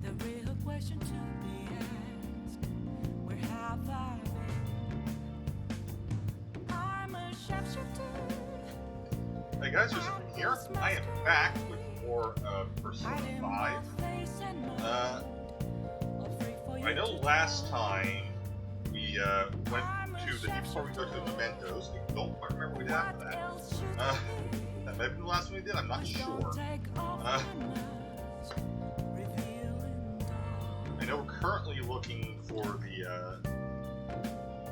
The real question to be asked, where have I been? I'm a sharpshooter. Hey guys, there's something here. I am back with more Persona 5. I know last time we went to the before we go to the mementos. I don't quite remember what we did after that. That might have been the last one we did. I'm not sure. I know we're currently looking for the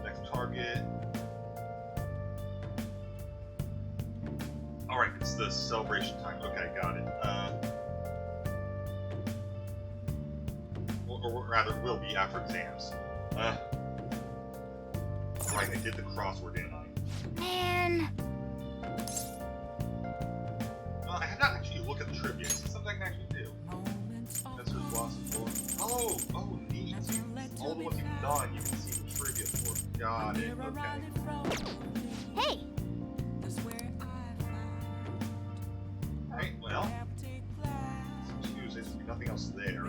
next target. Alright, it's the celebration time. Okay, got it. Or rather, will be after exams. Right, I did the crossword, didn't I? Man. Well, I have not actually looked at the trivia. It's something I can actually do. That's lost of oh, neat. All the ones you've done, you can see the trivia for. Got it. Okay. Hey. Alright, well. Tuesday, there'll be nothing else there.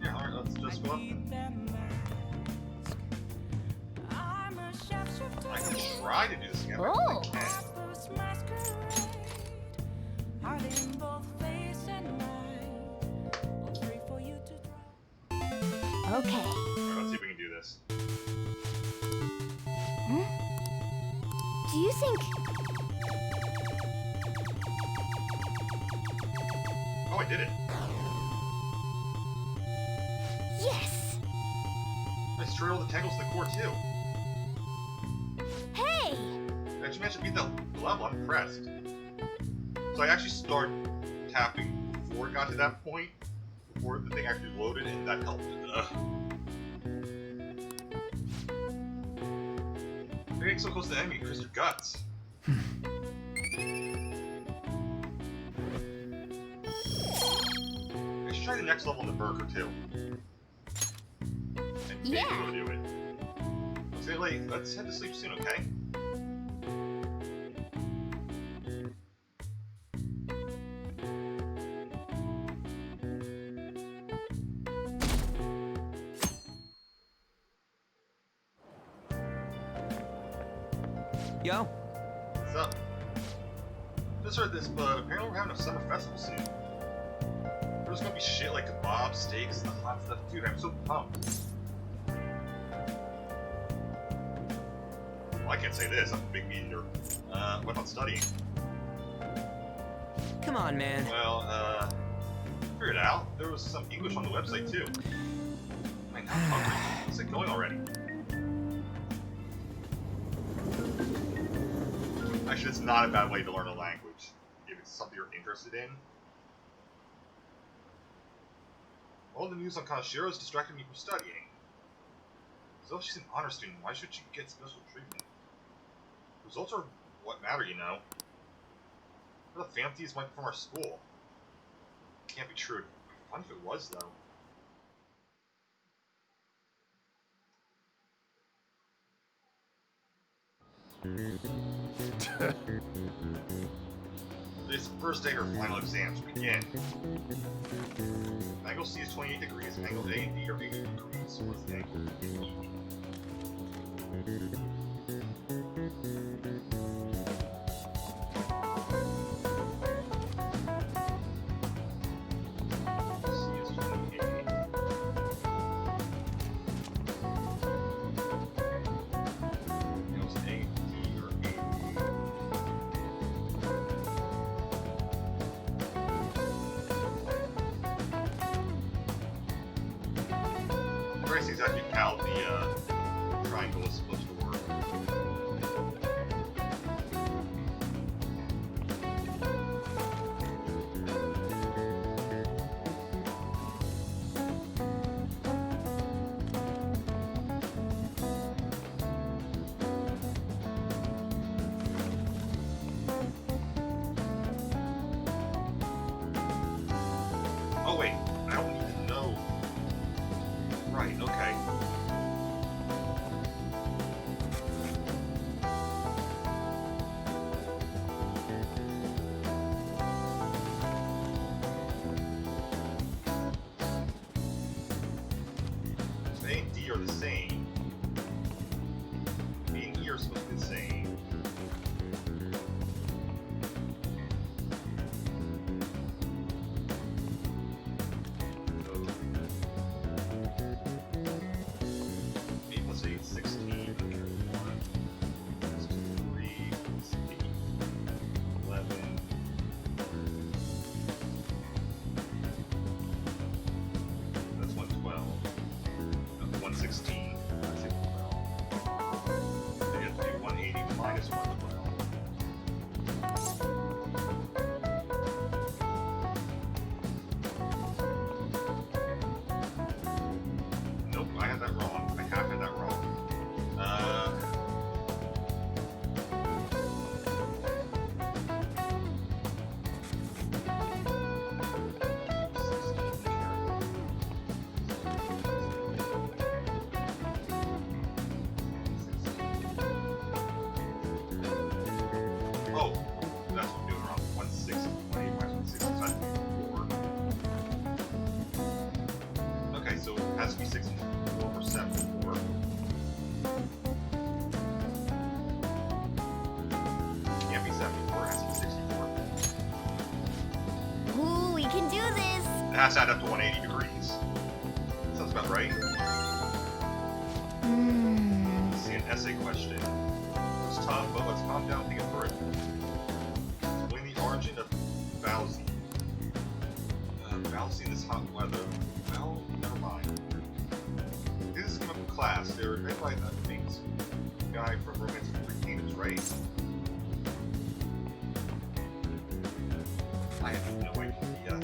Yeah, alright, let's just go up then. I can try to do this again, but I can't. Okay. Alright, let's see if we can do this. Hmm? Do you think... Oh, I did it. Yes! I destroyed all the tangles in the core, too. Hey! I actually managed to beat the level. I'm impressed. So I actually started tapping before it got to that point, before the thing actually loaded, and that helped. Getting so close to the enemy, Chris, your guts. I should try the next level in the burger, too. And maybe Yeah. we'll do it. It's getting late. Let's head to sleep soon, okay? Yo. What's up? Just heard this, but apparently we're having a summer festival soon. There's gonna be shit like kebabs, steaks, and the hot stuff. Dude, I'm so pumped. Well, I can't say this. I'm a big meat nerd. What about studying? Come on, man. Well, figured it out. There was some English on the website, too. Man, I'm hungry. What's it going already? Actually, it's not a bad way to learn a language, if it's something you're interested in. All the news on Kanashiro is distracting me from studying. So if she's an honor student, why should she get special treatment? Results are what matter, you know. We're the fancies went from our school. Can't be true. Fun if it was, though. This first day her final exams begin. Angle C is 28 degrees, and angle A and D are 80 degrees. What's the angle E? C is 28. Angles A and D are 80. Very exactly how the triangle is supposed to work. Oh wait, I don't need to know. Right, okay. the same. B and E are supposed to be the same. B plus 8 is 16. 1, 3, 8, 11. That's 112. That's 116. That's 12. So you have to do 180 minus 112. Nope, I had that wrong. I have had that wrong. Oh, that's what I'm doing wrong. 160. 180 minus 160. So I have to do 4. Okay, so it has to be 64 or 74. It can't be 74, it has to be 64. Ooh, we can do this. It has to add up to 180 degrees. That sounds about right. Let's see, an essay question. It's tough, but let's calm down and think it through. Explain the origin of Bowsy. Bowsy in this hot weather. Well, never mind. This came up in class. They were made by that famous guy from Romance of Three Kingdoms, right? I have no idea.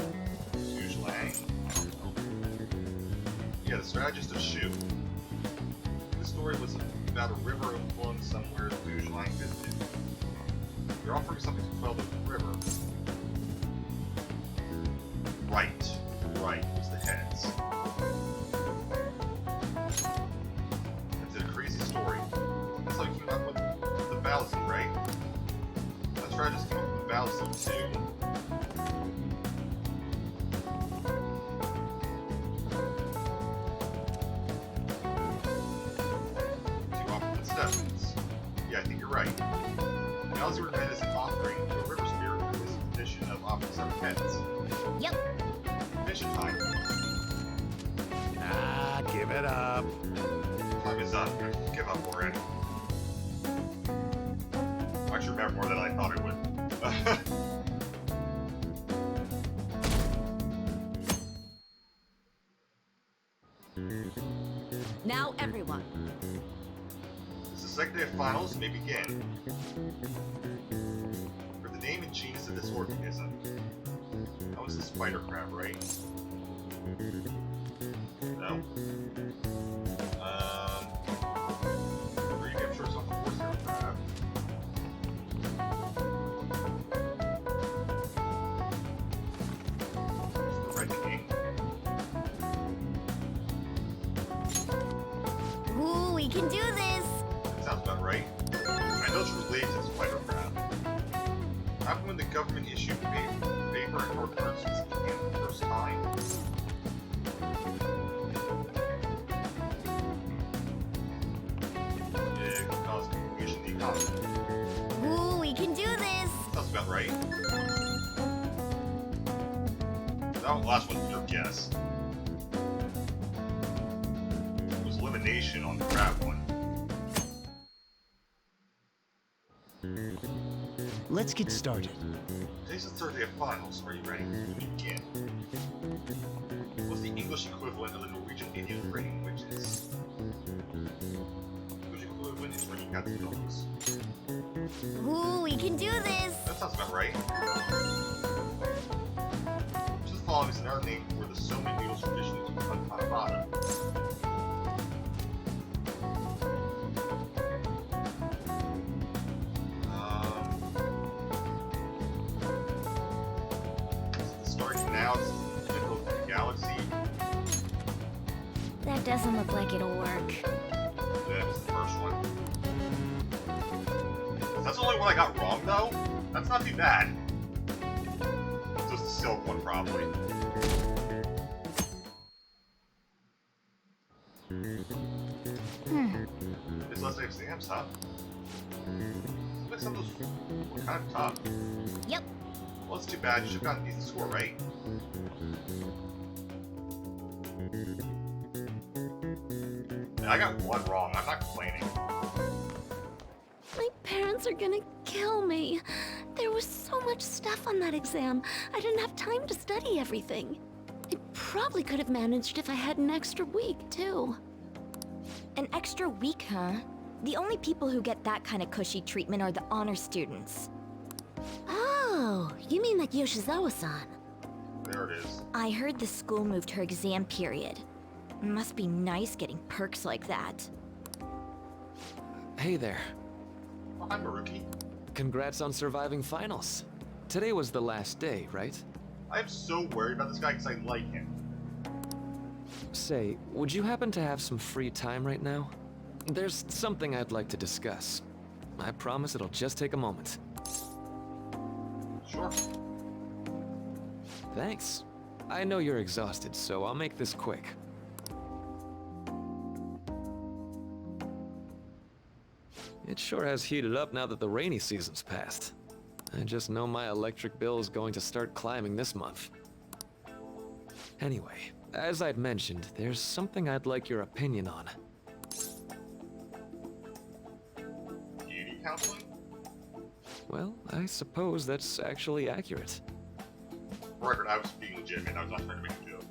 Zhuge Liang? Yeah, the strategist of Shu. This story was about a river flowing somewhere Zhuge Liang visited. They're offering something to quell the river. Right. It was the heads. That's a crazy story. That's how you came up with the Bowsy, right? That's right, I just came up with the Bowsy too. Two opposite steps. Yeah, I think you're right. Bowsy were meant as an offering to a river spirit for this edition of opposite heads. Yep. Mission time. Ah, give it up. Time is up. Give up already. I actually remember more than I thought I would. Now everyone. This is the second day of finals, may begin. For the name and genus of this organism. That was the spider crab, right? No? Pretty damn sure it's not the horsehair crab. It's the red king. Ooh, we can do this. That sounds about right. I know it's related to the spider crab. Happened when the government issued paper and hard currencies for the first time. It caused confusion in the economy. Ooh, we can do this. Sounds about right. That last one's your guess. It was elimination on the crab one. Let's get started. Today's the third day of finals. Are you ready to begin? What's the English equivalent of the Norwegian idiom rain witches? English equivalent is when you got the dogs. Ooh, we can do this. That sounds about right. Just following is another name for the soma beetle's traditionally on Kanabata. Starting now, it's the middle of the galaxy. That doesn't look like it'll work. That was the first one. That's the only one I got wrong, though? That's not too bad. It's just the silk one, probably. There's less exams, huh? Seems like some of those were kind of tough. Yep. Well, that's too bad. You should have gotten a decent score, right? I got one wrong. I'm not complaining. My parents are gonna kill me. There was so much stuff on that exam. I didn't have time to study everything. I probably could have managed if I had an extra week, too. An extra week, huh? The only people who get that kind of cushy treatment are the honor students. Oh, you mean like Yoshizawa-san? There it is. I heard the school moved her exam period. Must be nice getting perks like that. Hey there. Oh, hi, Maruki. Congrats on surviving finals. Today was the last day, right? I'm so worried about this guy because I like him. Say, would you happen to have some free time right now? There's something I'd like to discuss. I promise it'll just take a moment. Sure. Thanks. I know you're exhausted, so I'll make this quick. It sure has heated up now that the rainy season's passed. I just know my electric bill is going to start climbing this month. Anyway, as I'd mentioned, there's something I'd like your opinion on. Beauty counseling? Well, I suppose that's actually accurate. For record, I was being legitimate. I was not trying to make a joke.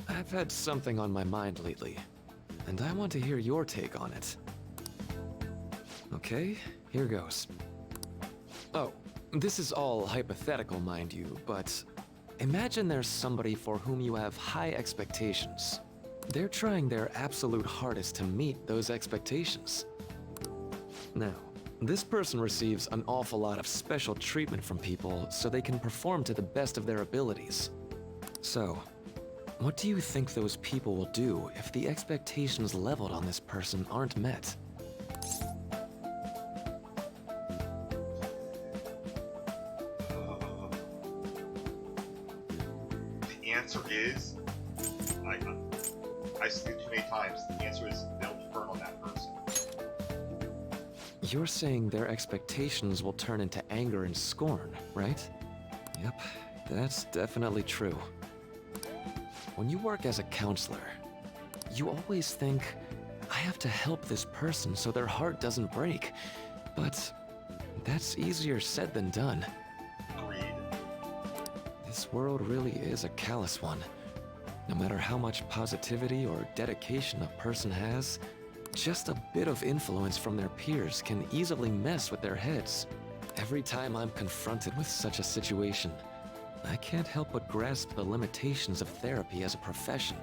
I've had something on my mind lately, and I want to hear your take on it. Okay, here goes. Oh, this is all hypothetical, mind you, but imagine there's somebody for whom you have high expectations. They're trying their absolute hardest to meet those expectations. Now, this person receives an awful lot of special treatment from people so they can perform to the best of their abilities. So, what do you think those people will do if the expectations leveled on this person aren't met? The answer is, I said it too many times. The answer is they'll turn on that person. You're saying their expectations will turn into anger and scorn, right? Yep, that's definitely true. When you work as a counselor, you always think, I have to help this person so their heart doesn't break. But that's easier said than done. Agreed. This world really is a callous one. No matter how much positivity or dedication a person has, just a bit of influence from their peers can easily mess with their heads. Every time I'm confronted with such a situation, I can't help but grasp the limitations of therapy as a profession.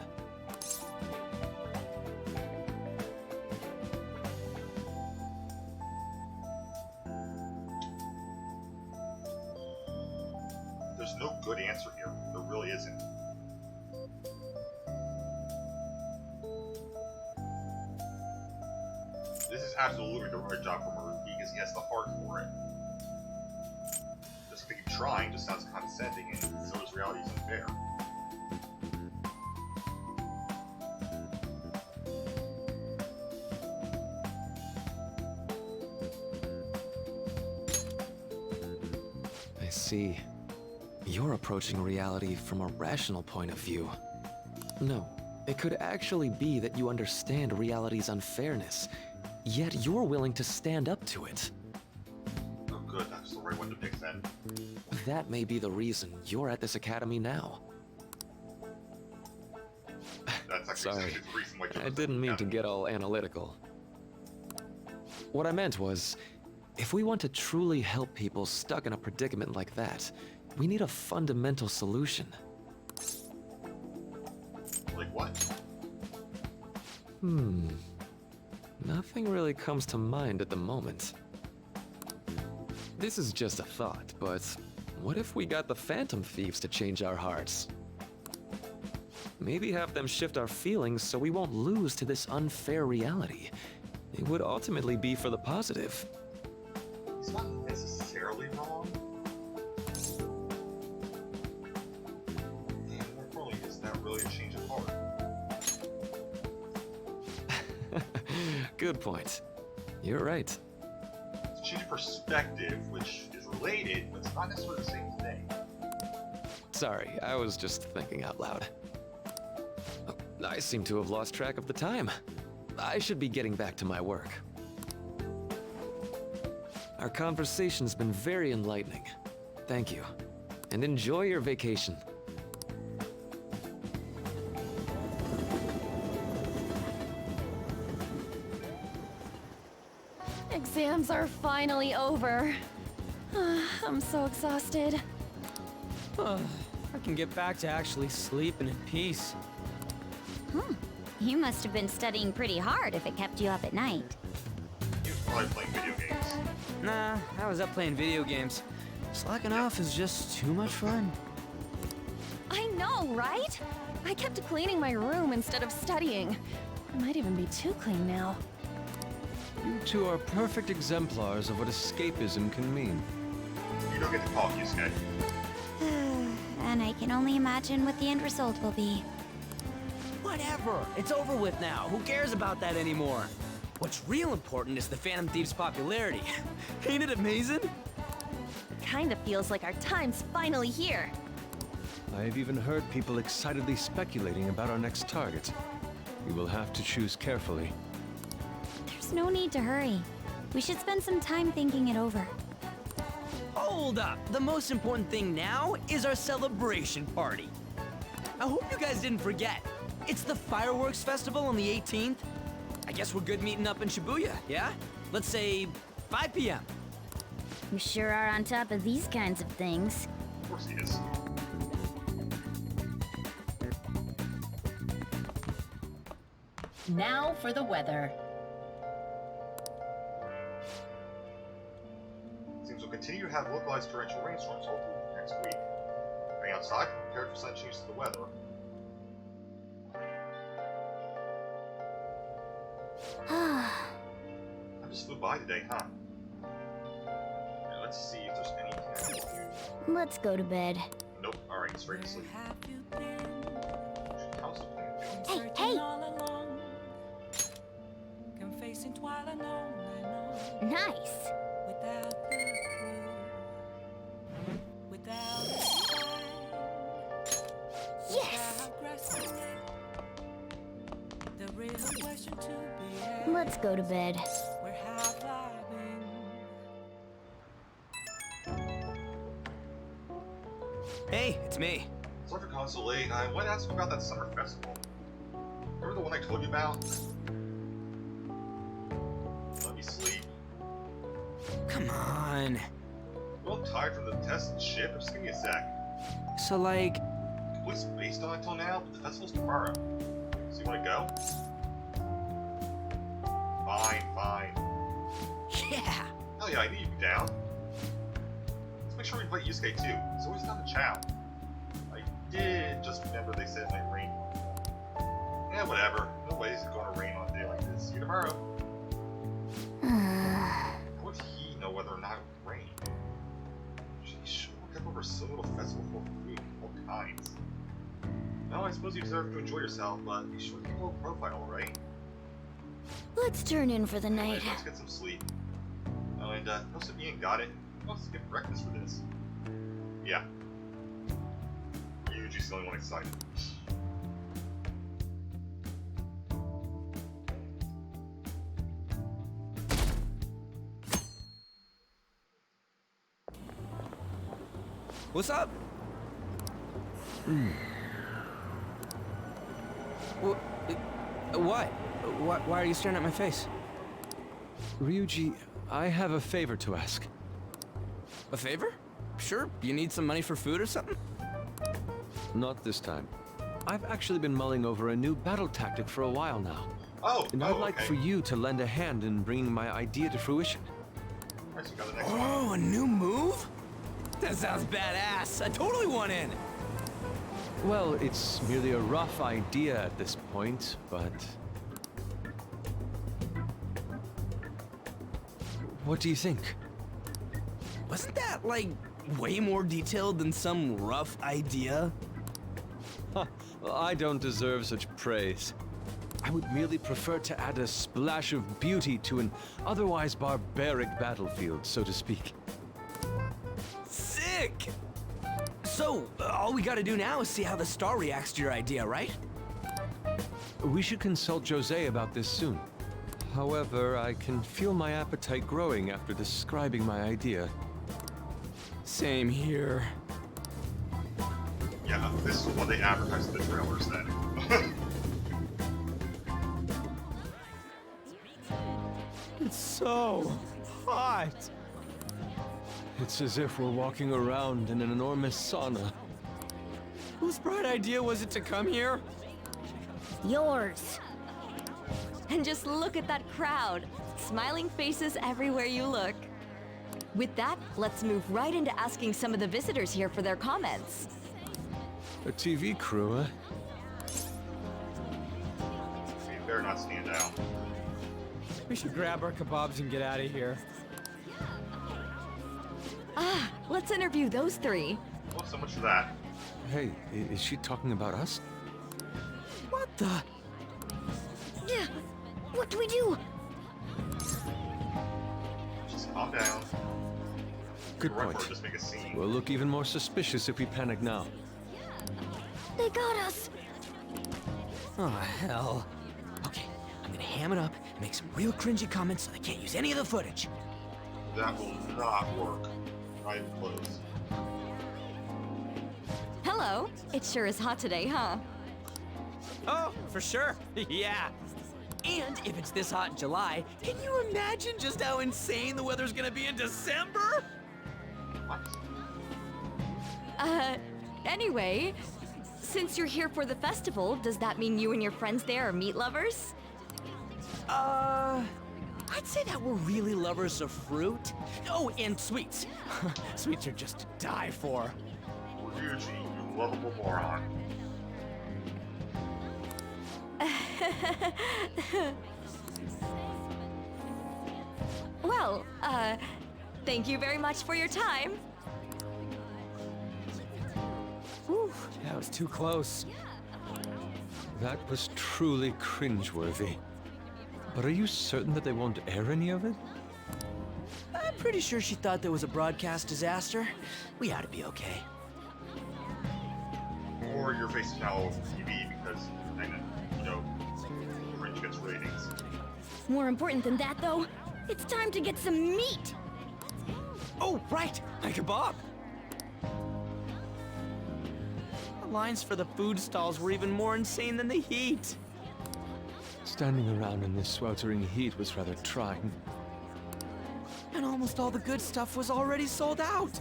There's no good answer here. There really isn't. This is absolutely the right job for Maruki because he has the heart for it. Just to keep trying just sounds condescending, and so does reality is unfair. I see. You're approaching reality from a rational point of view. No, it could actually be that you understand reality's unfairness, yet you're willing to stand up to it. Oh good, that's the right one to pick then. That may be the reason you're at this academy now. That's actually Sorry, exactly the reason why I didn't mean to get all analytical. What I meant was, if we want to truly help people stuck in a predicament like that, we need a fundamental solution. Like what? Nothing really comes to mind at the moment. This is just a thought, but what if we got the Phantom Thieves to change our hearts? Maybe have them shift our feelings so we won't lose to this unfair reality. It would ultimately be for the positive. He's not necessarily wrong. And more importantly, is that really a change of heart? Good point. You're right. It's a change of perspective, which is related, but it's not necessarily the same thing. Sorry, I was just thinking out loud. Oh, I seem to have lost track of the time. I should be getting back to my work. Our conversation's been very enlightening. Thank you. And enjoy your vacation. Exams are finally over. I'm so exhausted. I can get back to actually sleeping in peace. You must have been studying pretty hard if it kept you up at night. He was probably playing video games. Nah, I was up playing video games. Slacking off is just too much fun. I know, right? I kept cleaning my room instead of studying. It might even be too clean now. You two are perfect exemplars of what escapism can mean. You don't get to talk, Yusuke. And I can only imagine what the end result will be. Whatever, it's over with now. Who cares about that anymore? What's real important is the Phantom Thief's popularity. Ain't it amazing? Kinda feels like our time's finally here. I have even heard people excitedly speculating about our next target. You will have to choose carefully. There's no need to hurry. We should spend some time thinking it over. Hold up, the most important thing now is our celebration party. I hope you guys didn't forget. It's the fireworks festival on the 18th. I guess we're good meeting up in Shibuya, yeah? Let's say 5 p.m. You sure are on top of these kinds of things. Of course he is. Now for the weather. Seems we'll continue to have localized torrential rainstorms all through next week. Staying outside, prepared for sudden changes to the weather. Time just flew by today, huh? Now, let's see if there's anything I can do. Let's go to bed. Nope, alright, straight to sleep. Where have you been? How's the plan doing? Hey, Searching hey! all along, confessing twilight lonely, Nice! without the clue, without the sign, Yes! without grasping it. The real question to be asked: Let's go to bed. where have I been? Hey, it's me. Sorry for calling so late. I wanted to ask you about that summer festival. Remember the one I told you about? Let me sleep. Come on. Well, I'm tired from the test and shit, but just give me a sec. So, like, Completely spaced on until now, but the festival's tomorrow. So you wanna go? Fine, fine. yeah. Hell yeah, I knew you'd be down. Let's make sure we invite Yusuke too. He's always down to chow. I did just remember they said it might rain. Yeah, whatever. No way it's gonna rain on a day like this. See you tomorrow. How would he know whether or not it would rain? She sure kept over so little festival full of food of all kinds. Well, I suppose you deserve to enjoy yourself, but be sure to keep a low profile, right? Let's turn in for the night. Let's get some sleep. Oh, and most of Ian got it. Who wants to skip breakfast for this? Yeah. Ryuji's the only one excited. What's up? What? Why are you staring at my face? Ryuji, I have a favor to ask. A favor? Sure, you need some money for food or something? Not this time. I've actually been mulling over a new battle tactic for a while now. And I'd like okay. for you to lend a hand in bringing my idea to fruition. Alright, so you got the next one. Oh, a new move? That sounds badass. I totally want in. Well, it's merely a rough idea at this point, but... What do you think? Wasn't that, like, way more detailed than some rough idea? Well, I don't deserve such praise. I would merely prefer to add a splash of beauty to an otherwise barbaric battlefield, so to speak. Sick! So, all we gotta do now is see how the star reacts to your idea, right? We should consult Jose about this soon. However, I can feel my appetite growing after describing my idea. Same here. Yeah, this is what they advertised in the trailers then. It's so hot. It's as if we're walking around in an enormous sauna. Whose bright idea was it to come here? Yours. And just look at that crowd. Smiling faces everywhere you look. With that, let's move right into asking some of the visitors here for their comments. A TV crew, huh? You better not stand out. We should grab our kebabs and get out of here. Ah, let's interview those three. Well, so much for that. Hey, is she talking about us? What the? Yeah, what do we do? Just calm down. Good Right for point. it, just make a scene. We'll look even more suspicious if we panic now. They got us. Oh, hell. Okay, I'm gonna ham it up and make some real cringy comments so they can't use any of the footage. That will not work. Not even close. Hello. It sure is hot today, huh? Oh, for sure. Yeah. And if it's this hot in July, can you imagine just how insane the weather's gonna be in December? What? Anyway, since you're here for the festival, does that mean you and your friends there are meat lovers? I'd say that we're really lovers of fruit. Oh, and sweets. Sweets are just to die for. Ryuji, you lovable moron. Well, thank you very much for your time. Whew, that was too close. That was truly cringeworthy. But are you certain that they won't air any of it? I'm pretty sure she thought there was a broadcast disaster. We ought to be okay. Or your face is now over TV because, you know, Fringe gets ratings. More important than that, though, it's time to get some meat. Oh, right, my kebab. The lines for the food stalls were even more insane than the heat. Standing around in this sweltering heat was rather trying. And almost all the good stuff was already sold out.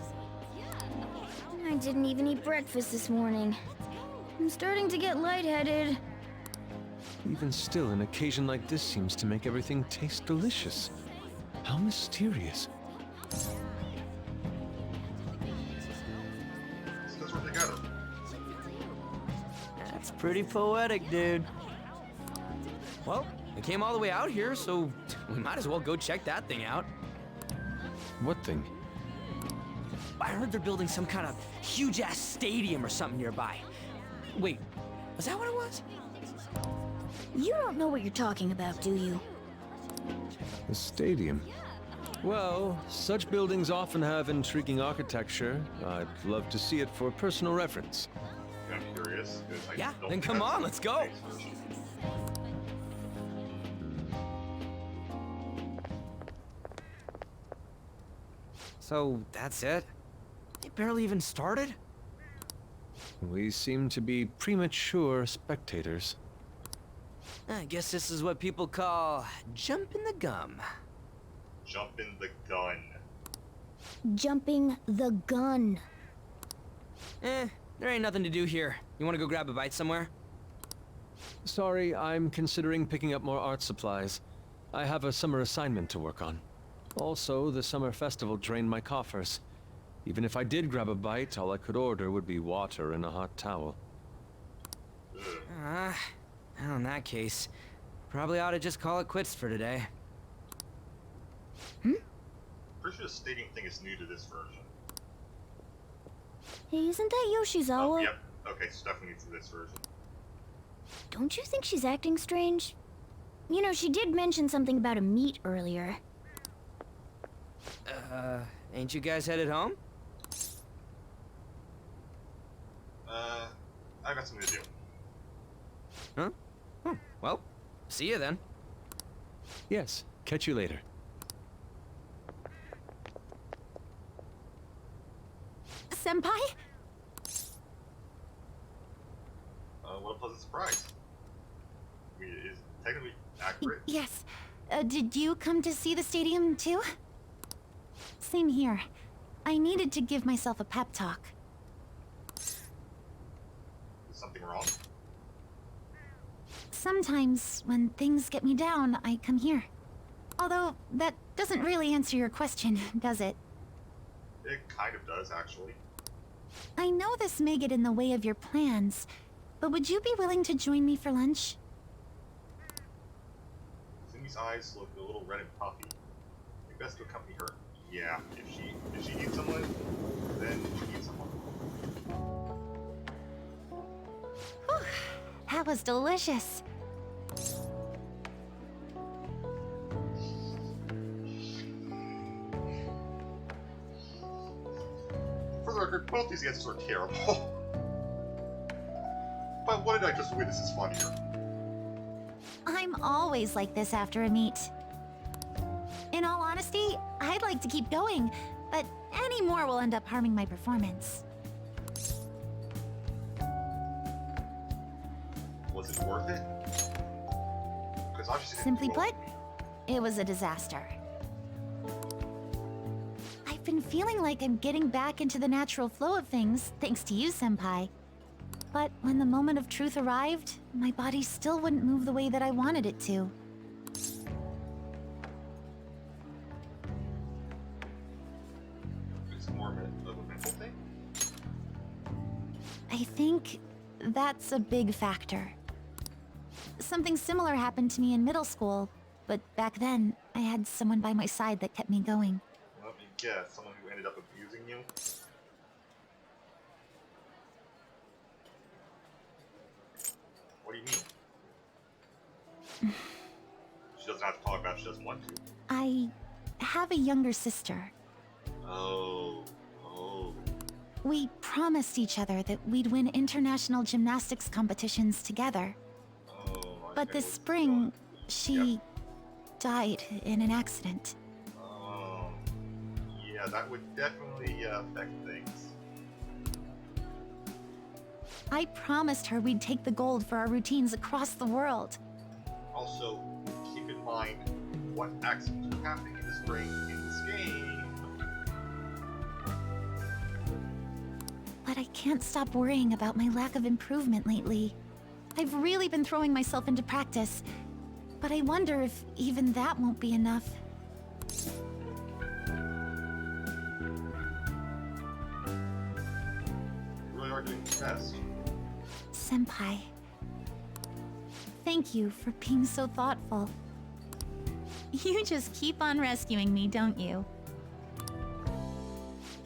I didn't even eat breakfast this morning. I'm starting to get lightheaded. Even still, an occasion like this seems to make everything taste delicious. How mysterious. It's because we're together. That's pretty poetic, dude. Well, we came all the way out here, so we might as well go check that thing out. What thing? I heard they're building some kind of huge-ass stadium or something nearby. Wait, was that what it was? You don't know what you're talking about, do you? A stadium? Well, such buildings often have intriguing architecture. I'd love to see it for personal reference. I'm curious. 'Cause I Yeah, don't then think come I've on, seen let's the go. next version. So, that's it? It barely even started? We seem to be premature spectators. I guess this is what people call jumping the gum. Jump in the gun. Jumping the gun. There ain't nothing to do here. You wanna go grab a bite somewhere? Sorry, I'm considering picking up more art supplies. I have a summer assignment to work on. Also, the summer festival drained my coffers. Even if I did grab a bite, all I could order would be water and a hot towel. Ugh. Well, in that case, probably ought to just call it quits for today. Pretty sure the stadium thing is new to this version. Hey, isn't that Yoshizawa? Oh, yep. Okay, so definitely new to this version. Don't you think she's acting strange? You know, she did mention something about a meet earlier. Ain't you guys headed home? I got something to do. Huh? Oh, well, see you then. Yes, catch you later. Senpai? What a pleasant surprise. I mean, it is technically accurate. Yes. Did you come to see the stadium too? Same here. I needed to give myself a pep talk. Is something wrong? Sometimes, when things get me down, I come here. Although, that doesn't really answer your question, does it? It kind of does, actually. I know this may get in the way of your plans, but would you be willing to join me for lunch? Cindy's eyes look a little red and puffy. Maybe best to accompany her. Yeah, if she needs someone, then she needs someone. Whew, that was delicious. For the record, both these answers are terrible. But what did I just witness is funnier? I'm always like this after a meet. In all honesty, I'd like to keep going, but any more will end up harming my performance. Was it worth it? Because obviously. Simply put, it was a disaster. I've been feeling like I'm getting back into the natural flow of things, thanks to you, Senpai. But when the moment of truth arrived, my body still wouldn't move the way that I wanted it to. It's more of a mental thing? I think that's a big factor. Something similar happened to me in middle school, but back then, I had someone by my side that kept me going. Let me guess, someone who ended up abusing you? What do you mean? She doesn't have to talk about it, she doesn't want to. I have a younger sister. Oh. We promised each other that we'd win international gymnastics competitions together. Oh, But this spring, she died in an accident. Oh. Yeah, that would definitely affect things. I promised her we'd take the gold for our routines across the world. Also, keep in mind what accidents are happening in the spring in this game. But I can't stop worrying about my lack of improvement lately. I've really been throwing myself into practice, but I wonder if even that won't be enough. You really are doing your best. Senpai, thank you for being so thoughtful. You just keep on rescuing me, don't you?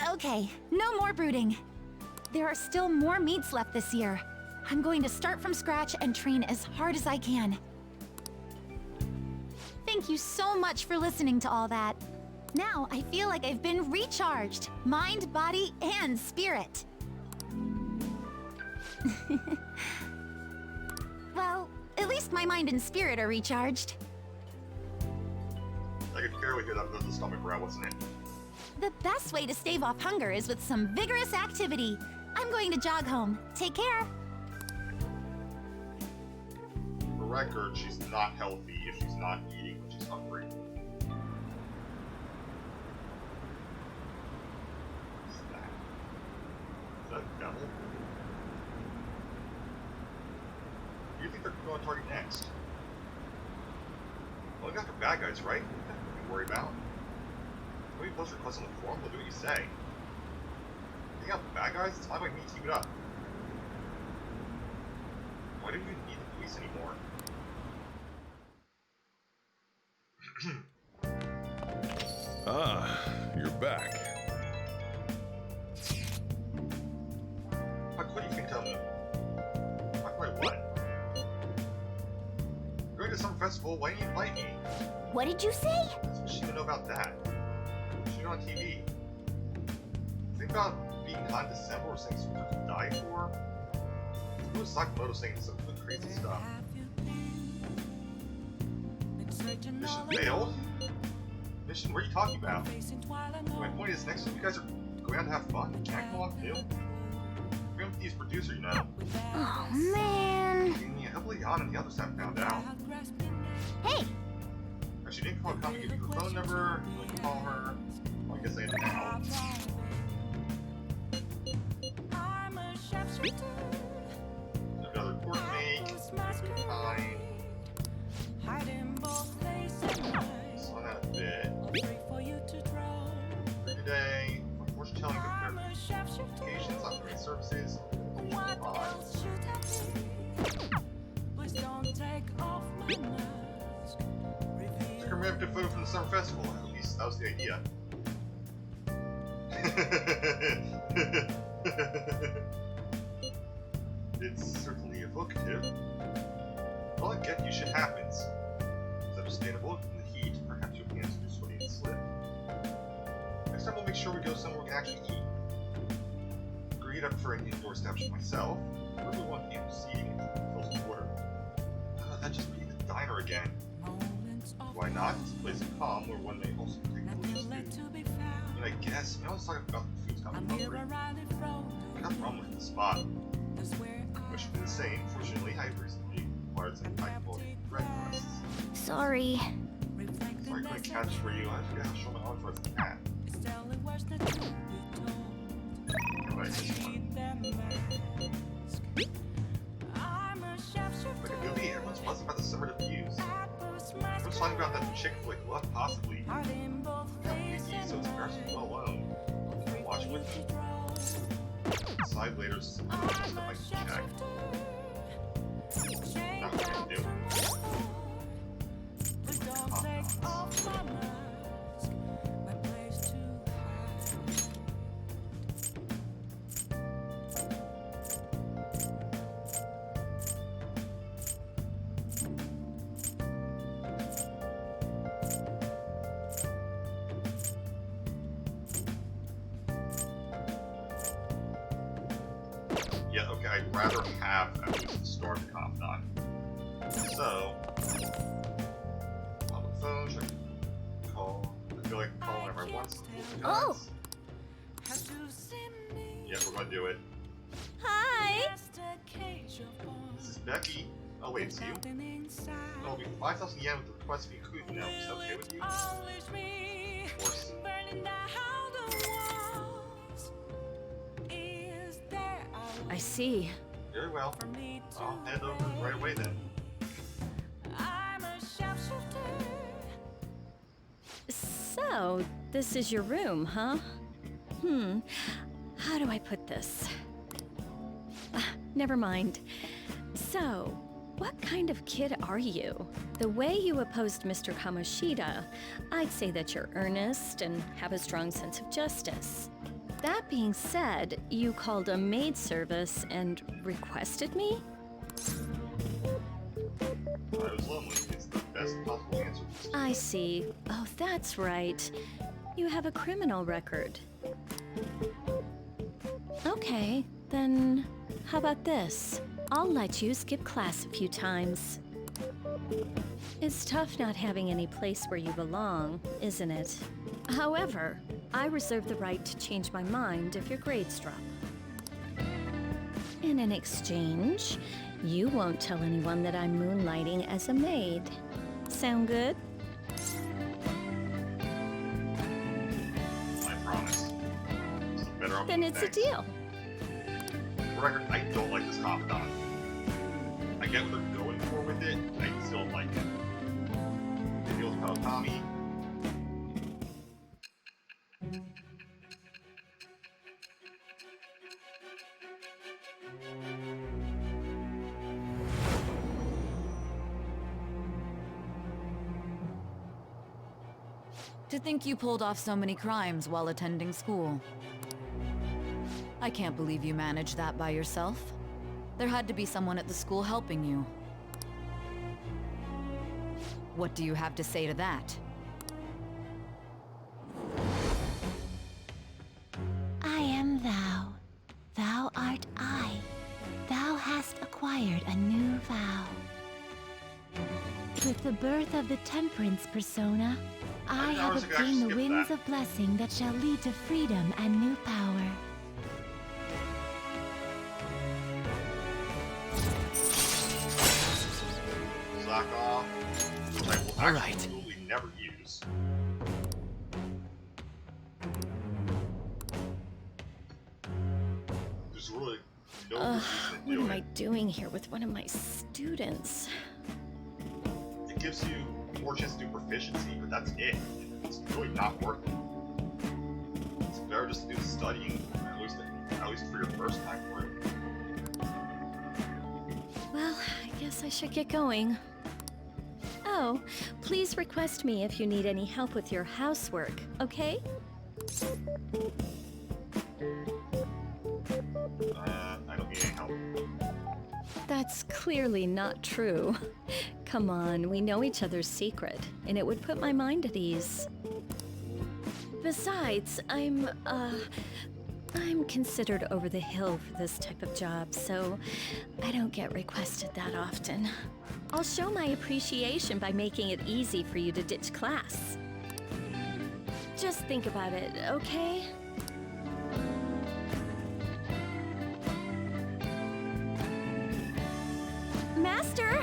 Okay, no more brooding. There are still more meets left this year. I'm going to start from scratch and train as hard as I can. Thank you so much for listening to all that. Now I feel like I've been recharged, mind, body, and spirit. Well, at least my mind and spirit are recharged. I could barely hear that with the stomach growl, wasn't it? The best way to stave off hunger is with some vigorous activity. I'm going to jog home. Take care. For record, she's not healthy if she's not eating when she's hungry. What's that? Is that a devil? Who do you think they're going to target next? Well, they got their bad guys, right? Nothing to worry about. When you post requests on the forum, they'll do what you say. Take out the bad guys? It's fine by me, keep it up. Why do we need the police anymore? Ah, you're back. What do you think, tell me? What? festival. Why didn't you invite me? What did you say? That's what she would know about that. She on TV. Think about being hot in December or saying something to die for. It was Sakamoto saying some crazy stuff. Mission failed? Mission, what are you talking about? My point is, next time you guys are going out to have fun, can't come along too. We're with these producer, you know. Oh, man. Yeah, hopefully Jan and the others have found out. Hey! Actually, didn't call Kami, give you her phone number. You can call her. Well, I guess I did now. Another report to make. Fine. Saw that a bit. For today, fortune telling verifications, upgrade services. Took a commemorative photo from the summer festival. At least that was the idea. It's certainly evocative. Well, I get you shit happens. It's understandable in the heat. Perhaps your hands are sweaty and slip. Next time we'll make sure we go somewhere we can actually eat. Agreed, I prefer an indoor establishment myself. I really want the seating and close to water. That just be the diner again. Why not? It's a place of calm where one may also take delicious food. I mean, I guess. I always talk about the food's coming hungry. Not wrong with the spot. Which would be insane. Fortunately, I recently acquired some high-quality bread crusts. Sorry. Sorry, I couldn't catch for you. I just gotta show my arm for the cat. Like a movie, everyone's buzzing about the summer reviews. Everyone's talking about that chick flick, what possibly? So it's embarrassing well alone. Watch with me. Decide later something that I can check. Not what I'm gonna do. Yeah, okay, I'd rather have at least the start of the confidant. So, on the phone, should I call? I feel like I can call whenever I want. Oh! Yeah, we're gonna do it. Hi! This is Becky. Oh wait, it's you? It'll be 5,000 yen with the request to be included now. Is that okay with you? Of course. I see. Very well. I'll head over right away then. So, this is your room, huh? How do I put this? Never mind. So, what kind of kid are you? The way you opposed Mr. Kamoshida, I'd say that you're earnest and have a strong sense of justice. That being said, you called a maid service and requested me? I was lonely. It's the best possible answer. I see. Oh, that's right. You have a criminal record. Okay, then how about this? I'll let you skip class a few times. It's tough not having any place where you belong, isn't it? However, I reserve the right to change my mind if your grades drop. In an exchange, you won't tell anyone that I'm moonlighting as a maid. Sound good? I promise. This is better off Then than it's a thanks. deal. For record, I don't like this confidant. I get what they're going for with it, I still don't like it. It feels Tommy. To think you pulled off so many crimes while attending school. I can't believe you managed that by yourself. There had to be someone at the school helping you. What do you have to say to that? I am thou. Thou art I. Thou hast acquired a new vow. With the birth of the temperance persona, I have obtained the winds of blessing that shall lead to freedom and new power. Slack off. Which I will absolutely never use. There's really no reason to What do am I it. doing here with one of my students? It gives you more chance to do proficiency, but that's it. It's really not worth it. It's better just to do studying, at least for your first time through. Well, I guess I should get going. Oh, please request me if you need any help with your housework, okay? I don't need any help. That's clearly not true. Come on, we know each other's secret, and it would put my mind at ease. Besides, I'm considered over the hill for this type of job, so I don't get requested that often. I'll show my appreciation by making it easy for you to ditch class. Just think about it, okay? Master!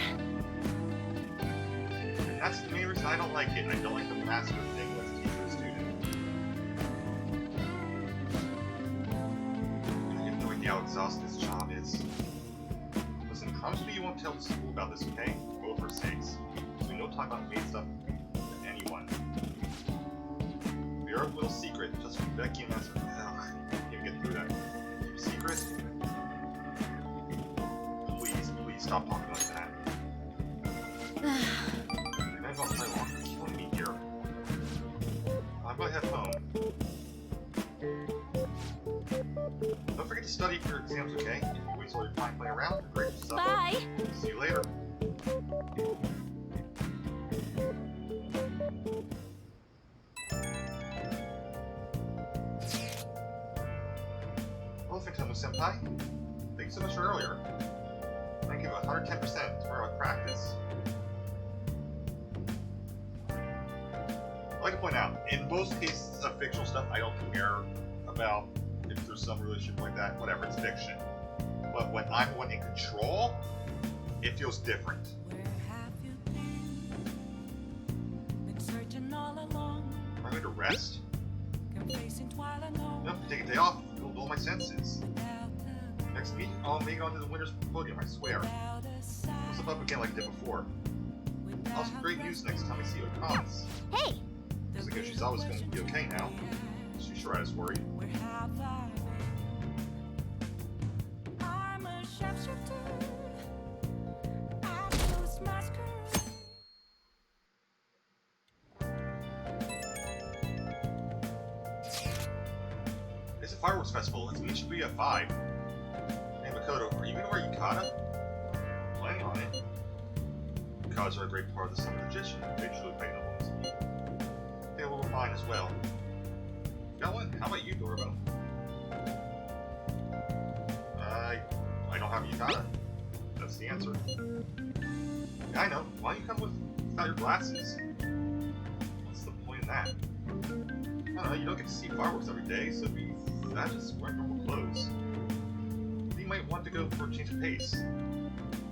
That's the main reason I don't like it. I don't like the master thing with teacher and student. I have no idea how exhausting this job is. Listen, promise me you won't tell the school about this, okay? For both our sakes. So we no talk about paid stuff to anyone. Your little secret, just from Becky and Master. Can't get through that. Keep a secret? Please stop talking like that. Maybe I'll play longer. You're killing me here. I'm gonna head home. Don't forget to study for your exams, okay? If you waste all your time playing around, you're great to suffer. Bye! See you later. Well, Senpai, thank you so much for earlier. Thank you, 110% tomorrow at practice. I'd like to point out, in most cases of fictional stuff, I don't care about if there's some relationship like that, whatever, it's fiction. But when I'm one in control, it feels different. Where have you been searching all along, Am I going to rest? confessing while I know No, take a day off, it'll dull my senses. without a, Next meeting, I'll make it onto the winner's podium, I swear. without a sign, I'll step up again like I did before. I'll have some great news next time I see you at cons. Hey! Looks like she's always going to be okay now. She sure has worried. where have I been? I'm a sharpshooter. I post masquerade. It's a fireworks festival. Let's meet you at 5. Hey Makoto, are you going to wear yukata? Planning on it. Yukatas are a great part of the summer tradition. They truly play no one's feet. They will mine as well. Got one? How about you, Dorbo? I don't have a yukata. That's the answer. Yeah, I know. Why don't you come without your glasses? What's the point of that? I don't know, you don't get to see fireworks every day, so be that just wear normal clothes. You might want to go for a change of pace.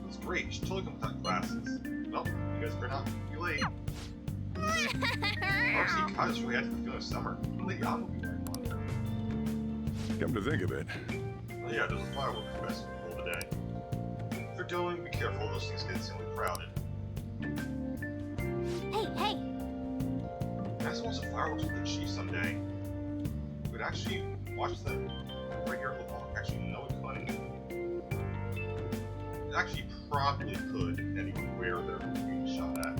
That's great, you should totally come without glasses. Well, you guys better not be late. Honestly, Kai's really added to the feeling of summer. Only Yan will be wearing one. Come to think of it, Oh yeah, there's a fireworks festival today. If you're going, be careful, those things get insanely crowded. Hey! I just want some fireworks with the chief someday. We'd actually watch them right here at the park. Actually, no, it couldn't. It actually probably could, depending on where they're being shot at.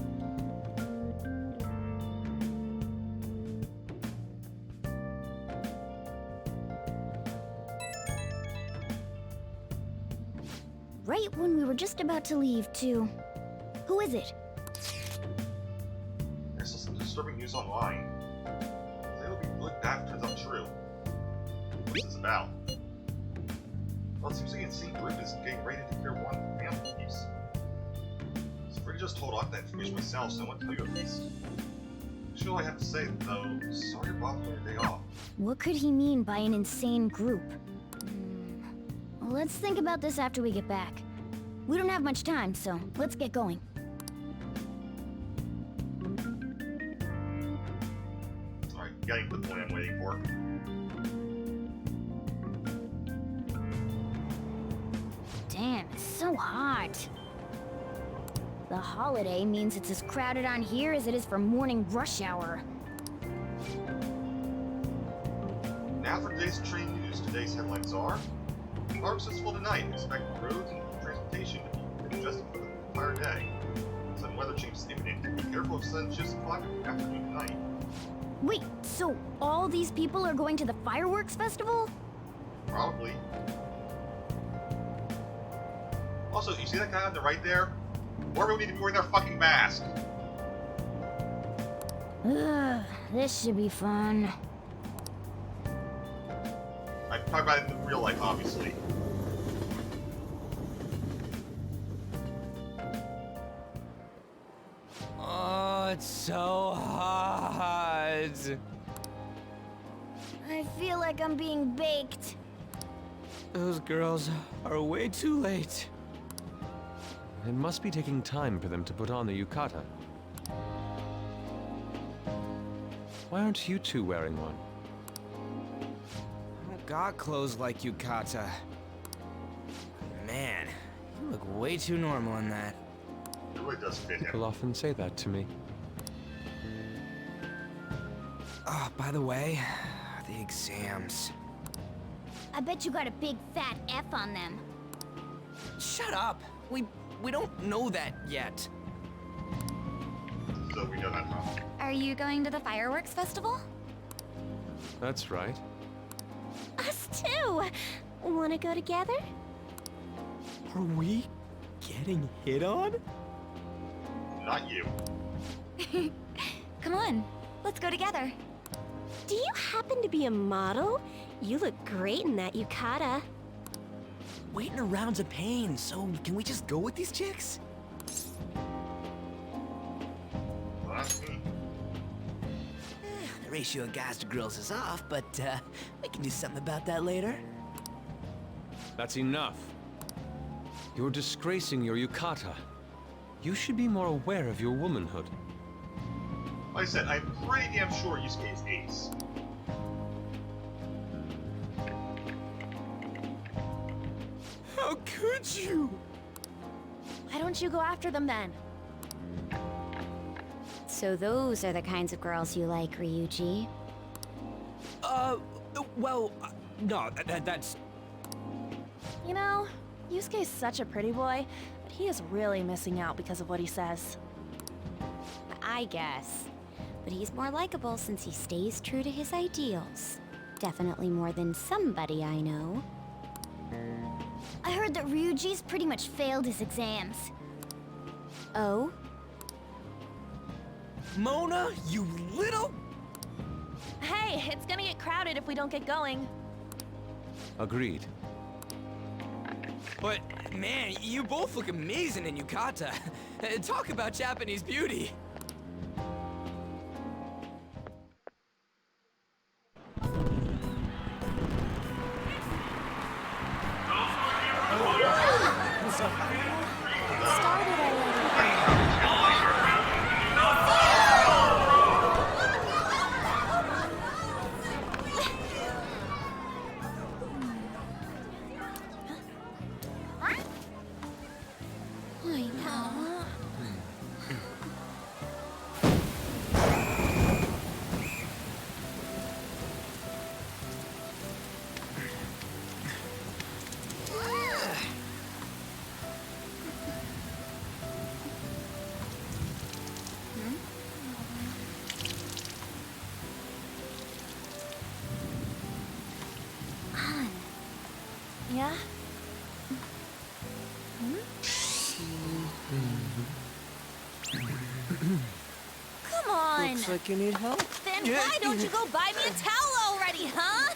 Right when we were just about to leave, too. Who is it? news online. It'll be really bad if it turns out true. What's this about? Well, it seems like an insane group is getting ready to declare one family piece. So Freddy just told off that information myself, so I want to tell you at least. That's all I have to say, though. Sorry about your day off. What could he mean by an insane group? Let's think about this after we get back. We don't have much time, so let's get going. Alright, getting to the point I'm waiting for. Damn, it's so hot. The holiday means it's as crowded on here as it is for morning rush hour. Now for today's train news. Today's headlines are: Parks is full tonight. Expect roads and transportation to be congested for the entire day. Sudden weather changes imminent. Be careful of sudden shifts of climate from afternoon to night. Wait, so all these people are going to the fireworks festival? Probably. Also, you see that guy on the right there? More people need to be wearing their fucking mask. Ugh, this should be fun. I'm talking about it in real life, obviously. Oh, it's so hot. I feel like I'm being baked. Those girls are way too late. It must be taking time for them to put on the yukata. Why aren't you two wearing one? I don't got clothes like yukata. Man, you look way too normal in that. It really does fit him. People often say that to me. Oh, by the way, the exams. I bet you got a big fat F on them. Shut up! We don't know that yet. So we know that now. Are you going to the fireworks festival? That's right. Us too! Wanna go together? Are we getting hit on? Not you. Come on, let's go together. Do you happen to be a model? You look great in that yukata. Waiting around's a pain, so can we just go with these chicks? Well, that's me. The ratio of guys to girls is off, but we can do something about that later. That's enough. You're disgracing your yukata. You should be more aware of your womanhood. Like I said, I'm pretty damn sure Yusuke is ace. How could you? Why don't you go after them then? So those are the kinds of girls you like, Ryuji. Well, no, that's... You know, Yusuke's such a pretty boy, but he is really missing out because of what he says. I guess. But he's more likable since he stays true to his ideals. Definitely more than somebody I know. I heard that Ryuji's pretty much failed his exams. Oh? Mona, you little... Hey, it's gonna get crowded if we don't get going. Agreed. But, man, you both look amazing in yukata. Talk about Japanese beauty. Looks like you need help. Then why don't you go buy me a towel already, huh?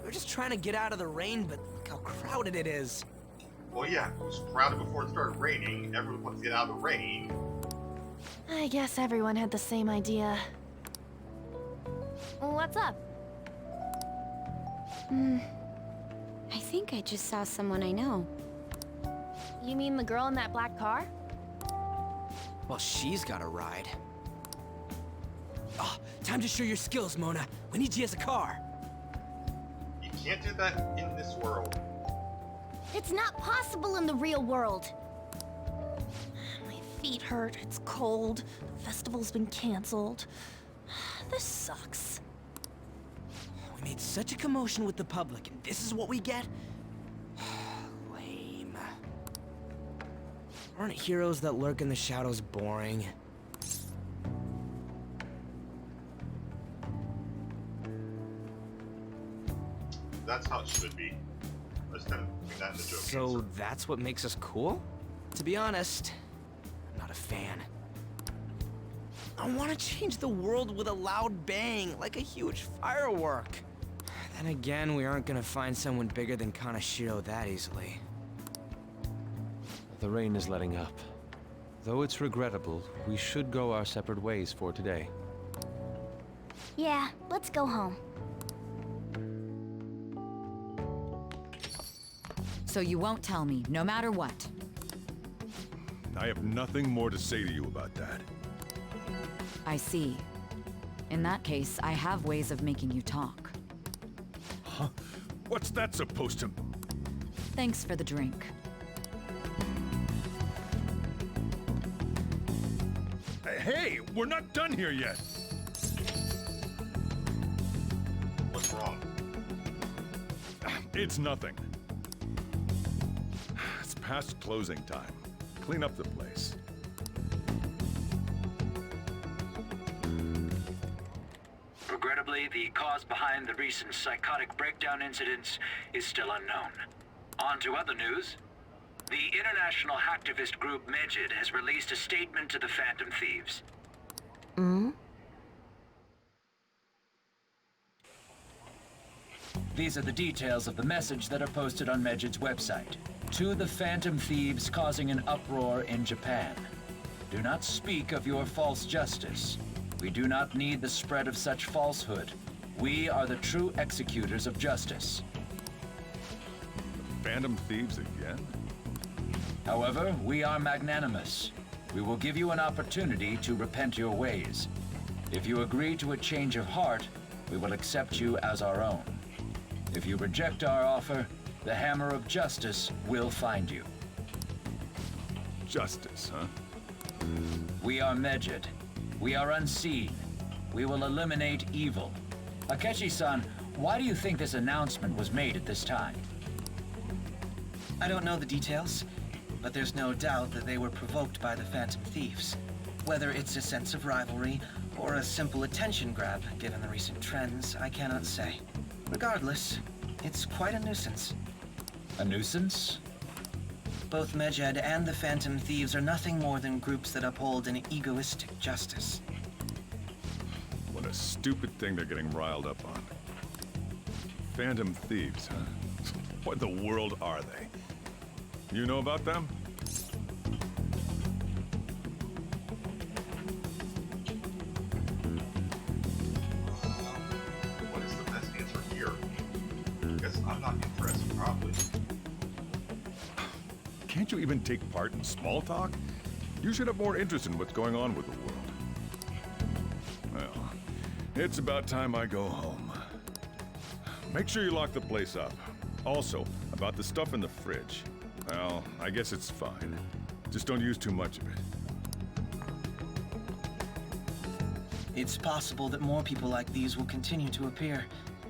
We're just trying to get out of the rain, but look how crowded it is. Well, yeah, it was crowded before it started raining. Everyone wants to get out of the rain. I guess everyone had the same idea. What's up? I think I just saw someone I know. You mean the girl in that black car? Well, she's got a ride. Oh, time to show your skills, Mona. We need you as a car. You can't do that in this world. It's not possible in the real world. My feet hurt, it's cold, the festival's been canceled. This sucks. We made such a commotion with the public, and this is what we get? Lame. Aren't heroes that lurk in the shadows boring? That's how it should be. I was kind of putting that in the joke. So that's what makes us cool? To be honest, I'm not a fan. I want to change the world with a loud bang, like a huge firework. Then again, we aren't gonna find someone bigger than Kanashiro that easily. The rain is letting up. Though it's regrettable, we should go our separate ways for today. Yeah, let's go home. So you won't tell me, no matter what. I have nothing more to say to you about that. I see. In that case, I have ways of making you talk. Huh? What's that supposed to... Thanks for the drink. Hey, we're not done here yet! What's wrong? It's nothing. It's past closing time. Clean up the place. Regrettably, the cause behind the recent psychotic breakdown incidents is still unknown. On to other news. The international hacktivist group Megid has released a statement to the Phantom Thieves. These are the details of the message that are posted on Megid's website. To the Phantom Thieves causing an uproar in Japan. Do not speak of your false justice. We do not need the spread of such falsehood. We are the true executors of justice. Phantom Thieves again? However, we are magnanimous. We will give you an opportunity to repent your ways. If you agree to a change of heart, we will accept you as our own. If you reject our offer, the hammer of justice will find you. Justice, huh? We are Megid. We are unseen. We will eliminate evil. Akechi-san, why do you think this announcement was made at this time? I don't know the details, but there's no doubt that they were provoked by the Phantom Thieves. Whether it's a sense of rivalry or a simple attention grab, given the recent trends, I cannot say. Regardless, it's quite a nuisance. A nuisance? Both Megid and the Phantom Thieves are nothing more than groups that uphold an egoistic justice. What a stupid thing they're getting riled up on. Phantom Thieves, huh? What in the world are they? You know about them? What is the best answer here? I guess I'm not interested, probably. Can't you even take part in small talk? You should have more interest in what's going on with the world. Well, it's about time I go home. Make sure you lock the place up. Also, about the stuff in the fridge. Well, I guess it's fine. Just don't use too much of it. It's possible that more people like these will continue to appear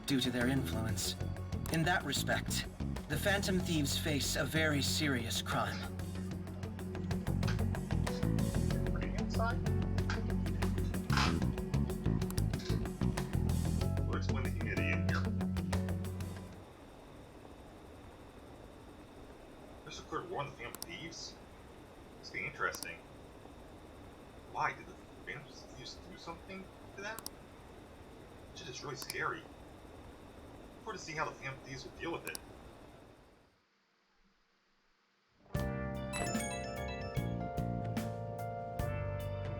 due to their influence. In that respect, The Phantom Thieves face a very serious crime. We'll explain the humidity in here. There's a clear war on the Phantom Thieves? This will be interesting. Why? Did the Phantom Thieves do something to them? Shit is really scary. Look forward to seeing how the Phantom Thieves will deal with it.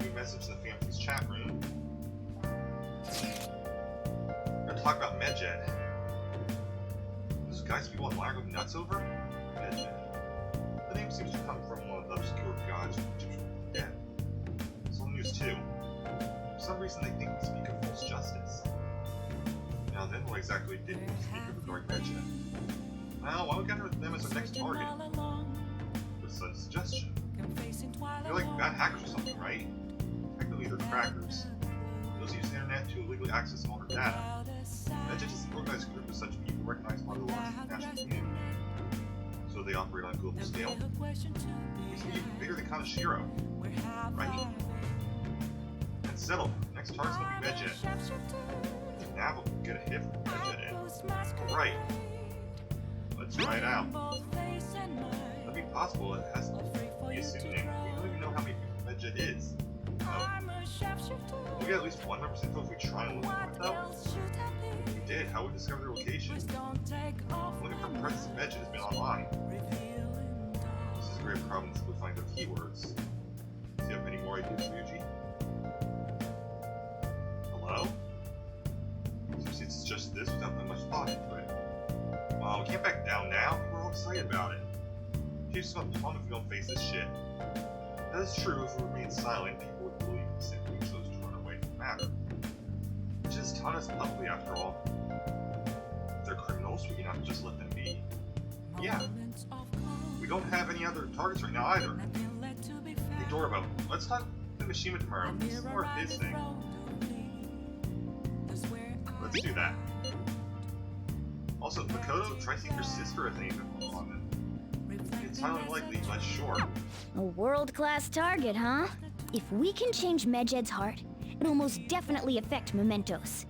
New message in the Phantom Thieves chat room. We're gonna talk about Medjed. Those guys people online are going nuts over? Medjed. The name seems to come from one of the obscure gods from Egyptian dead. It's on the news too. For some reason they think we speak of false justice. Now then, what exactly did we speak of regarding Medjed? Well, why don't we gather them as our next target? With such a suggestion. They're like bad hackers or something, right? Technically they're crackers. Those who use the internet to illegally access all our data. Medjed is an organized group of such people recognized by the laws of the national community. So they operate on a global scale. It's even bigger than Kaneshiro, right? And settled. Next target's gonna be Medjed. Now we'll get a hit from Medjed in. Alright. Let's try it out. That'd be possible, it has to be assuming. We don't even know how many people Medjed is. Oh. We'll get at least 100% if we try and look for it though. If we did, how would we discover their location? Looking for presence of Medjed has been online. This is a great problem to simply find their keywords. Do you have any more ideas, Ryuji? Hello? Seems it's just this without putting much thought into it. Well, we can't back down now. We're all excited about it. She's just gonna plummet if we don't face this shit. That is true. If we remain silent, people would believe we simply chose to run away from the matter. Just taught us publicly, after all. If they're criminals, we cannot just let them be. Yeah. We don't have any other targets right now either. Hey Dorabo, let's talk to Mishima tomorrow. This is more of his thing. Let's do that. Also, Makoto, try to see if your sister has anything on it. It's highly unlikely, but sure. A world-class target, huh? If we can change Medjed's heart, it'll most definitely affect Mementos.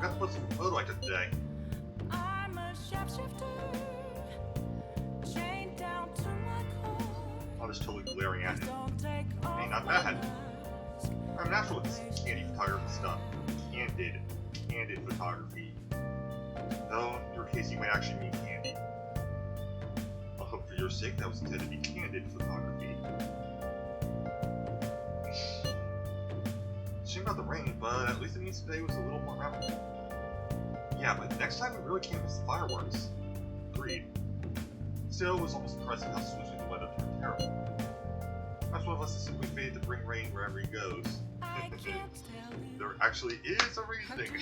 Got to put some photo I took today. I was totally glaring at him. Hey, not bad. I'm natural with this candid photography stuff. Candid photography. Though, in your case, you might actually mean candy. I'll hope for your sake that was intended to be candid photography. Shame about the rain, but at least it means today was a little more memorable. Yeah, but next time we really can't miss the fireworks. Agreed. Still, it was almost impressive how swiftly the weather turned terrible. Perhaps one of us is simply fated to bring rain wherever he goes. There actually is a reasoning.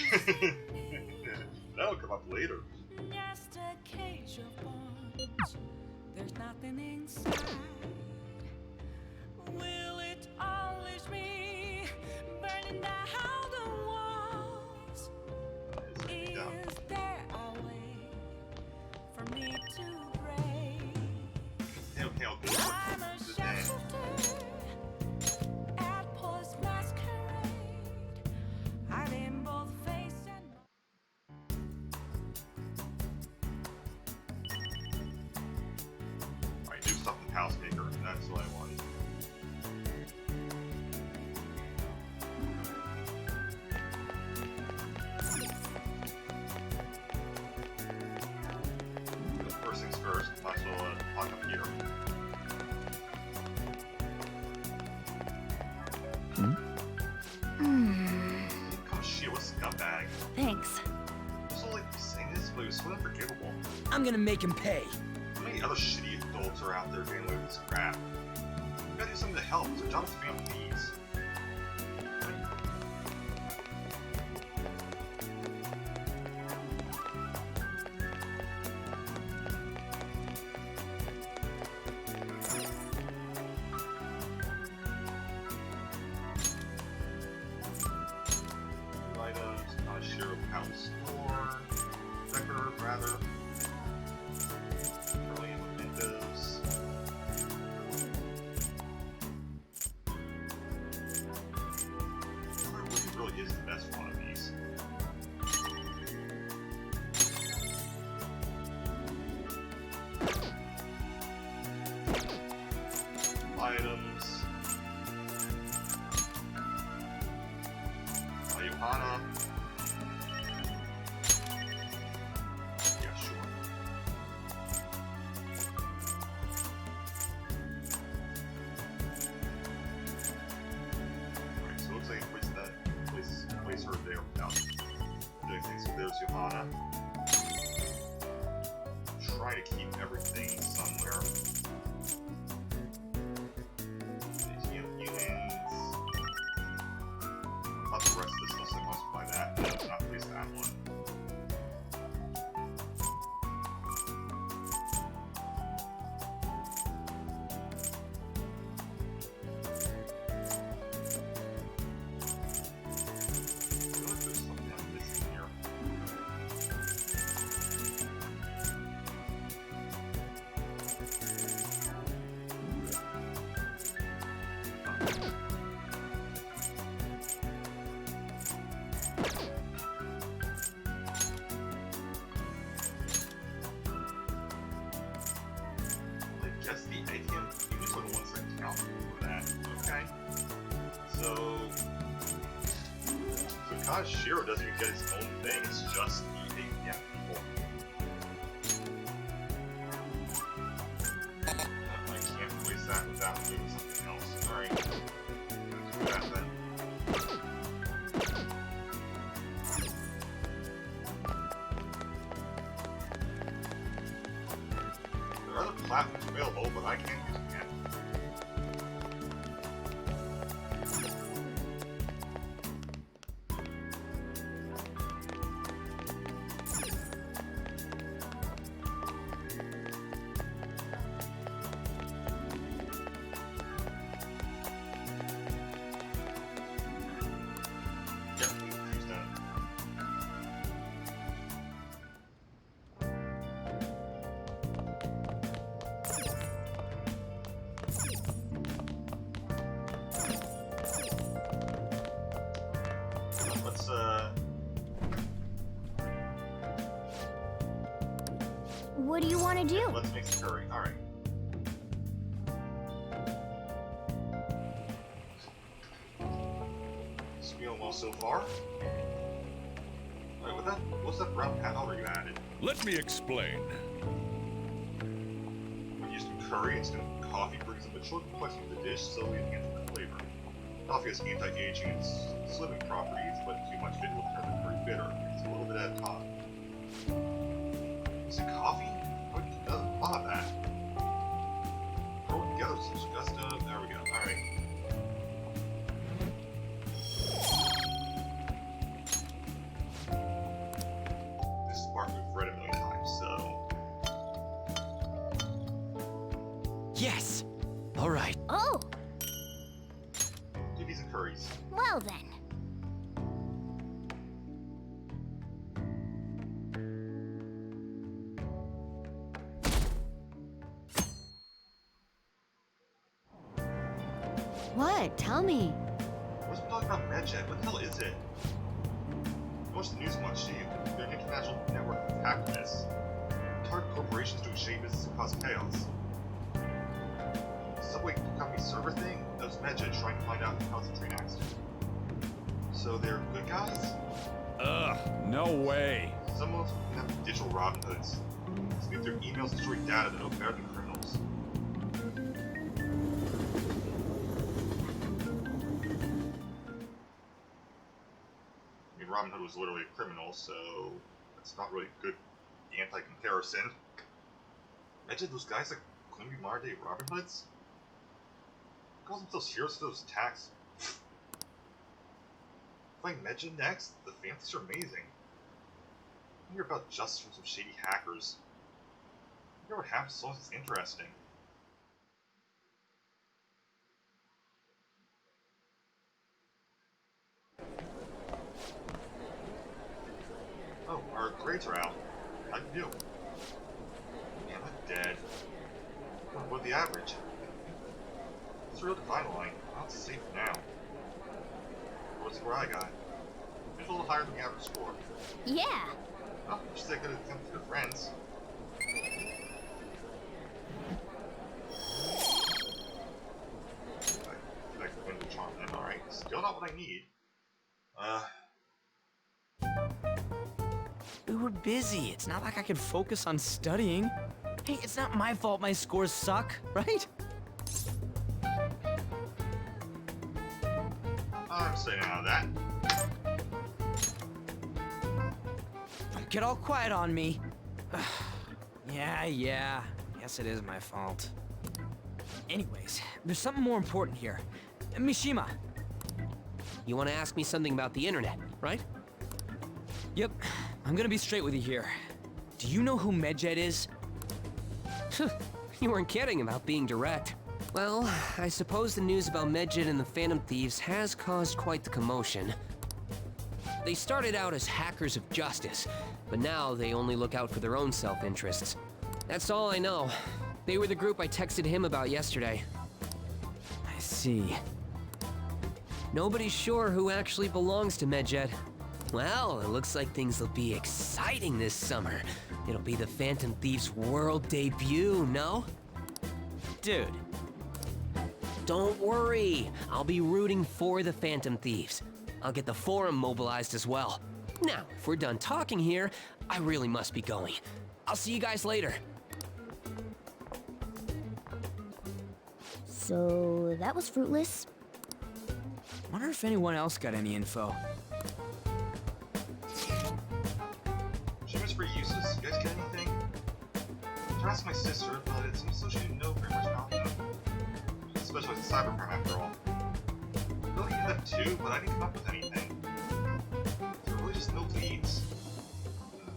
That'll come up later. Just a cage of bones. There's nothing inside. Will it unleash me, burning down the walls? Is there a way for me to break? Okay, I'll go. I'm a shapeshifter at post masquerade. I'm in both face and Alright, new stuff in House Maker. That's what I wanted. First things first, might as well talk up here. Gosh, what a scumbag. Thanks. It's not like he's saying this, but it was so unforgivable. I'm gonna make him pay. How many other shitty adults are out there getting away with this crap? We gotta do something to help. It's our job as family thieves. is the best one of these. Items. Ayuhana. Yeah, sure. Alright, so it looks like it place her there without doing things. So there's Johanna. Try to keep everything somewhere. ATM humans. Not the rest of this stuff, so I must buy that. No, not place that one. Just the ATM units are the ones that count for that. Okay. So Kajiro doesn't even get his own thing, it's just the ATM people. I can't place that without doing something else. Alright. Let's do that then. There are other platforms available, but I can't use them yet. Yep, use that. Let's What do you want to do? let's make some curry. Alright. It's feeling well so far. Alright, what's that brown powder you added? Let me explain. When used in curry instead of coffee, brings a mature complexity to the dish, so we enhance the flavor. Coffee has anti-aging and slimming properties, but too much of it will turn the curry bitter. It's a little bit at a time. Is it coffee? What doesn't lot of that? Throw it together with some gusto. There we go. Alright. This is part we've read a million times, so. Yes! Alright. Oh, Do these and curries. well then. What? Tell me. What's been talking about MedJet? What the hell is it? Watch the news much, see. They're an international network of hackers. Target corporations doing shady business and cause chaos. Subway company server thing? That was MedJet trying to find out who caused the train accident. So they're good guys? Ugh, no way. Someone's have digital Robin Hoods. Snoop their emails and storing data that know better than criminals. I mean, Robin Hood was literally a criminal, so that's not really a good anti-comparison. Imagine those guys that claim to be modern-day Robin Hoods? Calls themselves heroes for those attacks. Playing Medja next? The fancies are amazing. I hear about justice from some shady hackers. I hear what happens as long as it's interesting. Oh, our grades are out. How'd you do? Man, I'm dead. Oh, what the average? It's a real decline line. Not safe now. What's the score I got? It's a little higher than the average score. Yeah. Oh, just say good attempt to your friends. I going to charm them, alright. Still not what I need. We were busy. It's not like I could focus on studying. Hey, it's not my fault my scores suck, right? I'm staying out of that. Don't get all quiet on me. Yeah. Guess it is my fault. Anyways, there's something more important here. Mishima. You want to ask me something about the internet, right? Yep. I'm gonna be straight with you here. Do you know who Medjed is? You weren't kidding about being direct. Well, I suppose the news about Medjed and the Phantom Thieves has caused quite the commotion. They started out as hackers of justice, but now they only look out for their own self-interests. That's all I know. They were the group I texted him about yesterday. I see. Nobody's sure who actually belongs to Medjed. Well, it looks like things will be exciting this summer. It'll be the Phantom Thieves' world debut, no? Dude. Don't worry. I'll be rooting for the Phantom Thieves. I'll get the forum mobilized as well. Now, if we're done talking here, I really must be going. I'll see you guys later. So that was fruitless. Wonder if anyone else got any info. Shima's pretty useless. You guys get anything? I tried to ask my sister, but it seems so she didn't know very much about them. She's specialized in cybercrime after all. I feel like you have too, but I didn't come up with anything. There are really just no leads.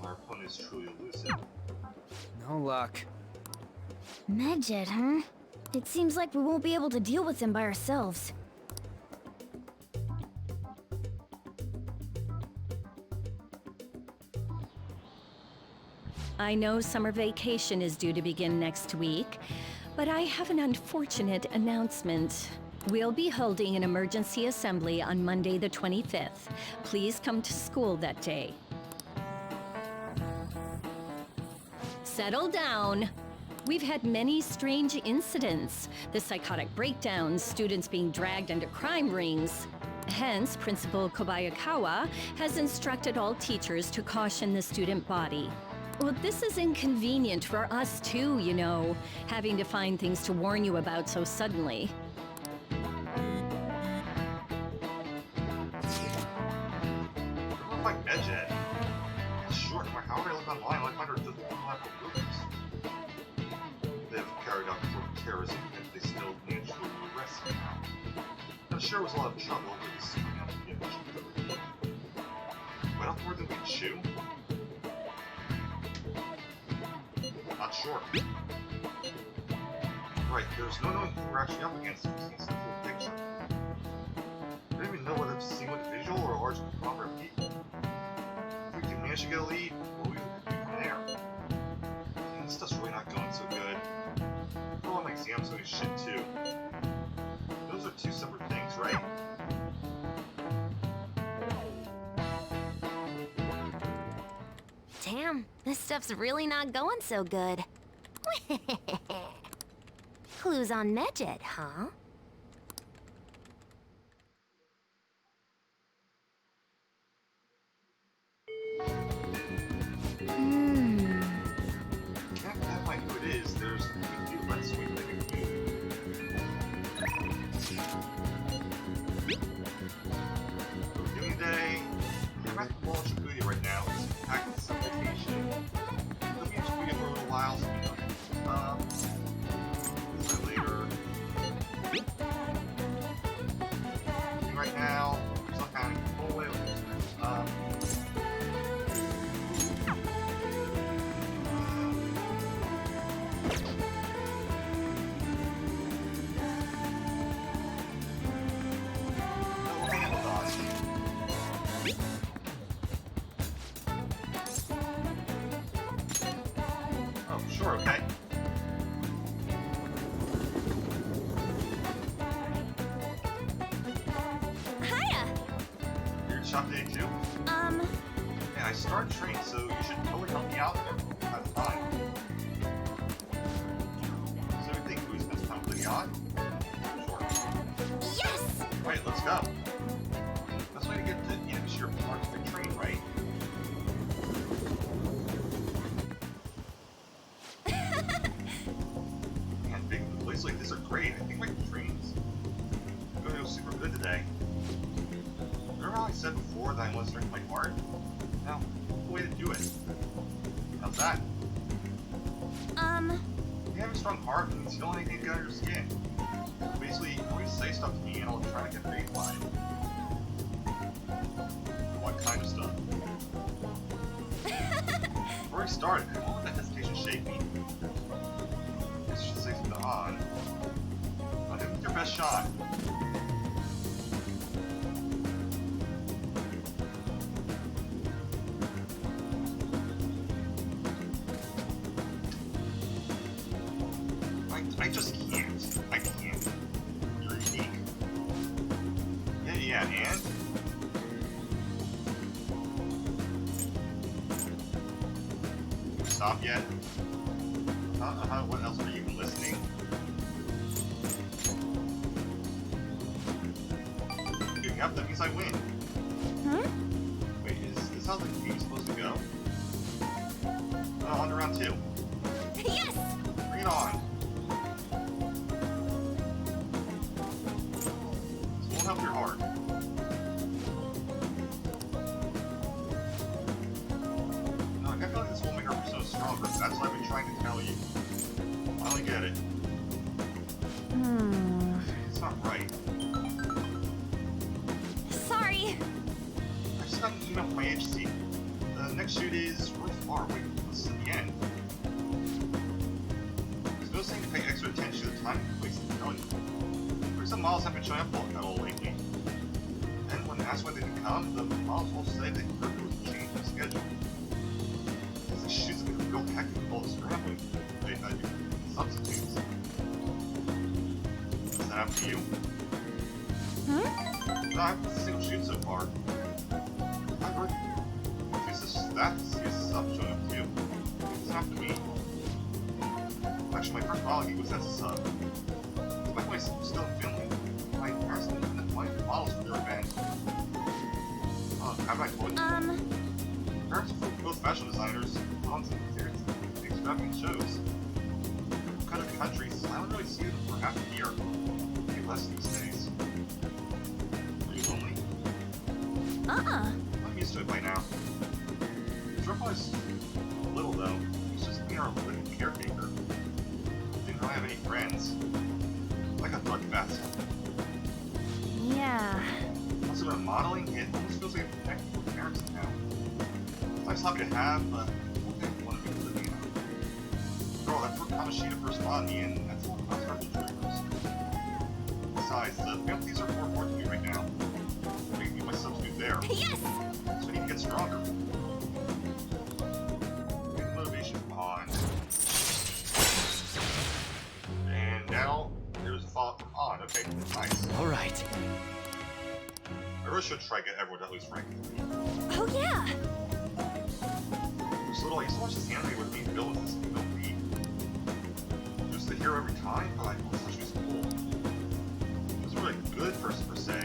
Our opponent is truly elusive. No luck. Medjed, huh? It seems like we won't be able to deal with him by ourselves. I know summer vacation is due to begin next week, but I have an unfortunate announcement. We'll be holding an emergency assembly on Monday the 25th. Please come to school that day. Settle down. We've had many strange incidents. The psychotic breakdowns, students being dragged into crime rings. Hence, Principal Kobayakawa has instructed all teachers to caution the student body. Well, this is inconvenient for us too, you know, having to find things to warn you about so suddenly. What about Medjed? Sure, no matter how I look online, I find her doesn't have rumors. They have carried out for terrorism, and they still managed to arrest him now. I'm sure it was a lot of trouble, but this Went off more than we chew? Not sure. Right, there's no knowing who we're actually up against if we see the full picture. I don't even know whether it's a single individual or a large conglomerate of people. If we can manage to get a lead, what will we do from there? This stuff's really not going so good. I feel like my exam's going to shit too. Those are two separate things, right? Damn, this stuff's really not going so good. Clues on Medjed, huh? Can't identify who it is. There's a few less we can do. Reviewing day. I'm at the mall in Shibuya right now. It's packed with some vacation. I'll be in Shibuya for a little while, so see you later. Right now, some kind of full way Oh, sure, okay. Hiya! You're stop today too? Yeah, I started training, so you should totally help me out at the time. So you think we spend time with the yacht? Sure. Yes! Alright, let's go. Best way to get to your perfect train, right? Man, big places like this are great. I think my train's going to go super good today. Remember how I said before that I want to strengthen my heart? Now, the way to do it. How's that? If you have a strong heart, it means you don't want anything to get under your skin. Basically, you always say stuff to me and I'll try to get paid by it. What kind of stuff? Before we started, don't let that hesitation shake me. I guess you should say something on. Now give it your best shot. I just can't. I can't. You're unique. Yeah, and? Stop yet? What else are you even listening? Giving up, that means I win. Huh? Wait, is this how the game's supposed to go? On to round 2. Yes! Bring it on. This won't help your heart. No, I feel like this won't make our persona stronger. That's what I've been trying to tell you. I only get it. It's not right. Sorry. I just got an email from my agency. The next shoot is really far away. This is the end. There's no saying to pay extra attention to the time and place in telling you. Some models have been showing up at all lately. And when asked why they didn't come, the models will say they heard there was a change in schedule. These shoots have been real hectic with all the scrambling. They had to substitutes. Is that up to you? No, I haven't seen a single shoot so far. I've heard use the staff to see a sub showing up too. It's not to me. Actually, my first model gig was as a sub. My voice is still filming. My parents didn't find models for their event. Have I told you? Parents are both fashion designers, moms and parents in extravagant shows. From kind of countries, I don't really see them for half a year. Maybe less these days. Are you lonely? I'm used to it by now. It's little though. He's just being our living caretaker. Didn't really have any friends. Like a drug fest. Yeah. Also, when modeling, it almost feels like a connection with parents now. Nice hobby to have, but I don't want to be living out. Girl, that's where Kamashita first spawned me, and that's one of my special triggers. Besides, the penalties are more important to me right now. I can be my substitute there. Yes! So I need to get stronger. Get motivation on. And now, there's a follow-up from on. Okay, nice. Alright. I really should try to get everyone to at least rank 3. Oh yeah! Just little, I used to watch this anime with me build with this female lead. She was the hero every time, but I always thought she was cool. She wasn't really a good person per se.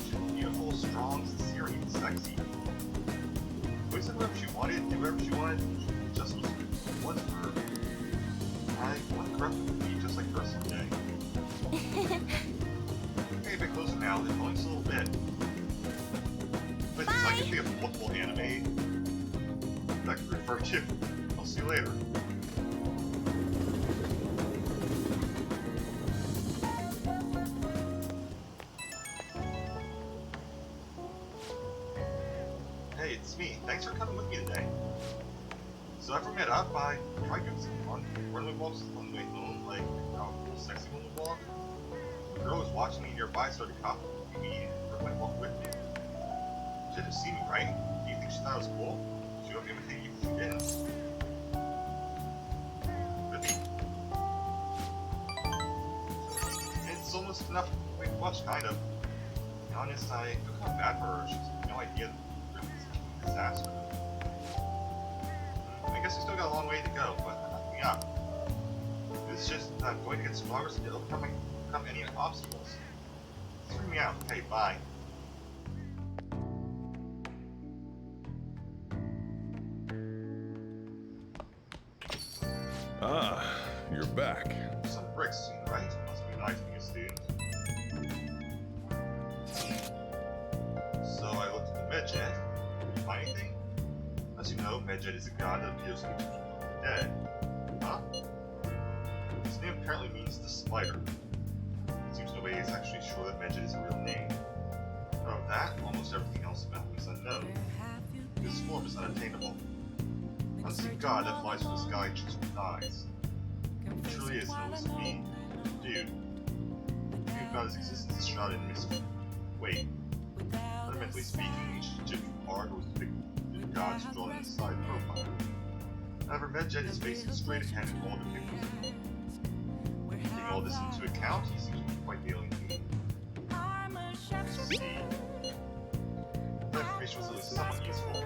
She was beautiful, strong, sincere, and even sexy. Always said whatever she wanted, do whatever she wanted, she just was for her. I want to grow up to be just like her someday. Okay, a bit closer now, then only just a little bit. But it's like if we have multiple anime that can refer to. I'll see you later. Hey, it's me. Thanks for coming with me today. So after we met up, I tried doing some fun runaway walks on the way home, like how cool, sexy woman walk. The girl was watching me nearby, started copying me and took my walk with me. She didn't see me, right? Do you think she thought it was cool? She would imitate you if she didn't. Could be. It's almost enough to watch, kind of. be honest, I feel kind of bad for her. She has no idea that this is a disaster. I guess we still got a long way to go, but I'm not giving up. This is just that I'm going to get stronger so to overcome any obstacles. Screw me out. Okay, bye. Ah, you're back. Some bricks soon, right? Must be nice being a student. So I looked at the Medjed. Did you find anything? As you know, Medjed is a god that appears to be from the dead. Huh? His name apparently means the spider. It seems nobody is actually sure that Medjed is a real name. Out of that, almost everything else about him is unknown. His form is unattainable. Unseen god that flies from the sky and shoots with eyes. It truly is an elusive dude. Thinking about his existence is shrouded in mystery. Wait. Fundamentally speaking, ancient Egyptian art was depicted in gods drawn in the side profile. However, Medjed is facing straight ahead in all depictions. Taking all this into account, he seems to be quite alien to me. Let's see. That information was at least somewhat useful.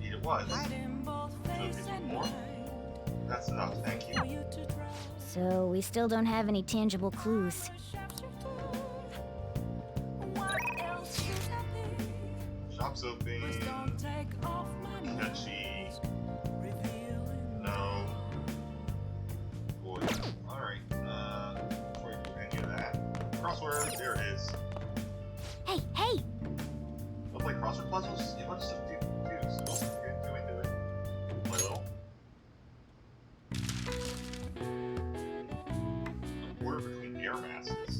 Indeed it was. So, get more? That's enough, thank you. So we still don't have any tangible clues. Shop's open. Catchy. No. Boy. Alright, before we do any of that. Crossword, there it is. Hey, hey! Don't play crossword puzzles? You have a bunch of stuff to do, so go into it. Play a little. A border between air masses.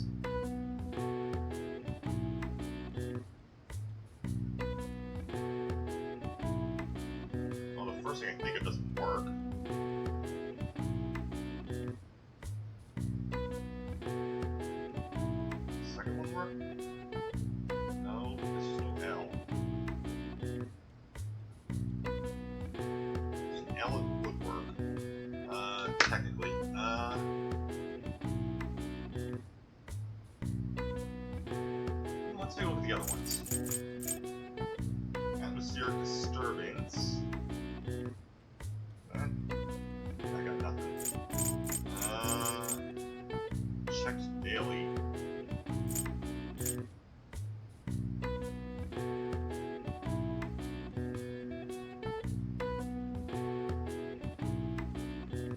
Well, the first thing I think it doesn't work. Second one work? No, this is no L. There's an L it would work. Technically. Let's take a look at the other ones. Atmospheric disturbance. I got nothing. Checked daily.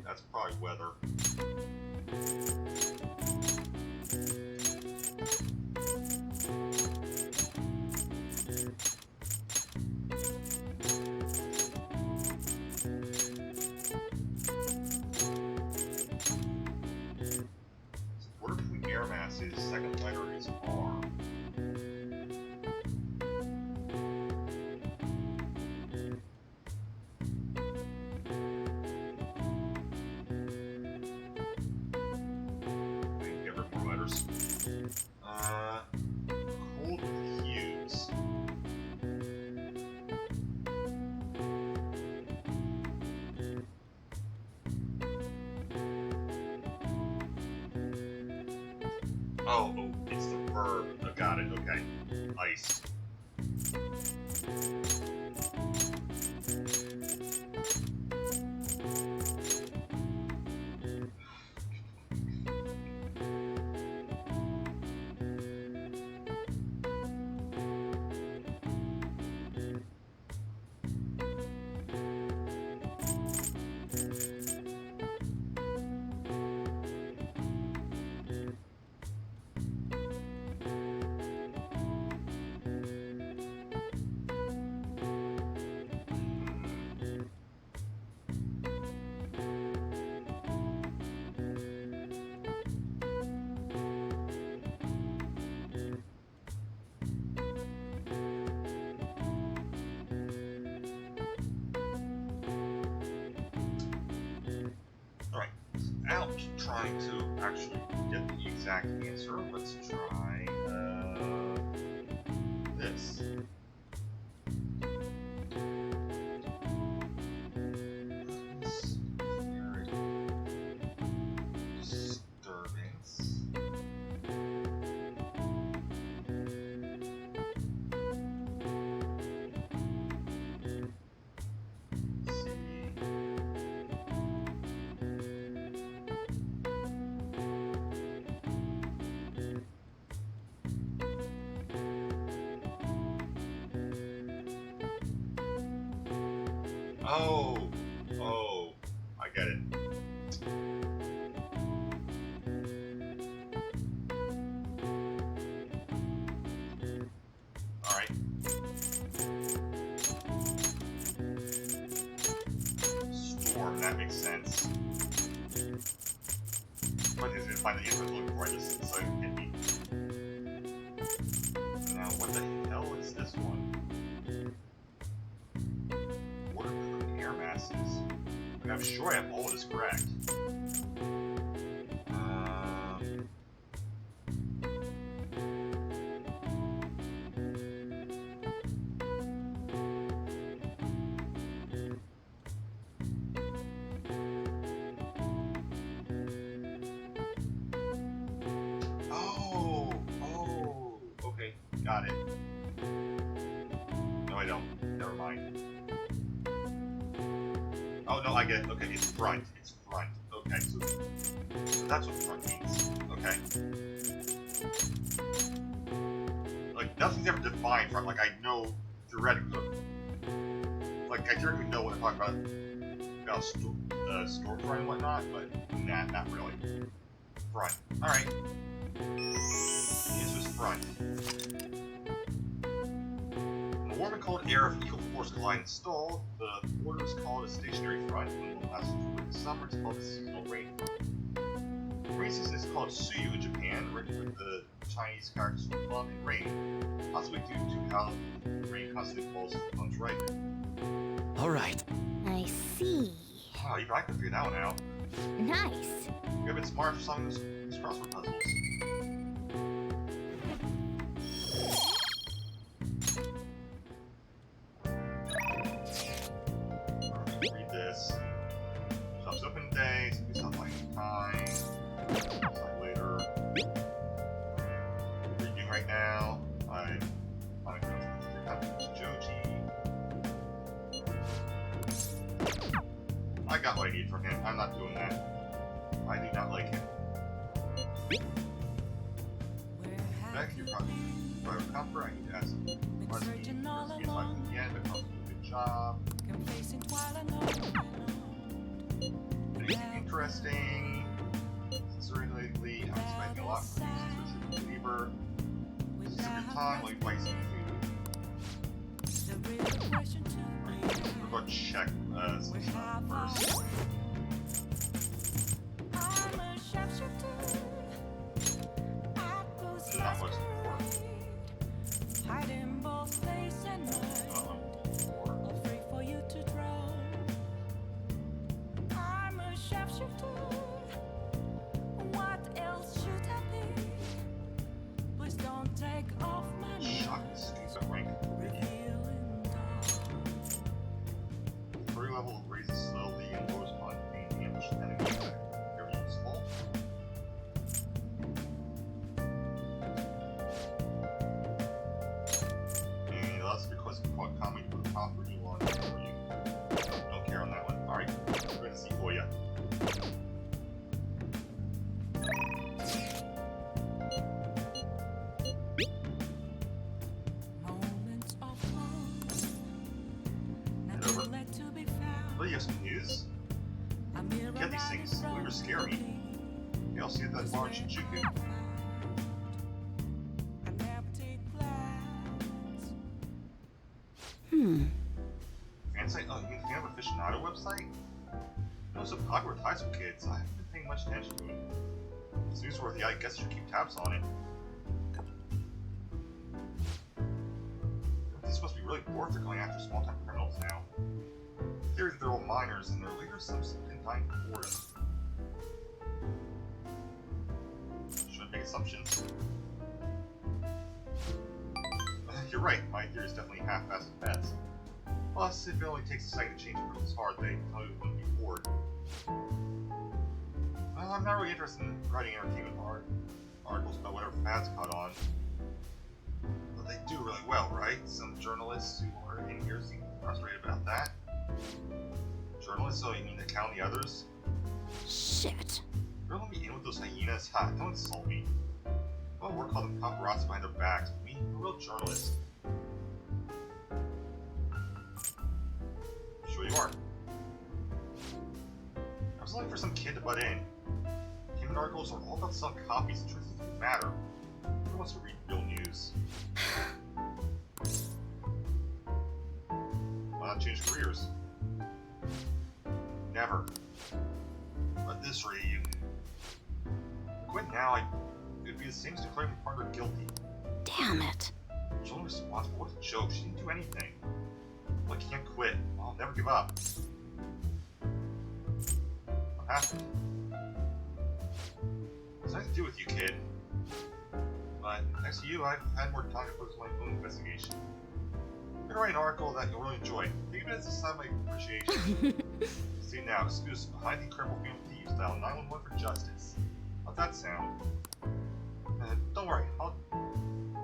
That's probably weather. Border between air masses, second letter is R. Wait, give her more letters. Cold with hues. Oh, it's the verb. Oh, got it, okay. Ice. Alright, without trying to actually get the exact answer, let's try, this. Disturbance. Oh, I get it. All right. Storm, that makes sense. But is it find the info looking for this so it can be. Now, what the hell is this one? What are the air masses? Like, I'm sure I have all of this correct. Okay, got it. No, I don't. Never mind. Oh, no, I get it. Okay, it's front. It's front. Okay, so that's what front means. Okay. Like, nothing's ever defined front. Like, I know theoretically. Like, I theoretically know what I'm talking about storefront and whatnot, but nah, not really. Front. Alright. The answer is front. When a warm and cold air of equal force collide and stall, the border is called a stationary front. When one passes through the summer, it's called a seasonal rain front. The rain season is called Suyu in Japan, written with the Chinese characters for love and rain, possibly due to how rain constantly falls on right. Alright. I see. Wow, even I can figure that one out. Nice. You've been smart for solving these crossword puzzles. Read this. Shop's open today, so we stop buying time. Stop later. What are you doing right now? I'm going to Joji. I got what I need from him. I'm not doing that. I do not like him. Back to your private comfort, I need to ask you. What's the again, but comes with a good job. Anything interesting? Considering lately, I'm spending a lot of reasons for a believer. This is a good time, like buy some food. We're going to check some stuff first. Not much more. Hiding both face and mind, afraid for you to drown. I'm a sharpshooter. What else should I be? Please don't take off my Three level raises slowly and lowers upon being ambushed enemies. Very useful. And last request for comment for the top review on for you. Don't care on that one. Alright, we're going to see Oya. Well, you have some news? Get these things. We were scary. Yeah, I'll see you at that bar in Shinjuku. Fan site? Oh, you have a aficionado website? It was so popular with high school kids. I haven't been paying much attention to it. It's newsworthy. I guess I should keep tabs on it. These must be really bored if they're going after small-time criminals now. In theory, they're all minors, and their leaders sometimes dying for boredom. Shouldn't make assumptions. You're right, my theory is definitely half-assed bets. Plus, if it only takes a second to change a criminal's heart, they tell you wouldn't be bored. Well, I'm not really interested in writing entertainment articles about whatever fads caught on. But they do really well, right? Some journalists who are in here seem frustrated about that. Journalists? So you mean to count the others? Shit. You're letting me in with those hyenas? Ha, don't insult me. Well, we're called them paparazzi behind their backs. Me, a real journalist. Sure you are. to butt in. Human articles are all about selling copies and truth doesn't matter. Who wants to read real news? Why not change careers? Never. At this rate, you quit now, it'd be the same as declaring your partner guilty. Damn it. She's only responsible. What a joke. She didn't do anything. Well, I can't quit. I'll never give up. What happened? It's nothing to do with you, kid. But thanks to you, I've had more time to focus on my own investigation. I'm gonna write an article that you'll really enjoy. Think of it as a sign of my appreciation. See now, excuse behind the incredible family thieves, dial 911 for justice. How's that sound? Don't worry, I'll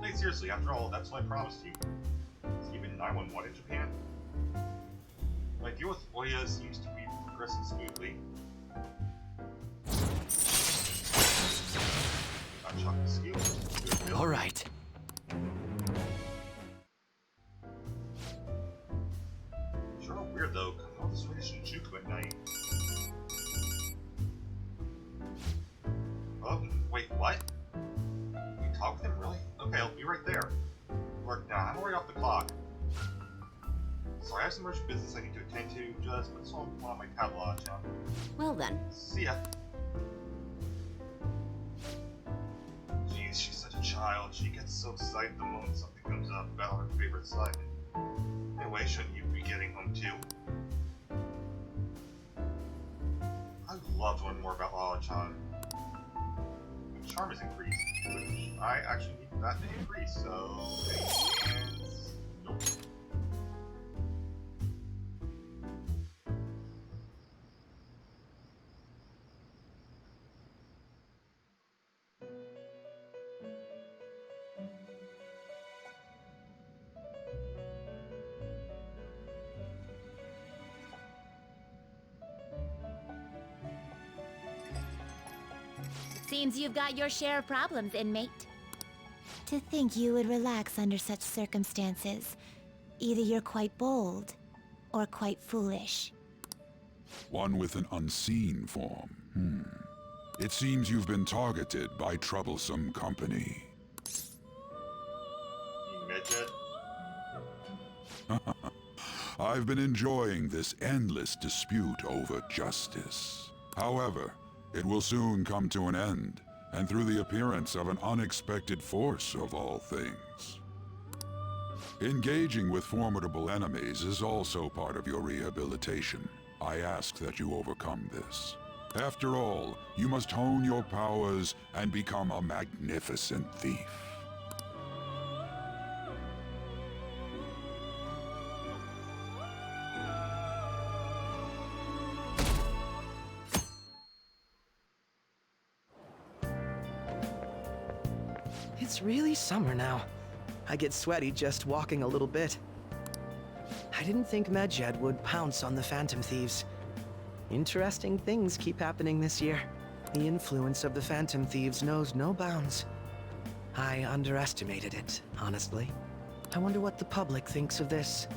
take it seriously. After all, that's what I promised you. Is even 911 in Japan? My deal with Oya seems to be progressing smoothly. Not chocolate skills. All right. Sure weird though, coming all this way to Shinjuku at night. Oh, wait, what? You talk with him, really? Okay, I'll be right there. Work now, I'm already off the clock. Sorry, I have some urgent business I need to attend to, just put this on my tablet, John. Well then. See ya. Jeez, she's such a child. She gets so excited the moment something comes up about her favorite assignment. Anyway, shouldn't you be getting home too? I'd love to learn more about Lala-chan. My charm is increased, which I actually need that to increase, so... And... Nope. Seems you've got your share of problems, inmate. To think you would relax under such circumstances. Either you're quite bold, or quite foolish. One with an unseen form. It seems you've been targeted by troublesome company. Midget. I've been enjoying this endless dispute over justice. However, it will soon come to an end, and through the appearance of an unexpected force of all things. Engaging with formidable enemies is also part of your rehabilitation. I ask that you overcome this. After all, you must hone your powers and become a magnificent thief. It's really summer now. I get sweaty just walking a little bit. I didn't think Medjed would pounce on the Phantom Thieves. Interesting things keep happening this year. The influence of the Phantom Thieves knows no bounds. I underestimated it, honestly. I wonder what the public thinks of this.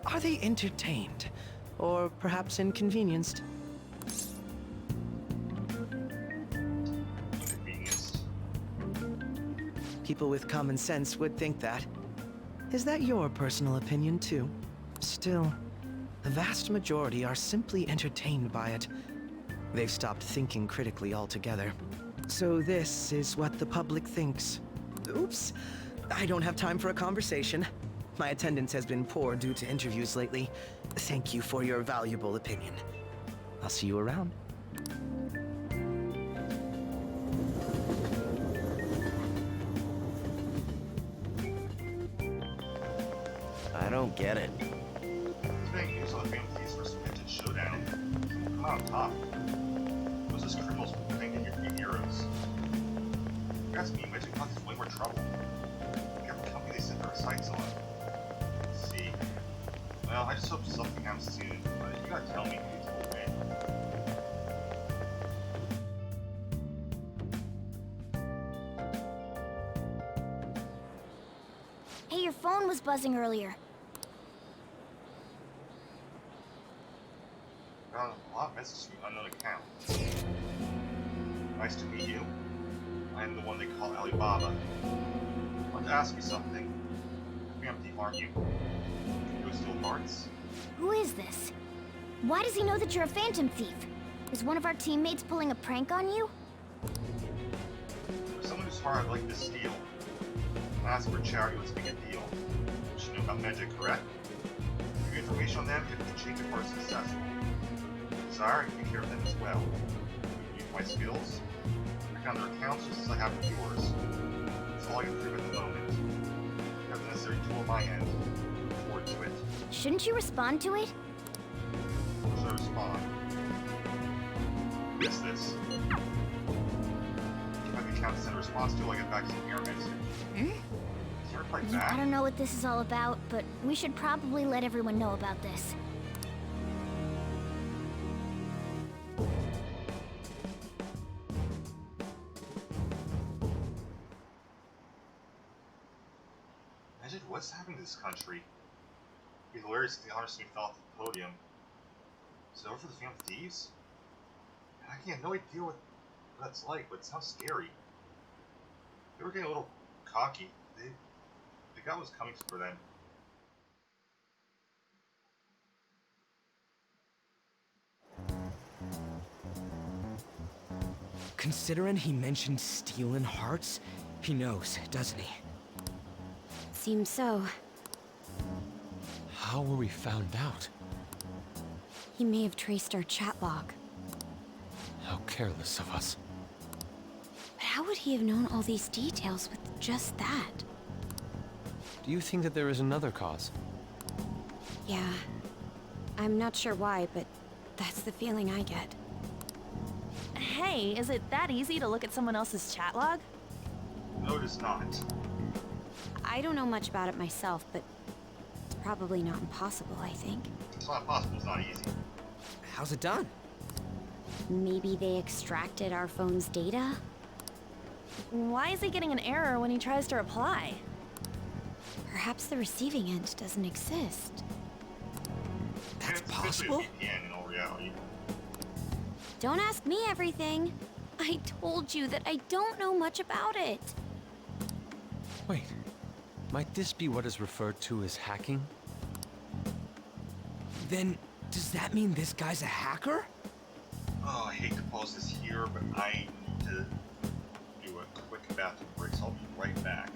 Are they entertained? Or perhaps inconvenienced? People with common sense would think that. Is that your personal opinion, too? Still, the vast majority are simply entertained by it. They've stopped thinking critically altogether. So this is what the public thinks. Oops, I don't have time for a conversation. My attendance has been poor due to interviews lately. Thank you for your valuable opinion. I'll see you around. I don't get it. Today, you saw the Phantom Thieves versus Midget showdown. Come out on top. Those just criminals pretending you're three heroes. If you ask me, Midget causes way more trouble. Every company they set their sights on. Let's see. Well, I just hope something happens soon, but you gotta tell me who will win. Hey, your phone was buzzing earlier. gotten a lot of messages from unknown accounts. Nice to meet you. I am the one they call Alibaba. I want to ask you something. You're a thief, aren't you? Can you steal parts? Who is this? Why does he know that you're a phantom thief? Is one of our teammates pulling a prank on you? For someone whose heart I'd like to steal, I'm asking for charity, let's make a deal. You know about Magic, correct? Give you information on them if the change of are successful. Desire, you take care of them as well. You use my skills. I count their accounts just as I have with yours. That's all I can prove at the moment. I have the necessary tool on my end. Look forward to it. Shouldn't you respond to it? How should I respond? What's this? Do you have the account to send a response to, like get back some error message? Is there a reply back? I don't know what this is all about, but we should probably let everyone know about this. Imagine what's happening to this country. It'd be hilarious if the honor student fell off the podium. Is it over for the Phantom Thieves? I can't no idea what that's like, but it sounds scary. They were getting a little cocky. They got what's coming for them. Considering he mentioned stealing hearts, he knows, doesn't he? Seems so. How were we found out? He may have traced our chat log. How careless of us. But how would he have known all these details with just that? Do you think that there is another cause? Yeah. I'm not sure why, but that's the feeling I get. Hey, is it that easy to look at someone else's chat log? No, it is not. I don't know much about it myself, but it's probably not impossible, I think. It's not possible, it's not easy. How's it done? Maybe they extracted our phone's data? Why is he getting an error when he tries to reply? Perhaps the receiving end doesn't exist. That's It's possible? essentially a VPN in all reality. Don't ask me everything. I told you that I don't know much about it. Wait, might this be what is referred to as hacking? Then, does that mean this guy's a hacker? Oh, I hate to pause this here, but I need to do a quick bathroom break, so I'll be right back.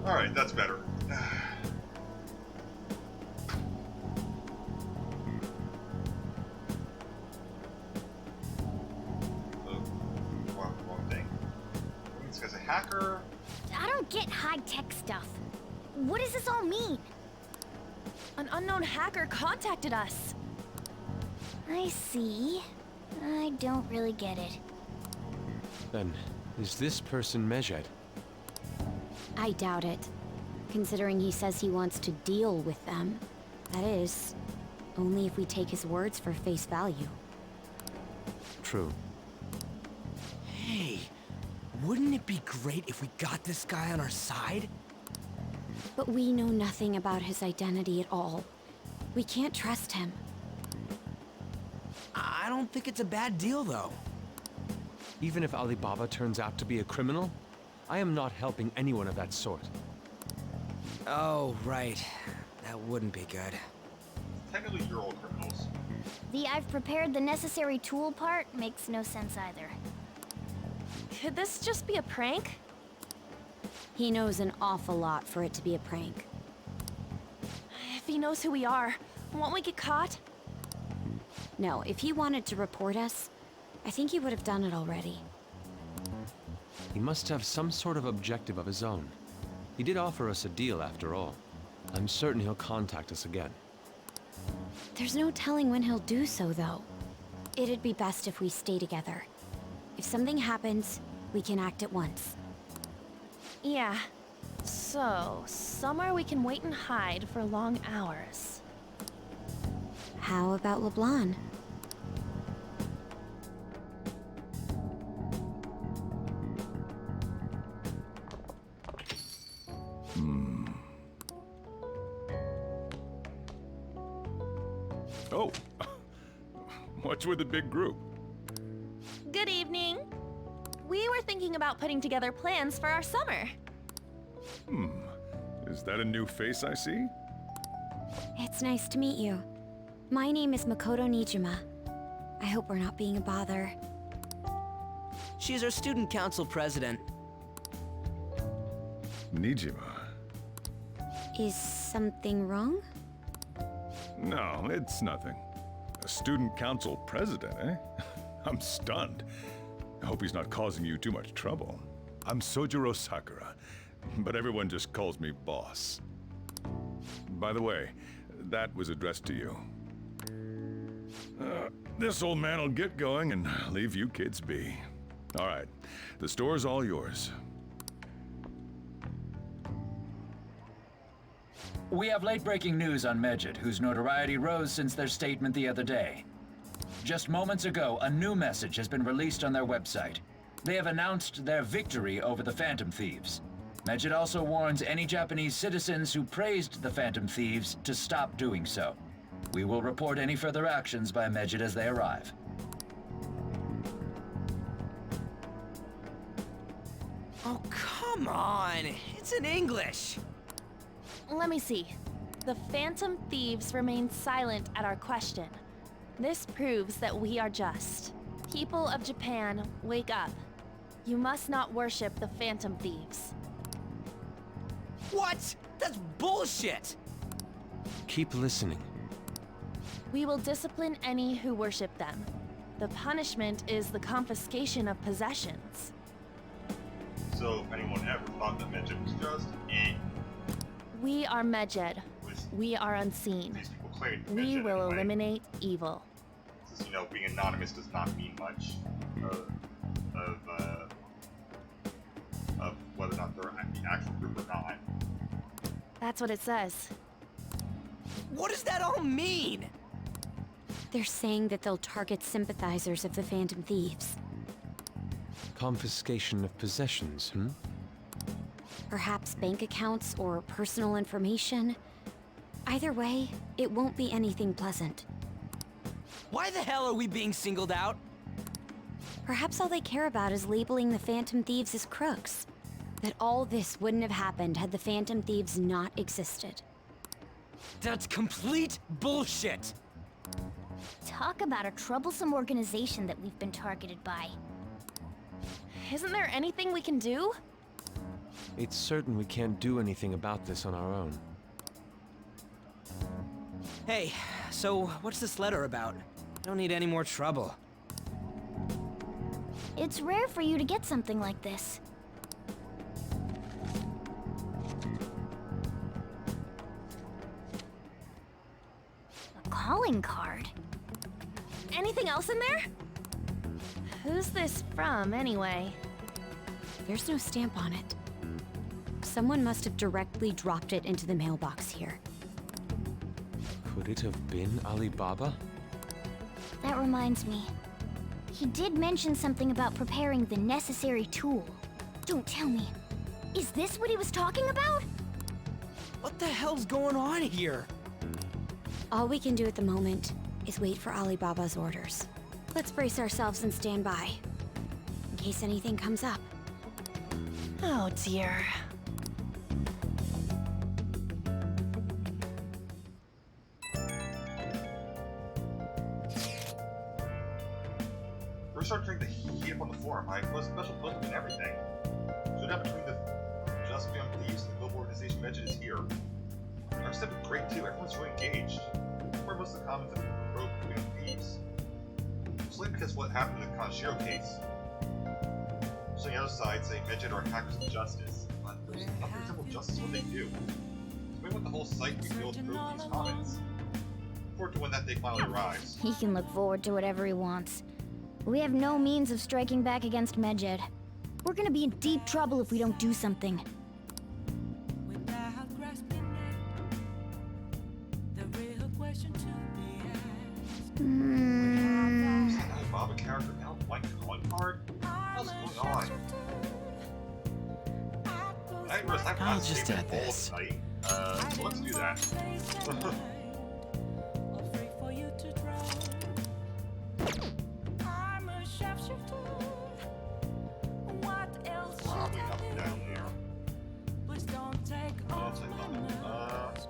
Alright, that's better. Wrong thing. This guy's a hacker. I don't get high-tech stuff. What does this all mean? An unknown hacker contacted us. I see. I don't really get it. Then, is this person Medjed? I doubt it, considering he says he wants to deal with them. That is, only if we take his words for face value. True. Hey, wouldn't it be great if we got this guy on our side? But we know nothing about his identity at all. We can't trust him. I don't think it's a bad deal, though. Even if Alibaba turns out to be a criminal, I am not helping anyone of that sort. Oh, right. That wouldn't be good. Technically, you're all criminals. The I've prepared the necessary tool part makes no sense either. Could this just be a prank? He knows an awful lot for it to be a prank. If he knows who we are, won't we get caught? No, if he wanted to report us, I think he would have done it already. He must have some sort of objective of his own. He did offer us a deal after all. I'm certain he'll contact us again. There's no telling when he'll do so, though. It'd be best if we stay together. If something happens, we can act at once. Yeah. So, somewhere we can wait and hide for long hours. How about LeBlanc? Oh, what's with the big group? Good evening. We were thinking about putting together plans for our summer. Is that a new face I see? It's nice to meet you. My name is Makoto Nijima. I hope we're not being a bother. She's our student council president. Nijima. Is something wrong? No, it's nothing. A student council president, eh? I'm stunned. I hope he's not causing you too much trouble. I'm Sojiro Sakura, but everyone just calls me boss. By the way, that was addressed to you. This old man will get going and leave you kids be. All right, the store's all yours. We have late-breaking news on Medjed, whose notoriety rose since their statement the other day. Just moments ago, a new message has been released on their website. They have announced their victory over the Phantom Thieves. Medjed also warns any Japanese citizens who praised the Phantom Thieves to stop doing so. We will report any further actions by Medjed as they arrive. Oh, come on! It's in English! Let me see. The Phantom Thieves remain silent at our question. This proves that we are just. People of Japan, wake up. You must not worship the Phantom Thieves. What? That's bullshit! Keep listening. We will discipline any who worship them. The punishment is the confiscation of possessions. So if anyone ever thought that Medjed was just, We are Medjed. We are unseen. these people claim to be We Medjed will anyway. eliminate evil. Since, you know, being anonymous does not mean much of whether or not they're the actual group or not. That's what it says. What does that all mean? They're saying that they'll target sympathizers of the Phantom Thieves. Confiscation of possessions, Perhaps bank accounts or personal information. Either way, it won't be anything pleasant. Why the hell are we being singled out? Perhaps all they care about is labeling the Phantom Thieves as crooks. That all this wouldn't have happened had the Phantom Thieves not existed. That's complete bullshit! Talk about a troublesome organization that we've been targeted by. Isn't there anything we can do? it's certain we can't do anything about this on our own. Hey, so what's this letter about? Don't need any more trouble. It's rare for you to get something like this. A calling card? Anything else in there? Who's this from, anyway? There's no stamp on it. Someone must have directly dropped it into the mailbox here. Could it have been Alibaba? That reminds me. He did mention something about preparing the necessary tool. Don't tell me. Is this what he was talking about? What the hell's going on here? All we can do at the moment is wait for Alibaba's orders. Let's brace ourselves and stand by, in case anything comes up. Oh dear. First started trying to heat up on the forum. I was special posting and everything. Showed up between the Just Young Thieves and the global organization Legend is here. Our stuff is great too. Everyone's really engaged. Where most of the comments have broke between the thieves. Mostly because of what happened in the Kanshiro case. So on the other side, say Medjed are hackers of justice, but there's nothing resemble justice what they do. So we want the whole site to be filled with these comments. Look forward to when that day finally arrives. He can look forward to whatever he wants. We have no means of striking back against Medjed. We're gonna be in deep trouble if we don't do something. Without grasping it, the real question to be asked. Is that Alibaba character now a blank calling card? What's going on? I'll just add this. So let's do that. Free for you to draw. I'm a shapeshifter. What else should Probably I nothing do? down there. Please don't take off my mask.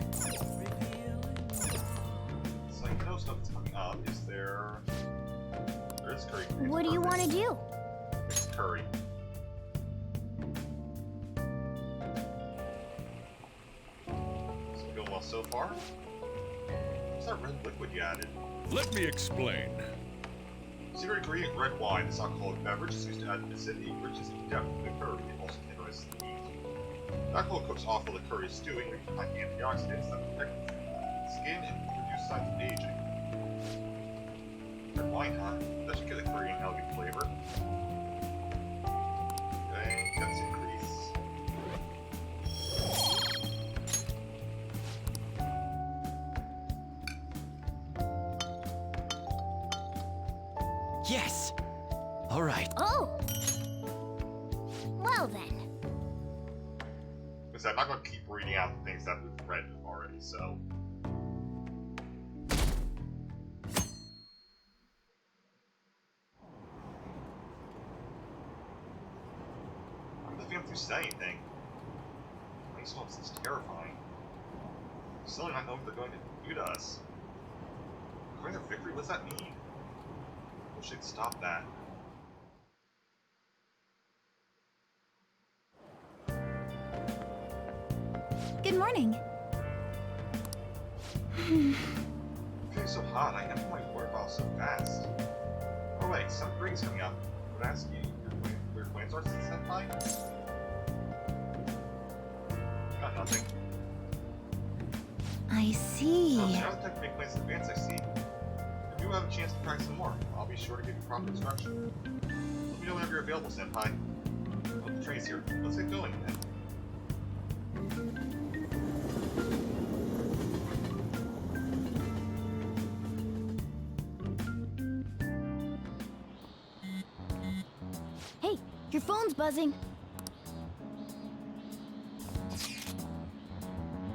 It's like no stuff that's coming up. Is there? There is curry. What do you want to do? It's curry. Is it going well so far? What's that red liquid you added? Let me explain. Secret ingredient red wine. This alcoholic beverage is used to add acidity, richness, and depth to the curry. It also tenderizes the meat. The alcohol cooks off while the curry is stewing, making high antioxidants that protect the skin and reduce signs of aging. Red wine, huh? That should give the curry an elegant flavor. Okay, let's increase. Yes! Alright. Oh! Well then. Because I'm not going to keep reading out the things that we've read already, so. I don't think I'm say anything. These ones is terrifying. Still not know what they're going to do to us. Declaring their victory? What does that mean? We should stop that. Good morning. I'm feeling so hot. I have my water bottle so fast. Oh wait, some breeze coming up. I would ask you where plans are since that time? Got nothing. I see. Oh, now that I can make plans in advance, I see. If you have a chance to practice some more, I'll be sure to give you proper instruction. Let me know whenever you're available, Senpai. Oh, the train's here. Let's get going then. Hey, your phone's buzzing.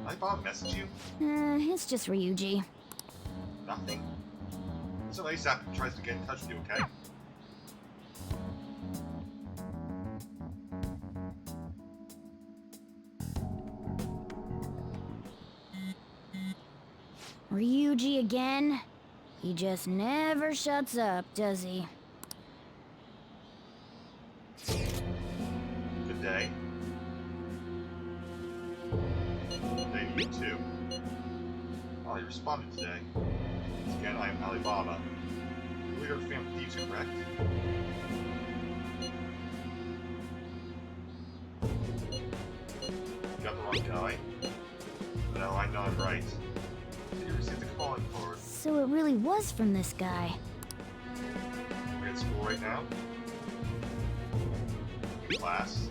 Did Bob message you? It's just Ryuji. Nothing. So ASAP tries to get in touch with you, okay? Ryuji again? He just never shuts up, does he? Good day. You too. Oh, you responded today. Once again, I am Alibaba. Leader of the Phantom Thieves, correct? You got the wrong guy? No, I know I'm right. You received the calling card. So it really was from this guy. We're at school right now. Class.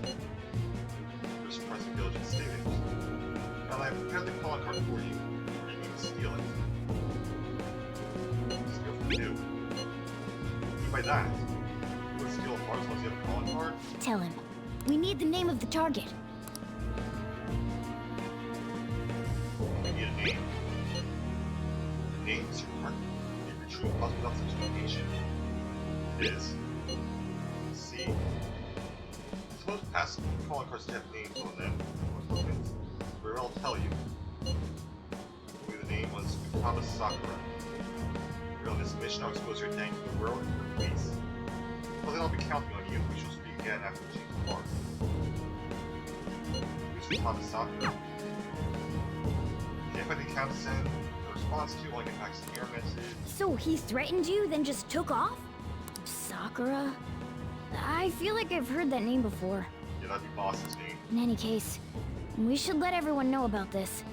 You're suppressing diligent student. Well, I prepared the calling card for you. You need to steal it. Steal from you. What do you mean by that? You would steal a car as long as you have a calling card? Tell him. We need the name of the target. We need a name. The name is your partner. If you're true and possible without such information. It is. C. Suppose past calling cards have names on them. Very well tell you. The name was Futaba Sakura. You're on this mission, I'll expose your name to the world and to the police. Well, then I'll be counting on you. We shall speak again after the change of heart. Who's Futaba Sakura? If I didn't count to send a response to, I'll get back to the air message. So he threatened you, then just took off? Sakura? I feel like I've heard that name before. Yeah, that'd be Boss's name. In any case, we should let everyone know about this.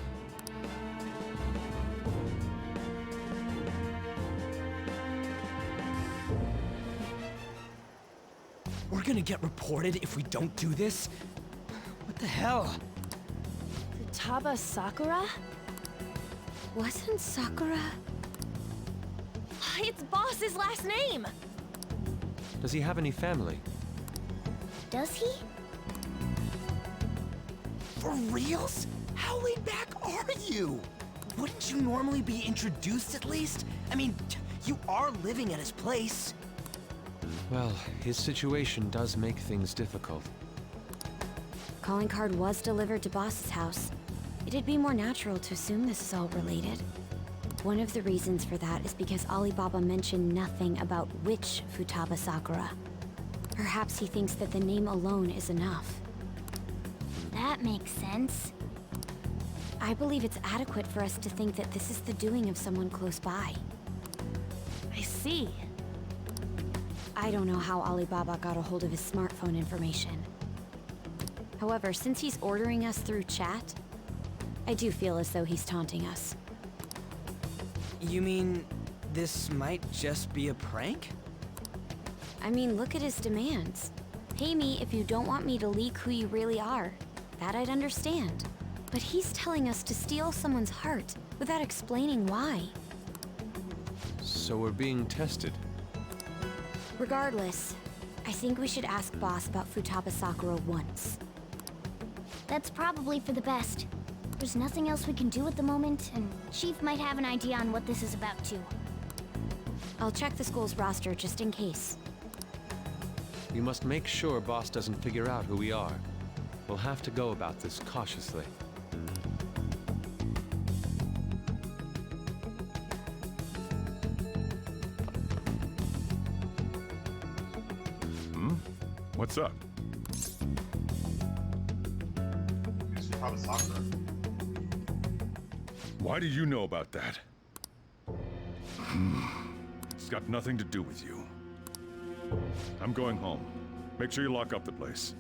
We're gonna get reported if we don't do this? What the hell? Futaba Sakura? Wasn't Sakura? It's Boss's last name! Does he have any family? Does he? For reals? How laid back are you? Wouldn't you normally be introduced at least? I mean, you are living at his place. Well, his situation does make things difficult. Calling card was delivered to Boss's house. It'd be more natural to assume this is all related. One of the reasons for that is because Alibaba mentioned nothing about which Futaba Sakura. Perhaps he thinks that the name alone is enough. That makes sense. I believe it's adequate for us to think that this is the doing of someone close by. I see. I don't know how Alibaba got a hold of his smartphone information. However, since he's ordering us through chat, I do feel as though he's taunting us. You mean this might just be a prank? I mean, look at his demands. Pay me if you don't want me to leak who you really are. That I'd understand. But he's telling us to steal someone's heart without explaining why. So we're being tested. Regardless, I think we should ask Boss about Futaba Sakura once. That's probably for the best. There's nothing else we can do at the moment, and Chief might have an idea on what this is about too. I'll check the school's roster just in case. We must make sure Boss doesn't figure out who we are. We'll have to go about this cautiously. What's up? Who's Futaba Sakura? Why do you know about that? It's got nothing to do with you. I'm going home. Make sure you lock up the place.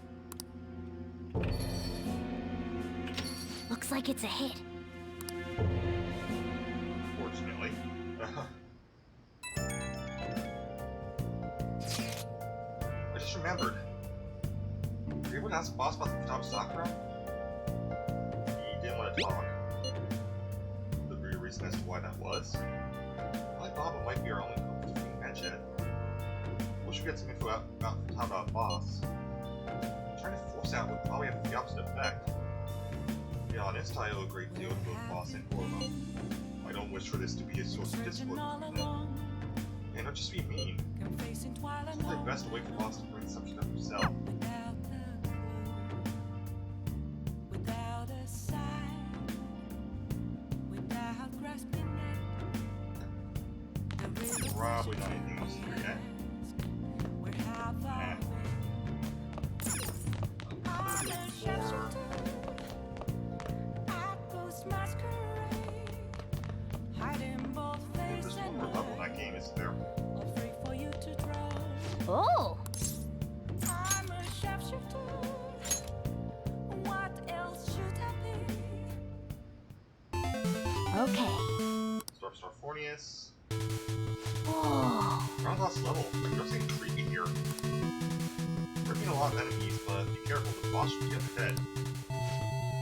Looks like it's a hit. Fortunately. I just remembered. Were you able to ask Boss about the Futaba Sakura? He didn't want to talk. The real reason as to why that was? Alibaba might be our only hope to defeating Medjet. We should get some info out about Futaba Boss. Trying to force out would probably have the opposite effect. To be honest, I owe a great deal to both Boss and Orba. I don't wish for this to be a source of discord between them. And not just be mean. It's probably best to wait for Boss to bring the subject up himself. Probably not anything else here yet. Okay. Star Fornius. Whoa. We're on the last level. There's something creepy here. We're meeting a lot of enemies, but be careful, the boss should be up ahead.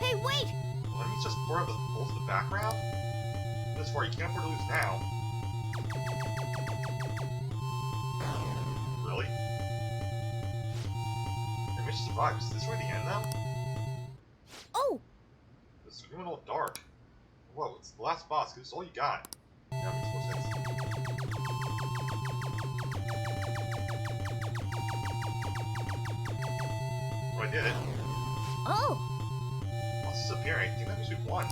Hey, wait! The enemies just pour out the holes in the background? This far, you can't afford to lose now. Really? They managed to survive. Is this really the end now? Oh! This is getting all dark. Whoa, it's the last boss. This is all you got. Yeah, makes more sense. Oh, I did it. Oh! Boss is appearing. I think that means we've won.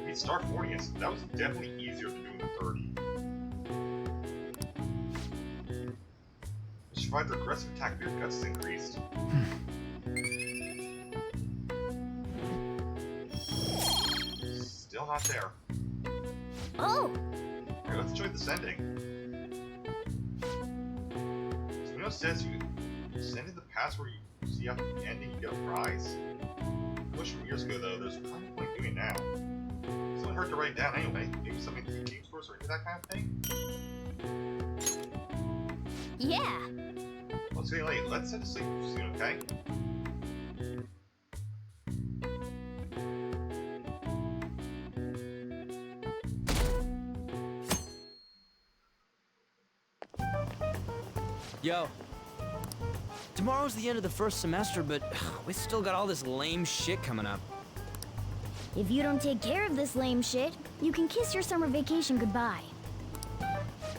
Beat Star Fornius. That was definitely easier than doing the 30. We survived the aggressive attack. Your guts is increased. Still not there. Oh! Alright, let's enjoy this ending. So says you send in the pass where you see after the ending, you get a prize. Push from years ago though, there's kind of point doing it now. It doesn't hurt to write it down anyway. Maybe something to game stores or into that kind of thing? Yeah! Well, it's getting late. Let's head to sleep soon, okay? Yo. Tomorrow's the end of the first semester, but we still got all this lame shit coming up. If you don't take care of this lame shit, you can kiss your summer vacation goodbye.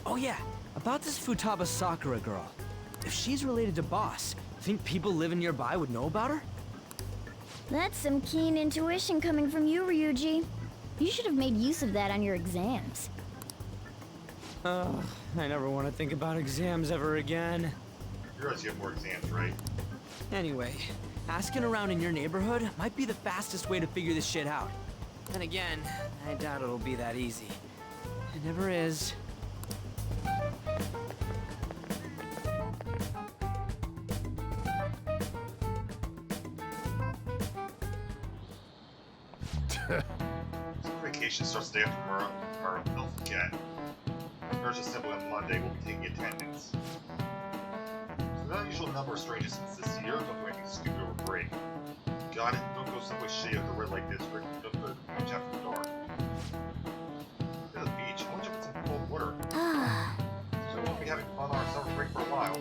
Oh yeah, about this Futaba Sakura girl. If she's related to Boss, think people living nearby would know about her? That's some keen intuition coming from you, Ryuji. You should have made use of that on your exams. I never want to think about exams ever again. You realize you have more exams, right? Anyway, asking around in your neighborhood might be the fastest way to figure this shit out. And again, I doubt it'll be that easy. It never is. Vacation starts the day after tomorrow. Don't forget. There's a simple on Monday, we'll be taking attendance. So not unusual number of strangers since this year, don't do anything stupid over break. Got it? Don't go someplace shady at the red light district. Don't go to the beach after dark. Go to the beach, I want to jump in some cold water. So we won't be having fun on our summer break for a while.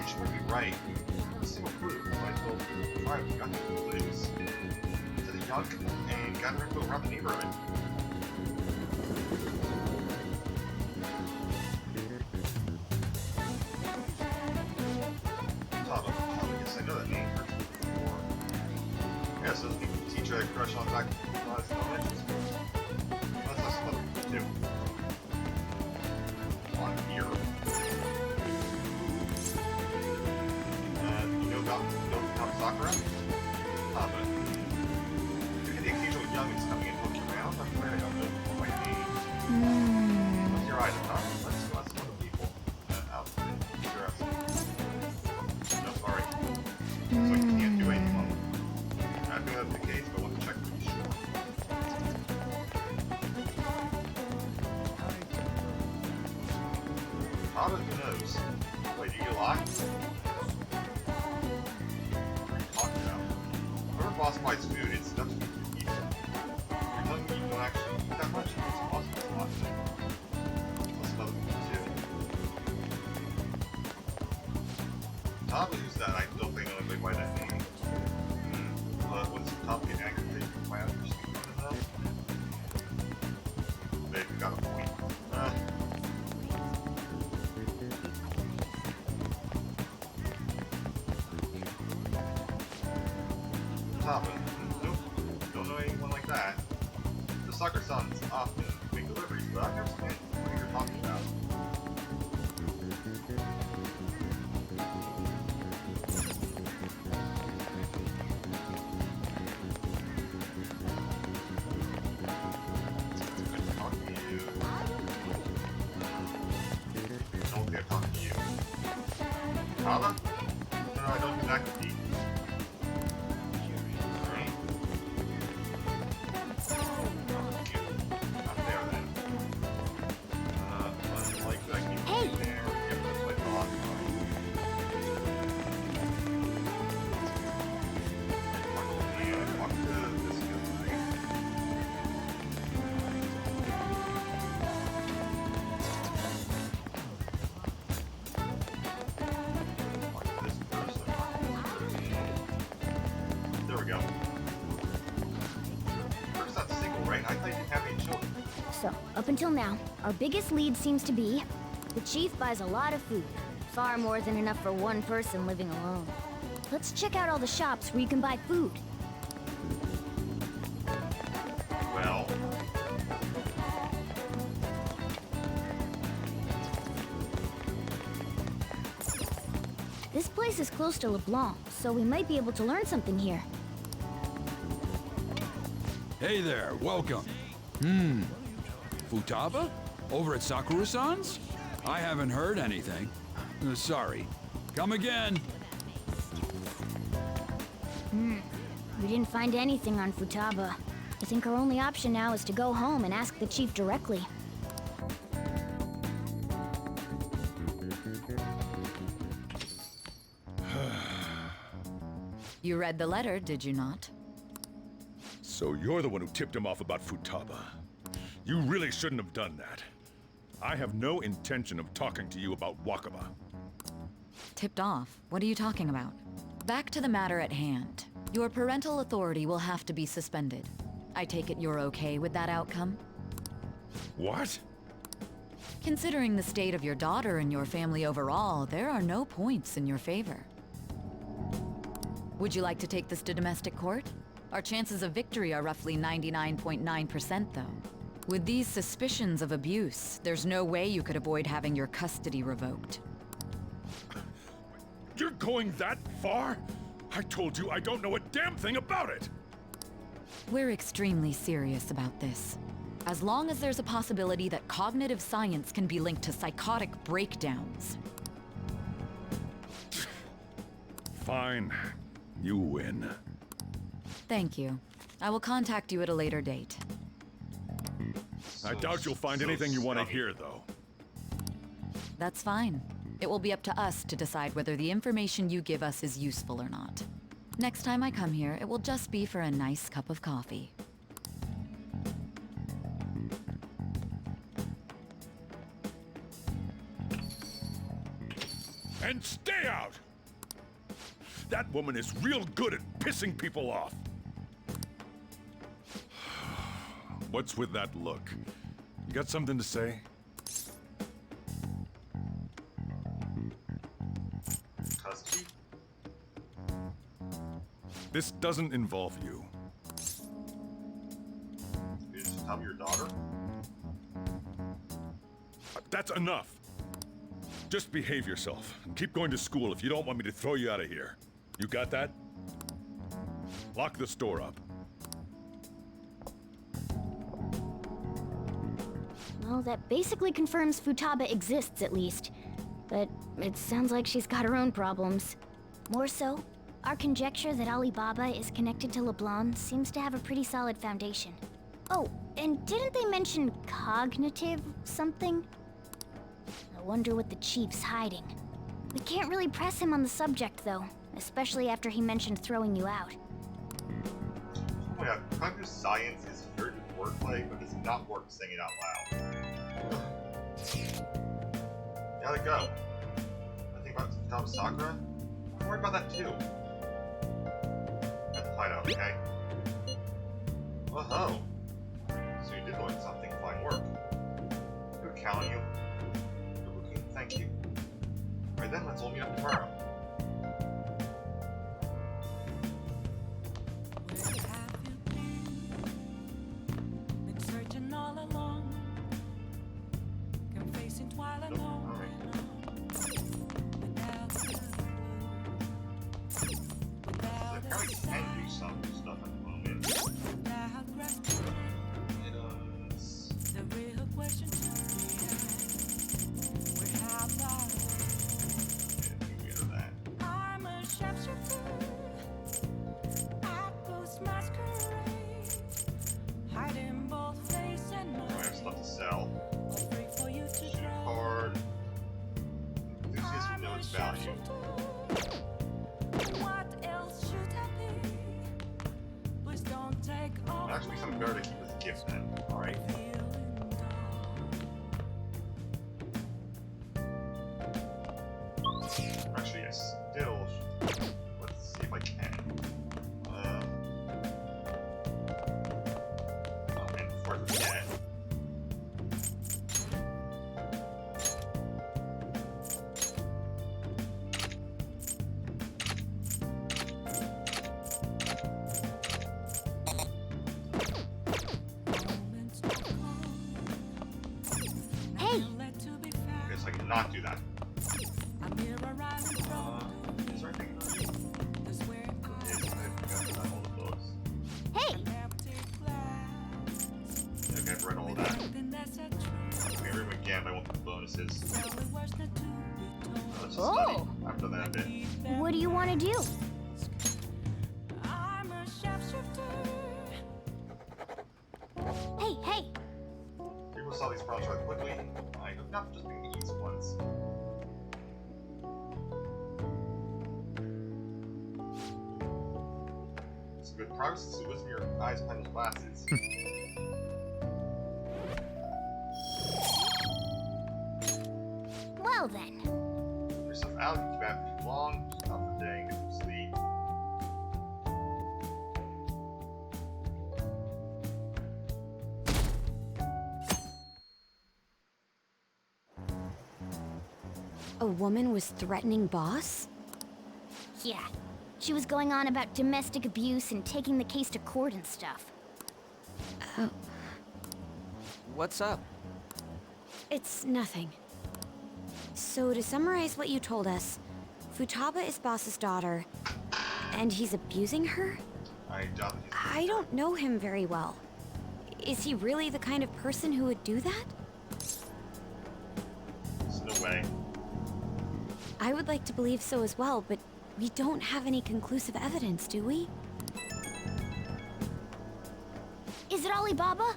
She might be right. A single clue. Might as well try we got the clues. To the young and got her info around the neighborhood. Taba, yes, I know that name. Yeah, so the teacher I crush on back last elementary school. That's us another too. On here. You know about Sakura? But you get the occasional youngins coming and looking around. I'm afraid I don't know what might be. What's your item, huh? Let's some other people out there. Figure out some. No, sorry. Looks like you can't do anything on them. I think that's the case, but I want to check to be sure. How who knows? Wait, do you lie? Boss buys food, it's stuff you can eat. You're telling me you don't actually eat that much? It's possible it's not. Plus another people too. Taba, who's that? I don't think I know anybody by that name. What's Taba getting angry? Why out your speaking though? Maybe you got a point. Taba. Nope. Don't know anyone like that. The soccer sons often make deliveries, but I've never seen what you're talking about. Good to talk to you. Futaba? No, I don't think that could be. Right. Not there then. Like that can be there. Give this like the last one. Talk to this guy. There we go. First, that's single, right? I thought you didn't have any children. So, up until now, our biggest lead seems to be the chief buys a lot of food. Far more than enough for one person living alone. Let's check out all the shops where you can buy food. Well, This place is close to LeBlanc, so we might be able to learn something here. Hey there, welcome. Futaba? Over at Sakura-san's? I haven't heard anything. Sorry. Come again. We didn't find anything on Futaba. I think our only option now is to go home and ask the chief directly. You read the letter, did you not? So you're the one who tipped him off about Futaba. You really shouldn't have done that. I have no intention of talking to you about Wakaba. Tipped off? What are you talking about? Back to the matter at hand. Your parental authority will have to be suspended. I take it you're okay with that outcome? What? Considering the state of your daughter and your family overall, there are no points in your favor. Would you like to take this to domestic court? Our chances of victory are roughly 99.9% though. With these suspicions of abuse, there's no way you could avoid having your custody revoked. You're going that far? I told you I don't know a damn thing about it! We're extremely serious about this. As long as there's a possibility that cognitive science can be linked to psychotic breakdowns. Fine. You win. Thank you. I will contact you at a later date. I doubt you'll find anything you want to hear, though. That's fine. It will be up to us to decide whether the information you give us is useful or not. Next time I come here, it will just be for a nice cup of coffee. And stay out! That woman is real good at pissing people off. What's with that look? You got something to say? custody? This doesn't involve you. You just tell me your daughter? That's enough. Just behave yourself and keep going to school if you don't want me to throw you out of here. You got that? Lock the store up. Well, that basically confirms Futaba exists, at least. But it sounds like she's got her own problems. More so, our conjecture that Alibaba is connected to LeBlanc seems to have a pretty solid foundation. Oh, and didn't they mention cognitive something? I wonder what the chief's hiding. We can't really press him on the subject, though, especially after he mentioned throwing you out. Oh yeah, cognitive science is very good wordplay, but it's not worth saying it out loud. Gotta go. I think about Futaba Sakura. Don't worry about that too. At the hideout, okay? Whoa. So you did learn something. Fine work. Good count on you. Good looking. Thank you. Alright then, let's all meet up tomorrow. Been searching all along, confessing while I know. Apparently can do some stuff at the moment. It does. The real question to me is, where have I? Actually, something better to keep as a gift then. Alright. Actually, yes. Still. Let's see if I can. And before I forget. Hey! Okay, so I cannot do that. Is there anything? All the books. Hey! Okay, I've read all of that. I'm gonna read them again, but I want the bonuses. Let's just study. I've done that a bit. What do you want to do? Hey, hey! People solve these problems rather quickly. I hope not just being the easy ones. It's good progress since it wasn't your eyes behind those glasses. Well then. Put yourself out, you keep out too long, just not for the day, get some sleep. A woman was threatening Boss? Yeah. She was going on about domestic abuse and taking the case to court and stuff. Oh, What's up? it's nothing. So to summarize what you told us, Futaba is Boss's daughter, and he's abusing her? I doubt that I don't know him very well. Is he really the kind of person who would do that? there's no way. I would like to believe so as well, but we don't have any conclusive evidence, do we? Is it Alibaba?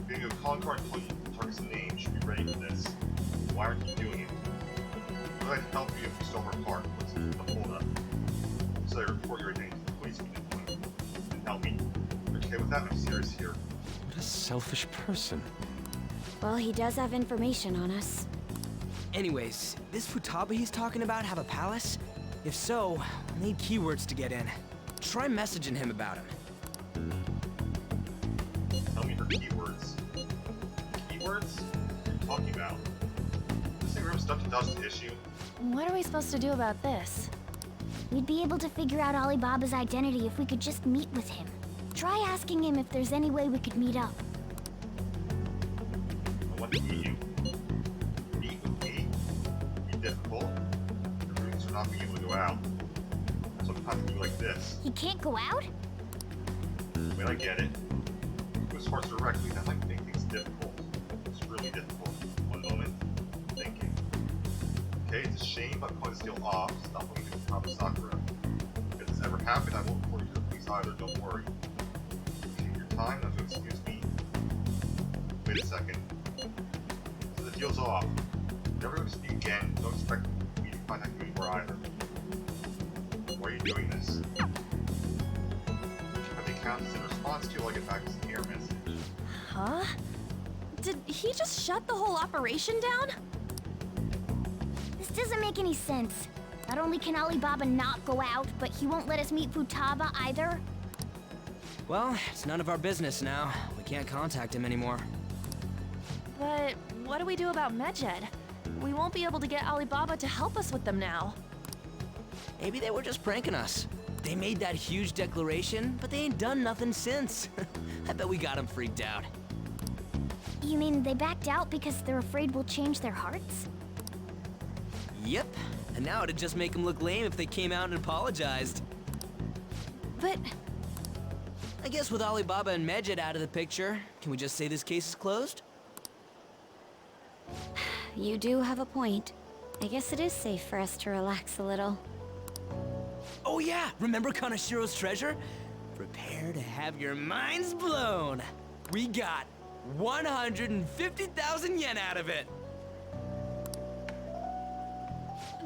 Giving you a calling card until you target some name, you should be ready for this. Why aren't you doing it? I'd like to help you if you stole her car. What's the holdup? So I report your identity to the police immediately. And help me. Okay, with that, I'm serious here. What a selfish person. Well, he does have information on us. Anyways, this Futaba he's talking about have a palace? If so, we'll need keywords to get in. Try messaging him about him. Tell me her keywords. Keywords? What are you talking about? This thing room stuff to dust issue. What are we supposed to do about this? We'd be able to figure out Alibaba's identity if we could just meet with him. Try asking him if there's any way we could meet up. I want to meet you. Meet with me? Be difficult. The rooms are not being able to go out. So I'm talking to you like this. He can't go out? When I get it. If it was forced directly, that might make things difficult. It's really difficult. One moment. Thinking. Okay, it's a shame, but I'm calling this deal off. Stop what you do with Papa Sakura. If this ever happened, I won't report you to the police either, don't worry. Take your time, not to excuse me. Wait a second. So the deal's off. Never going to speak again. Don't expect me to contact you anymore either. Why are you doing this? But the account is in response to you while I get back this error message. Huh? Did he just shut the whole operation down? This doesn't make any sense. Not only can Alibaba not go out, but he won't let us meet Futaba either. Well, it's none of our business now. We can't contact him anymore. But what do we do about Medjed? We won't be able to get Alibaba to help us with them now. Maybe they were just pranking us. They made that huge declaration, but they ain't done nothing since. I bet we got them freaked out. You mean they backed out because they're afraid we'll change their hearts? Yep. And now it'd just make them look lame if they came out and apologized. But I guess with Alibaba and Medjed out of the picture, can we just say this case is closed? You do have a point. I guess it is safe for us to relax a little. Oh yeah, remember Kanashiro's treasure? Prepare to have your minds blown. We got 150,000 yen out of it.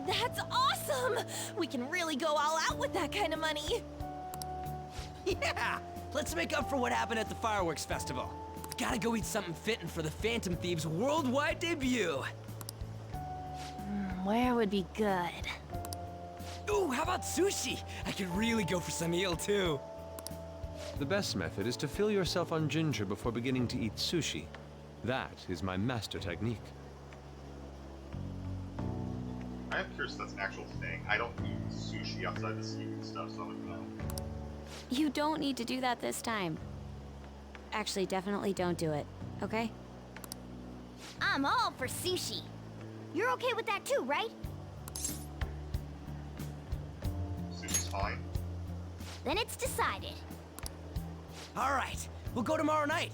That's awesome! We can really go all out with that kind of money. Yeah! Let's make up for what happened at the fireworks festival. Gotta go eat something fitting for the Phantom Thieves' worldwide debut. Where would be good? Ooh, how about sushi? I could really go for some eel, too. The best method is to fill yourself on ginger before beginning to eat sushi. That is my master technique. I am curious if that's an actual thing. I don't eat sushi outside the seafood stuff, so I don't know. You don't need to do that this time. Actually, definitely don't do it, okay? I'm all for sushi. You're okay with that too, right? Sushi's fine. Then it's decided. All right, we'll go tomorrow night.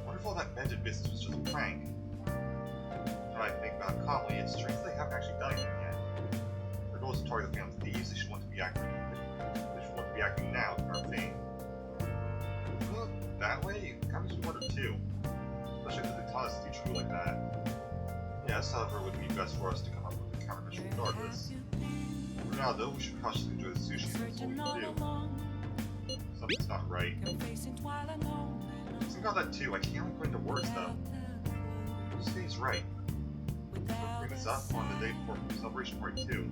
What if all that Medjed business was just a prank? When I think about it calmly, it's strange they haven't actually done anything yet. Their goal is to target the Phantom Thieves. They should want to be acting. They should want to be acting now to our fame. That way, it kind of makes me wonder too. Especially if they taught us to teach you like that. Yes, however, it would be best for us to come up with a countermeasure regardless. For now, though, we should cautiously enjoy the sushi. That's all we can do. Something's not right. Think about that too. I can't put into words though. This thing's right. We'll bring this up on the day before celebration party too.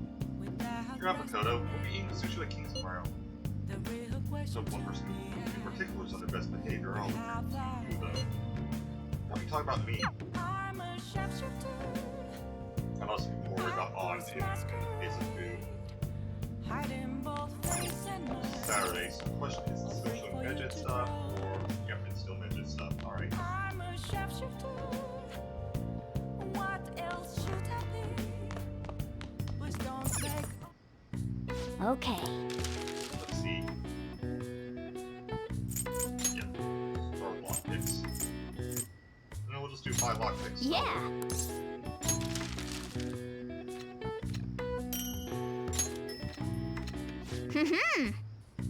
Grab a Kodo. We'll be eating sushi like kings tomorrow. So one person in particular is on their best behavior. All though. Don't be talking about me. I must be more worried about on in the case of food. Saturday, so the question is still showing Medjed stuff, or yep, it's still Medjed stuff. Alright. I'm a shapeshifter. What else should I be? Please don't take. Okay. Let's see. Yep. Or lockpicks. No, we'll just do 5 lockpicks. Yeah.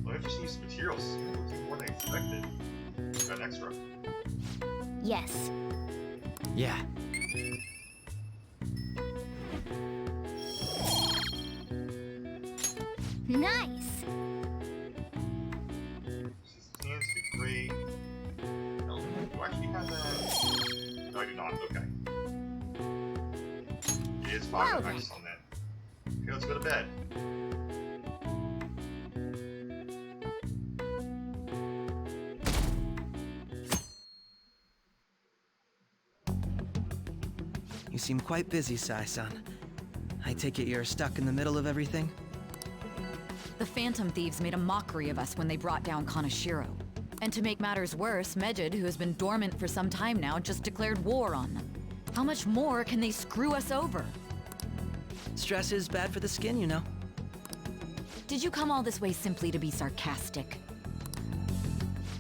Well, if you use materials, it'll take more than expected. Got an extra. Yes. Yeah. Nice. Hands be great. No, do I actually have that? No, I do not. Okay. It is 5 nice on that. Okay, let's go to bed. You seem quite busy, Sai-san. I take it you're stuck in the middle of everything? The Phantom Thieves made a mockery of us when they brought down Kaneshiro. And to make matters worse, Medjed, who has been dormant for some time now, just declared war on them. How much more can they screw us over? Stress is bad for the skin, you know. Did you come all this way simply to be sarcastic?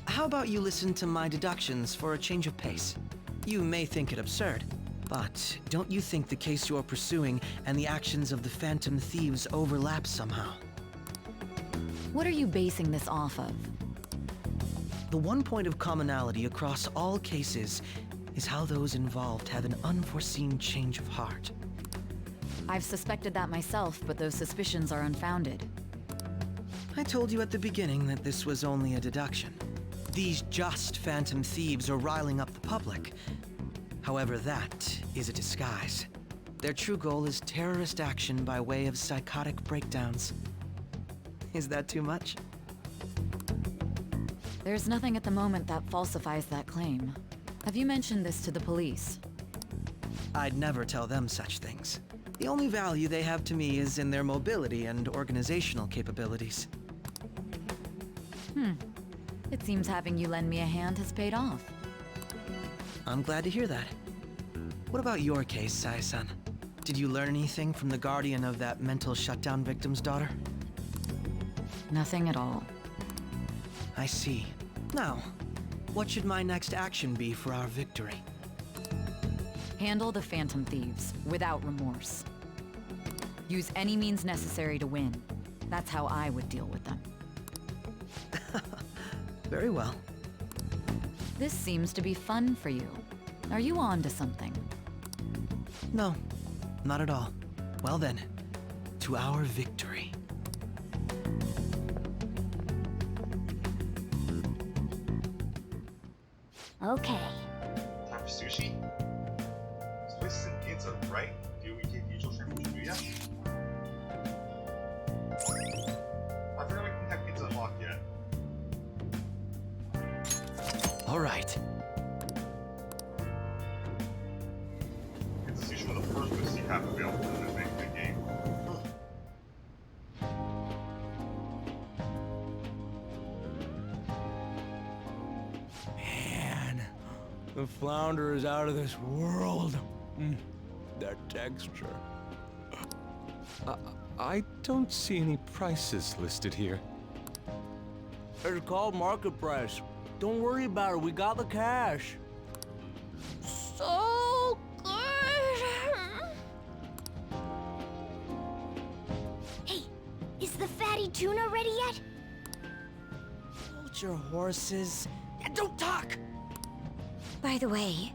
How about you listen to my deductions for a change of pace? You may think it absurd, but don't you think the case you're pursuing and the actions of the Phantom Thieves overlap somehow? What are you basing this off of? The one point of commonality across all cases is how those involved have an unforeseen change of heart. I've suspected that myself, but those suspicions are unfounded. I told you at the beginning that this was only a deduction. These just Phantom Thieves are riling up the public. However, that is a disguise. Their true goal is terrorist action by way of psychotic breakdowns. Is that too much? There's nothing at the moment that falsifies that claim. Have you mentioned this to the police? I'd never tell them such things. The only value they have to me is in their mobility and organizational capabilities. It seems having you lend me a hand has paid off. I'm glad to hear that. What about your case, Sai-san? Did you learn anything from the guardian of that mental shutdown victim's daughter? Nothing at all. I see. Now, what should my next action be for our victory? Handle the Phantom Thieves without remorse. Use any means necessary to win. That's how I would deal with them. Very well. This seems to be fun for you. Are you on to something? No, not at all. Well then, to our victory. Okay. Time for sushi? This place is in Ginza, right? Do we take the usual shrimp from Shibuya? I forgot we didn't have Ginza unlocked yet. All right. Ginza sushi was the first place you have available in the game. Man, the flounder is out of this world. That texture. I don't see any prices listed here. It's called market price. Don't worry about it, we got the cash. So good. Hey, is the fatty tuna ready yet? Hold your horses. And don't talk! By the way,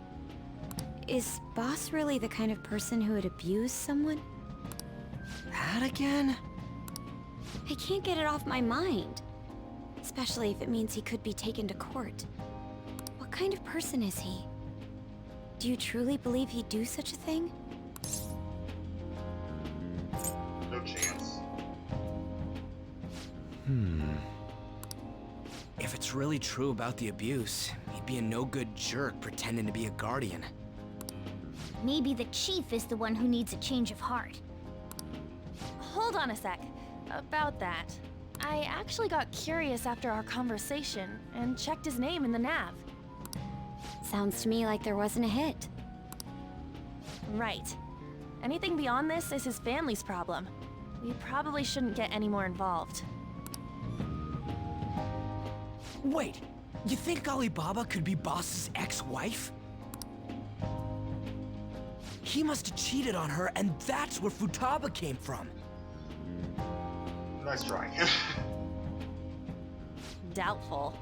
is Boss really the kind of person who would abuse someone? That again? I can't get it off my mind. Especially if it means he could be taken to court. What kind of person is he? Do you truly believe he'd do such a thing? No chance. If it's really true about the abuse, he'd be a no-good jerk pretending to be a guardian. Maybe the chief is the one who needs a change of heart. Hold on a sec. About that, I actually got curious after our conversation and checked his name in the nav. Sounds to me like there wasn't a hit. Right. Anything beyond this is his family's problem. We probably shouldn't get any more involved. Wait, you think Alibaba could be Boss's ex-wife? He must have cheated on her, and that's where Futaba came from. Nice try. Doubtful.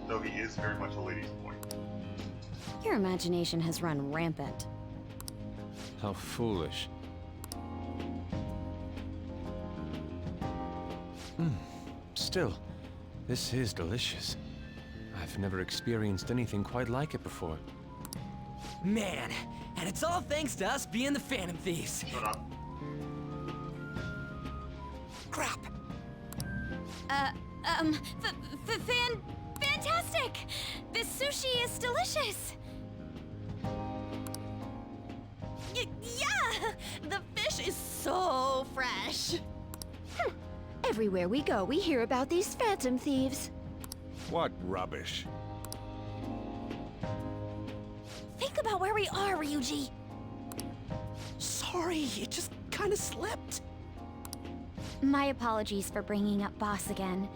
Though he is very much a lady's boy. Your imagination has run rampant. How foolish. Still, this is delicious. I've never experienced anything quite like it before. Man, and it's all thanks to us being the Phantom Thieves. Shut up. Crap. Fantastic! This sushi is delicious! Yeah! The fish is so fresh! Everywhere we go, we hear about these phantom thieves. What rubbish. Think about where we are, Ryuji! Sorry, it just kind of slipped. My apologies for bringing up Boss again.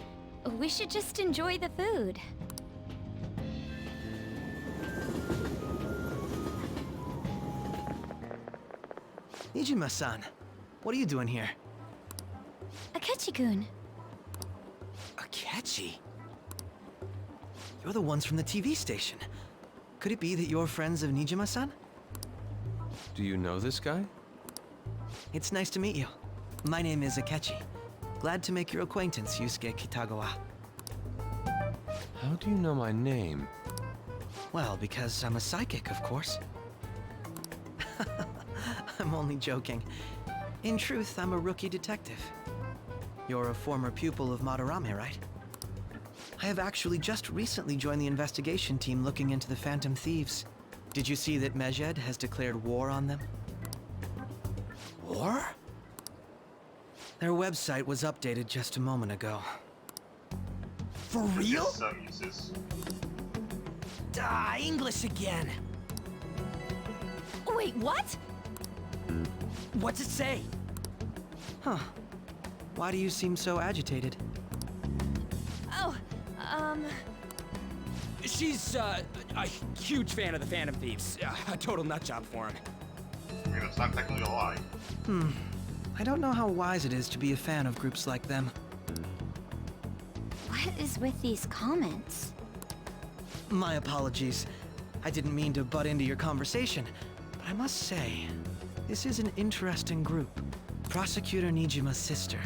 We should just enjoy the food. Nijima-san, what are you doing here? Akechi-kun. Akechi? You're the ones from the TV station. Could it be that you're friends of Nijima-san? Do you know this guy? It's nice to meet you. My name is Akechi. Glad to make your acquaintance, Yusuke Kitagawa. How do you know my name? Well, because I'm a psychic, of course. I'm only joking. In truth, I'm a rookie detective. You're a former pupil of Madarame, right? I have actually just recently joined the investigation team looking into the Phantom Thieves. Did you see that Mejed has declared war on them? War? Their website was updated just a moment ago. For real? Some uses. English again. Wait, what? What's it say? Huh. Why do you seem so agitated? Oh, She's, a huge fan of the Phantom Thieves. A total nutjob for him. I mean, it's not technically a lie. I don't know how wise it is to be a fan of groups like them. What is with these comments? My apologies. I didn't mean to butt into your conversation, but I must say, this is an interesting group. Prosecutor Nijima's sister,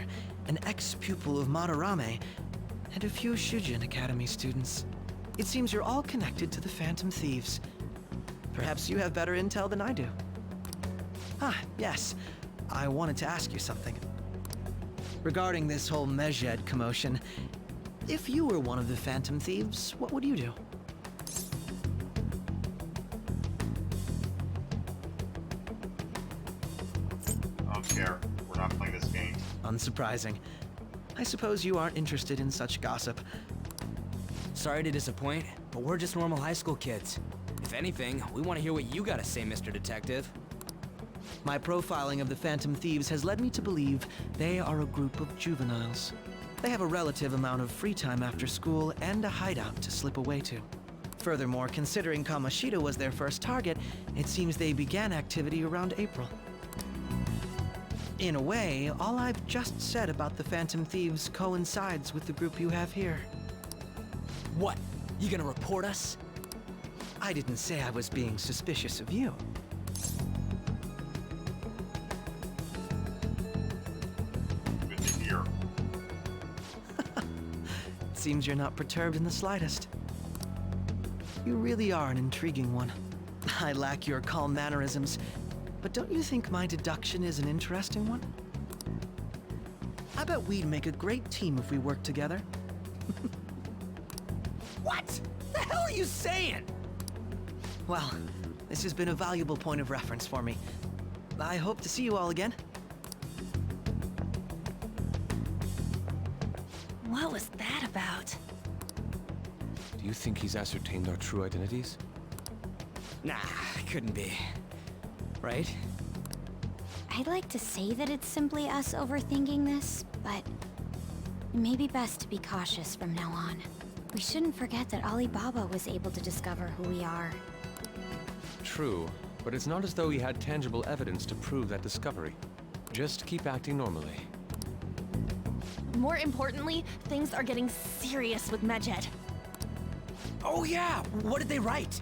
an ex-pupil of Madarame, and a few Shujin Academy students. It seems you're all connected to the Phantom Thieves. Perhaps you have better intel than I do. Ah, yes. I wanted to ask you something. Regarding this whole Mejed commotion, if you were one of the Phantom Thieves, what would you do? I don't care. We're not playing this game. Unsurprising. I suppose you aren't interested in such gossip. Sorry to disappoint, but we're just normal high school kids. If anything, we want to hear what you gotta say, Mr. Detective. My profiling of the Phantom Thieves has led me to believe they are a group of juveniles. They have a relative amount of free time after school and a hideout to slip away to. Furthermore, considering Kamoshida was their first target, it seems they began activity around April. In a way, all I've just said about the Phantom Thieves coincides with the group you have here. What? You gonna report us? I didn't say I was being suspicious of you. Good to hear. It seems you're not perturbed in the slightest. You really are an intriguing one. I lack your calm mannerisms, but don't you think my deduction is an interesting one? I bet we'd make a great team if we worked together. What the hell are you saying? Well, this has been a valuable point of reference for me. I hope to see you all again. What was that about? Do you think he's ascertained our true identities? Nah, couldn't be. Right? I'd like to say that it's simply us overthinking this, but it may be best to be cautious from now on. We shouldn't forget that Alibaba was able to discover who we are. True, but it's not as though he had tangible evidence to prove that discovery. Just keep acting normally. More importantly, things are getting serious with Mejed. Oh yeah, what did they write?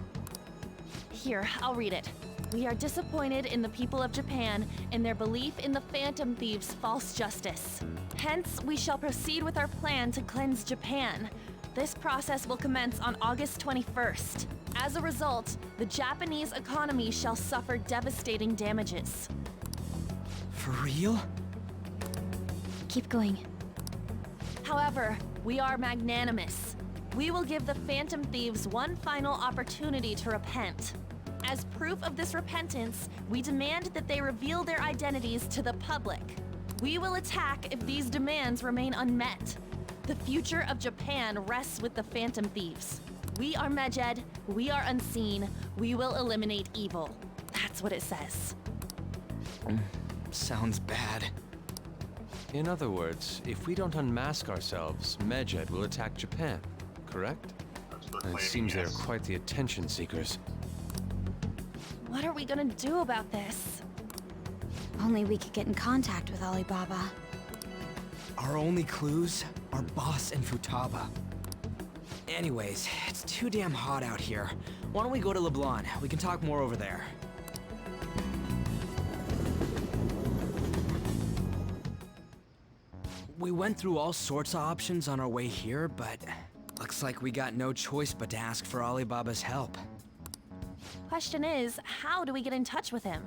Here, I'll read it. We are disappointed in the people of Japan and their belief in the Phantom Thieves' false justice. Hence, we shall proceed with our plan to cleanse Japan. This process will commence on August 21st. As a result, the Japanese economy shall suffer devastating damages. For real? Keep going. However, we are magnanimous. We will give the Phantom Thieves one final opportunity to repent. As proof of this repentance, we demand that they reveal their identities to the public. We will attack if these demands remain unmet. The future of Japan rests with the Phantom Thieves. We are Mejed, we are unseen, we will eliminate evil. That's what it says. Sounds bad. In other words, if we don't unmask ourselves, Mejed will attack Japan, correct? And it seems they're quite the attention seekers. What are we gonna do about this? Only we could get in contact with Alibaba. Our only clues are Boss and Futaba. Anyways, it's too damn hot out here. Why don't we go to Leblon? We can talk more over there. We went through all sorts of options on our way here, but looks like we got no choice but to ask for Alibaba's help. Question is, how do we get in touch with him?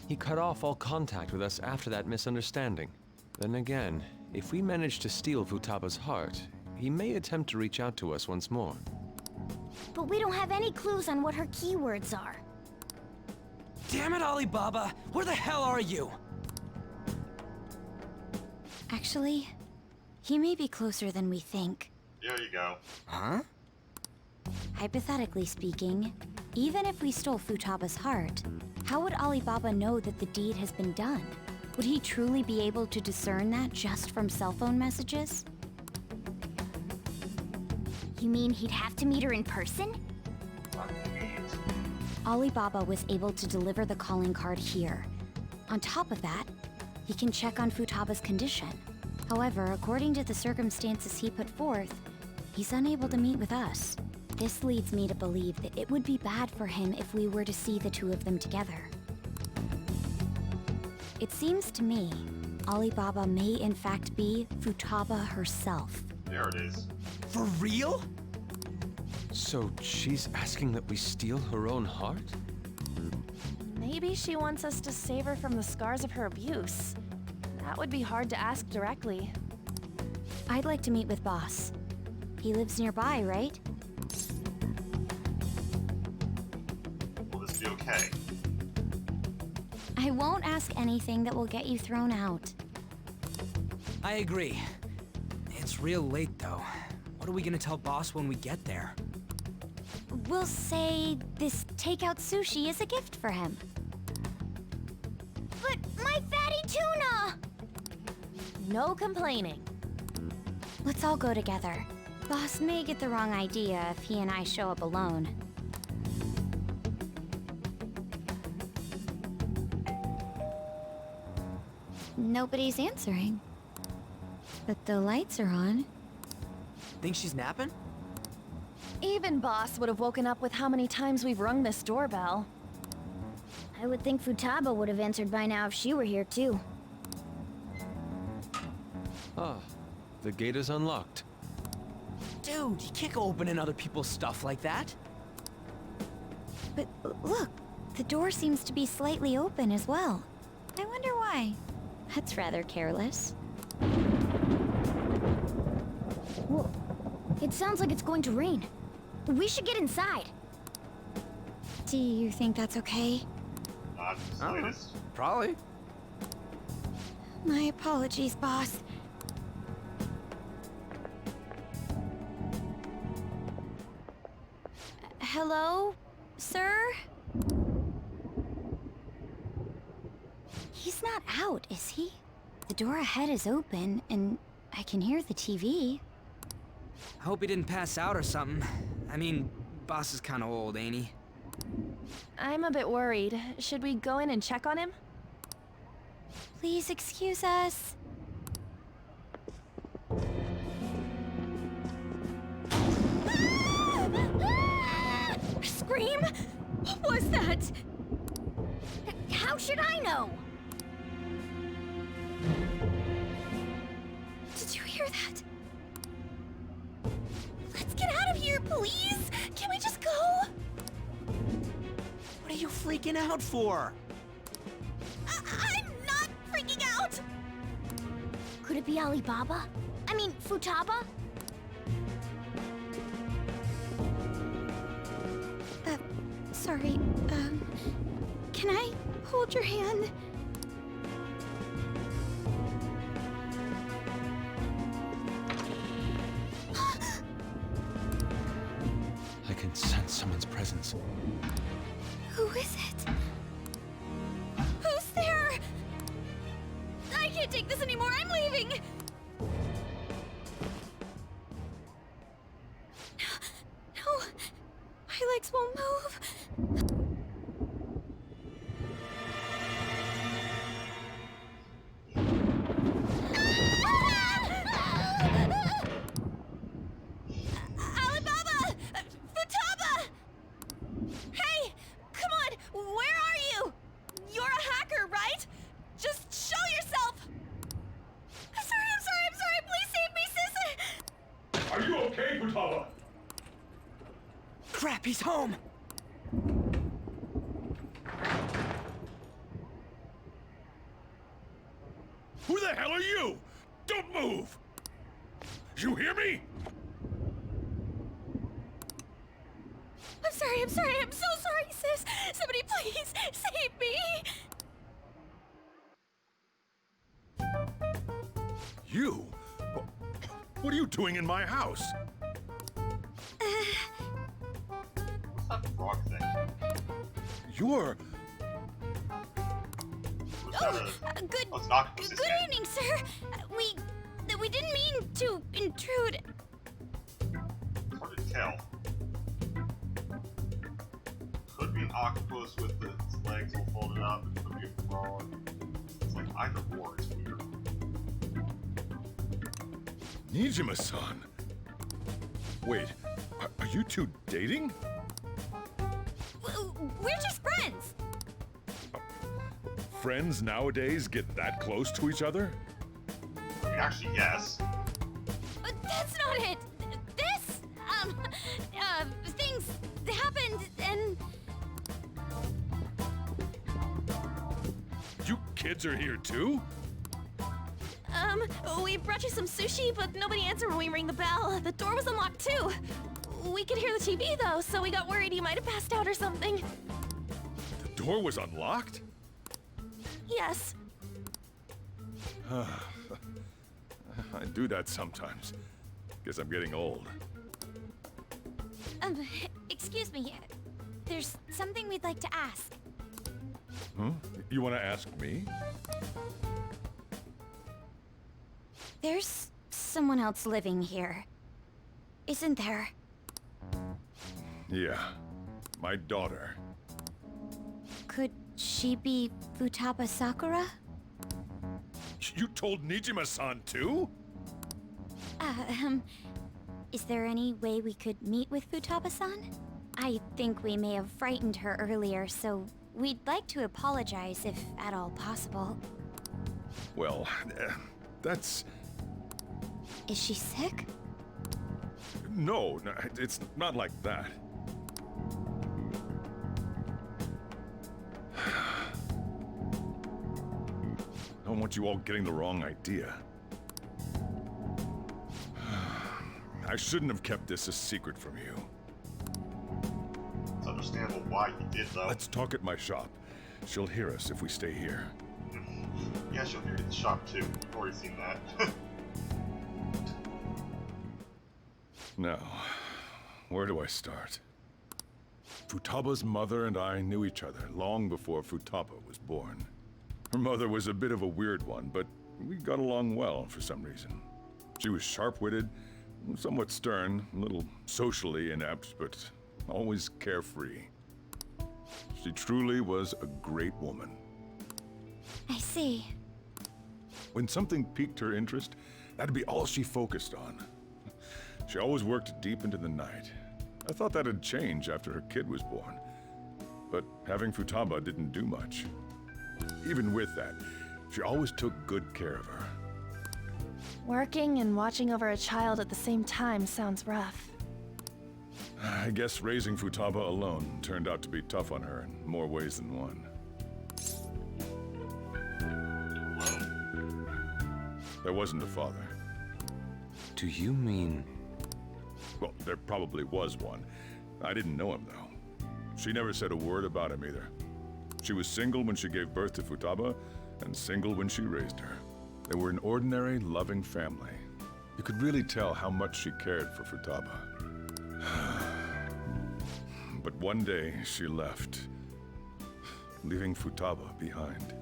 He cut off all contact with us after that misunderstanding. Then again, if we manage to steal Futaba's heart, he may attempt to reach out to us once more. But we don't have any clues on what her keywords are. Damn it, Alibaba! Where the hell are you? Actually, he may be closer than we think. There you go. Huh? Hypothetically speaking, even if we stole Futaba's heart, how would Alibaba know that the deed has been done? Would he truly be able to discern that just from cell phone messages? You mean he'd have to meet her in person? Alibaba was able to deliver the calling card here. On top of that, He can check on Futaba's condition. However, according to the circumstances he put forth, he's unable to meet with us. This leads me to believe that it would be bad for him if we were to see the two of them together. It seems to me, Alibaba may in fact be Futaba herself. There it is. For real? So she's asking that we steal her own heart? Maybe she wants us to save her from the scars of her abuse. That would be hard to ask directly. I'd like to meet with Boss. He lives nearby, right? Will this be okay? I won't ask anything that will get you thrown out. I agree. It's real late, though. What are we gonna tell Boss when we get there? We'll say this takeout sushi is a gift for him. But my fatty tuna! No complaining. Let's all go together. Boss may get the wrong idea if he and I show up alone. Nobody's answering. But the lights are on. Think she's napping? Even Boss would have woken up with how many times we've rung this doorbell. I would think Futaba would have answered by now if she were here too. Ah, the gate is unlocked. Dude, you can't go opening other people's stuff like that. But look, the door seems to be slightly open as well. I wonder why. That's rather careless. Whoa. It sounds like it's going to rain. We should get inside. Do you think that's okay? Not the slightest. Probably. My apologies, boss. Hello, sir? He's not out, is he? The door ahead is open, and I can hear the TV. I hope he didn't pass out or something. I mean, Boss is kinda old, ain't he? I'm a bit worried. Should we go in and check on him? Please excuse us. Scream? What was that? How should I know? Did you hear that? Let's get out of here, please! Can we just go? What are you freaking out for? I'm not freaking out! Could it be Alibaba? I mean, Futaba? Sorry, can I hold your hand? I can sense someone's presence. Who is it? Who's there? I can't take this anymore. I'm leaving. No, my legs won't move. Alibaba! Futaba! Hey! Come on! Where are you? You're a hacker, right? Just show yourself! I'm sorry! Please save me, sis! Are you okay, Futaba? Crap, he's home! Who the hell are you? Don't move! You hear me? I'm sorry, I'm so sorry, sis! Somebody please save me! You? What are you doing in my house? What's that frog thing? You're... Was that a... Good. Oh, it's an octopus. Good evening, sir. We didn't mean to intrude. It's hard to tell. Could be an octopus with its legs all folded up. It could be a frog. It's like either or is weird. Nijima-san. Wait, are you two dating? We're just friends! Friends nowadays get that close to each other? I mean, actually, yes. That's not it! This, things happened and... You kids are here too? We brought you some sushi, but nobody answered when we rang the bell. The door was unlocked too. We could hear the TV though, so we got worried you might have passed out or something. The door was unlocked? Yes. I do that sometimes. Guess I'm getting old. Excuse me. There's something we'd like to ask. Huh? You want to ask me? There's someone else living here, isn't there? Yeah, my daughter. Could she be Futaba Sakura? You told Nijima-san too? Is there any way we could meet with Futaba-san? I think we may have frightened her earlier, so we'd like to apologize if at all possible. Well, that's... Is she sick? No, it's not like that. I don't want you all getting the wrong idea. I shouldn't have kept this a secret from you. It's understandable why you did, though. Let's talk at my shop. She'll hear us if we stay here. Yeah, she'll hear you at the shop, too. You've already seen that. Now, where do I start? Futaba's mother and I knew each other long before Futaba was born. Her mother was a bit of a weird one, but we got along well for some reason. She was sharp-witted, somewhat stern, a little socially inept, but always carefree. She truly was a great woman. I see. When something piqued her interest, that'd be all she focused on. She always worked deep into the night. I thought that'd change after her kid was born. But having Futaba didn't do much. Even with that, she always took good care of her. Working and watching over a child at the same time sounds rough. I guess raising Futaba alone turned out to be tough on her in more ways than one. There wasn't a father. Do you mean... Well, there probably was one. I didn't know him, though. She never said a word about him either. She was single when she gave birth to Futaba, and single when she raised her. They were an ordinary, loving family. You could really tell how much she cared for Futaba. But one day, she left, leaving Futaba behind.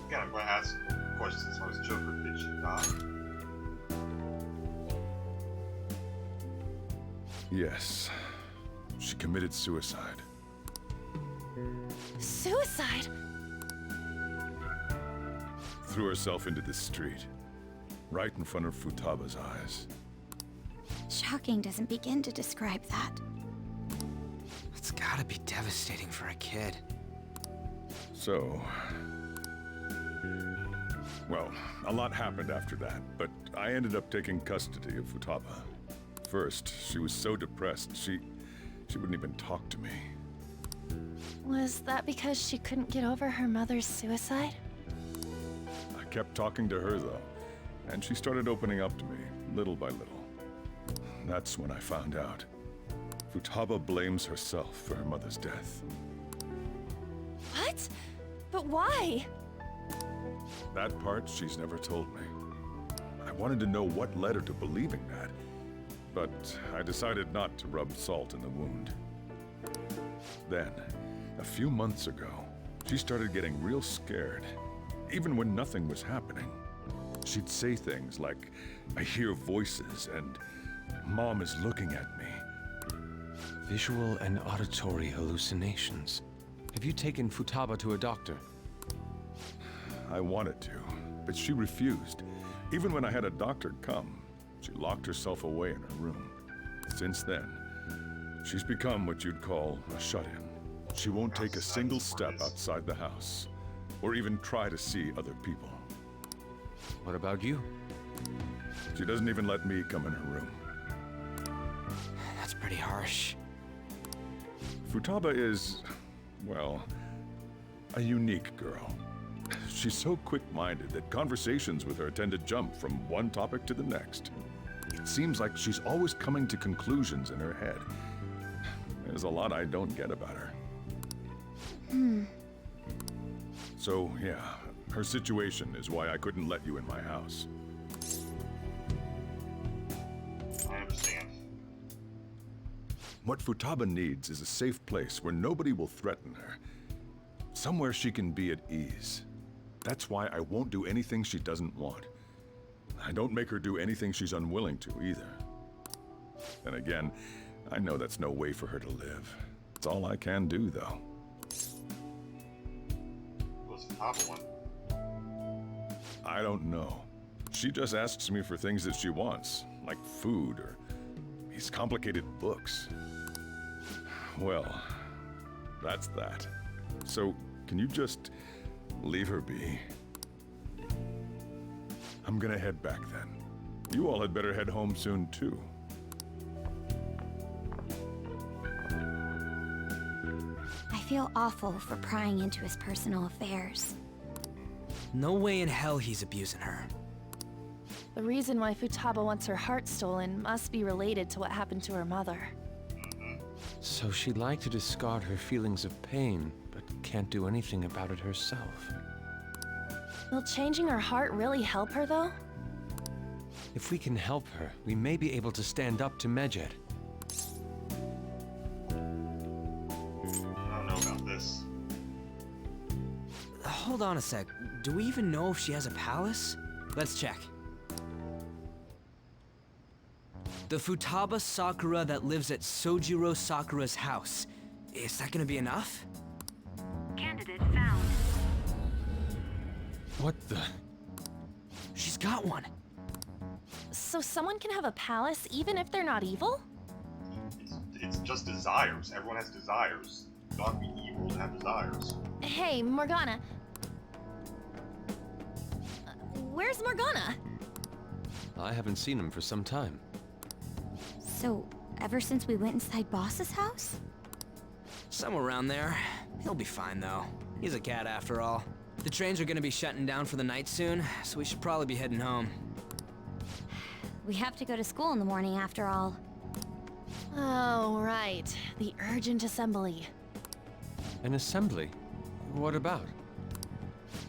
Again, I'm going to ask questions as far as Joker. Did she die? Yes. She committed suicide. Suicide? Threw herself into the street, right in front of Futaba's eyes. Shocking doesn't begin to describe that. It's gotta be devastating for a kid. So... Well, a lot happened after that, but I ended up taking custody of Futaba. First, she was so depressed, she wouldn't even talk to me. Was that because she couldn't get over her mother's suicide? I kept talking to her, though, and she started opening up to me, little by little. That's when I found out. Futaba blames herself for her mother's death. What? But why? That part she's never told me. I wanted to know what led her to believing that, but I decided not to rub salt in the wound. Then, a few months ago, she started getting real scared, even when nothing was happening. She'd say things like, "I hear voices," and "Mom is looking at me." Visual and auditory hallucinations. Have you taken Futaba to a doctor? I wanted to, but she refused. Even when I had a doctor come, she locked herself away in her room. Since then, she's become what you'd call a shut-in. She won't take a single step outside the house, or even try to see other people. What about you? She doesn't even let me come in her room. That's pretty harsh. Futaba is, well, a unique girl. She's so quick-minded that conversations with her tend to jump from one topic to the next. It seems like she's always coming to conclusions in her head. There's a lot I don't get about her. So, yeah, her situation is why I couldn't let you in my house. I understand. What Futaba needs is a safe place where nobody will threaten her. Somewhere she can be at ease. That's why I won't do anything she doesn't want. I don't make her do anything she's unwilling to, either. Then again, I know that's no way for her to live. It's all I can do, though. What's the top one? I don't know. She just asks me for things that she wants, like food or these complicated books. Well, that's that. So, can you just leave her be? I'm gonna head back then. You all had better head home soon, too. I feel awful for prying into his personal affairs. No way in hell he's abusing her. The reason why Futaba wants her heart stolen must be related to what happened to her mother. So she'd like to discard her feelings of pain, but can't do anything about it herself. Will changing her heart really help her, though? If we can help her, we may be able to stand up to Medjed. I don't know about this. Hold on a sec. Do we even know if she has a palace? Let's check. The Futaba Sakura that lives at Sojiro Sakura's house. Is that gonna be enough? Candidate found. What the? She's got one. So someone can have a palace even if they're not evil? It's just desires. Everyone has desires. You don't have to be evil to have desires. Hey, Morgana. Where's Morgana? I haven't seen him for some time. So, ever since we went inside Boss's house? Somewhere around there. He'll be fine, though. He's a cat after all. The trains are gonna be shutting down for the night soon, so we should probably be heading home. We have to go to school in the morning after all. Oh, right. The urgent assembly. An assembly? What about?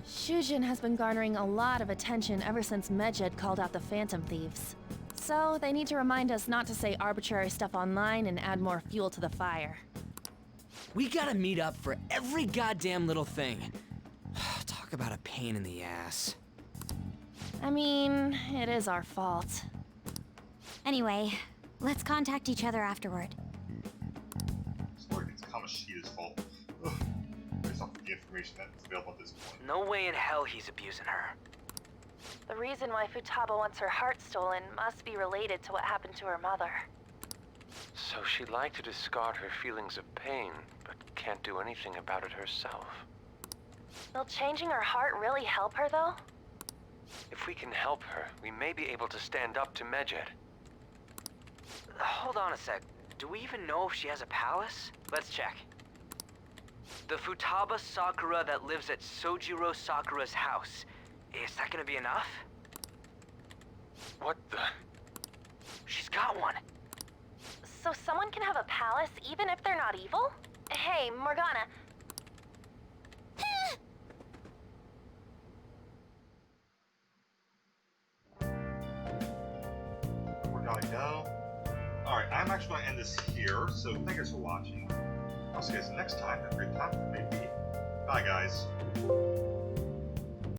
Shujin has been garnering a lot of attention ever since Medjed called out the Phantom Thieves. So, they need to remind us not to say arbitrary stuff online and add more fuel to the fire. We gotta meet up for every goddamn little thing. Talk about a pain in the ass. I mean, it is our fault. Anyway, let's contact each other afterward. Sorry, it's Kamoshida's fault. Ugh. Based off the information that's available at this point. No way in hell he's abusing her. The reason why Futaba wants her heart stolen must be related to what happened to her mother. So she'd like to discard her feelings of pain, but can't do anything about it herself. Will changing her heart really help her, though? If we can help her, we may be able to stand up to Medjed. Hold on a sec. Do we even know if she has a palace? Let's check. The Futaba Sakura that lives at Sojiro Sakura's house. Is that gonna be enough? What the? She's got one. So someone can have a palace even if they're not evil? Hey, Morgana. We're gonna go. Alright, I'm actually going to end this here, so thank you guys for watching. I'll see you guys next time. Have a great time, maybe. Bye, guys.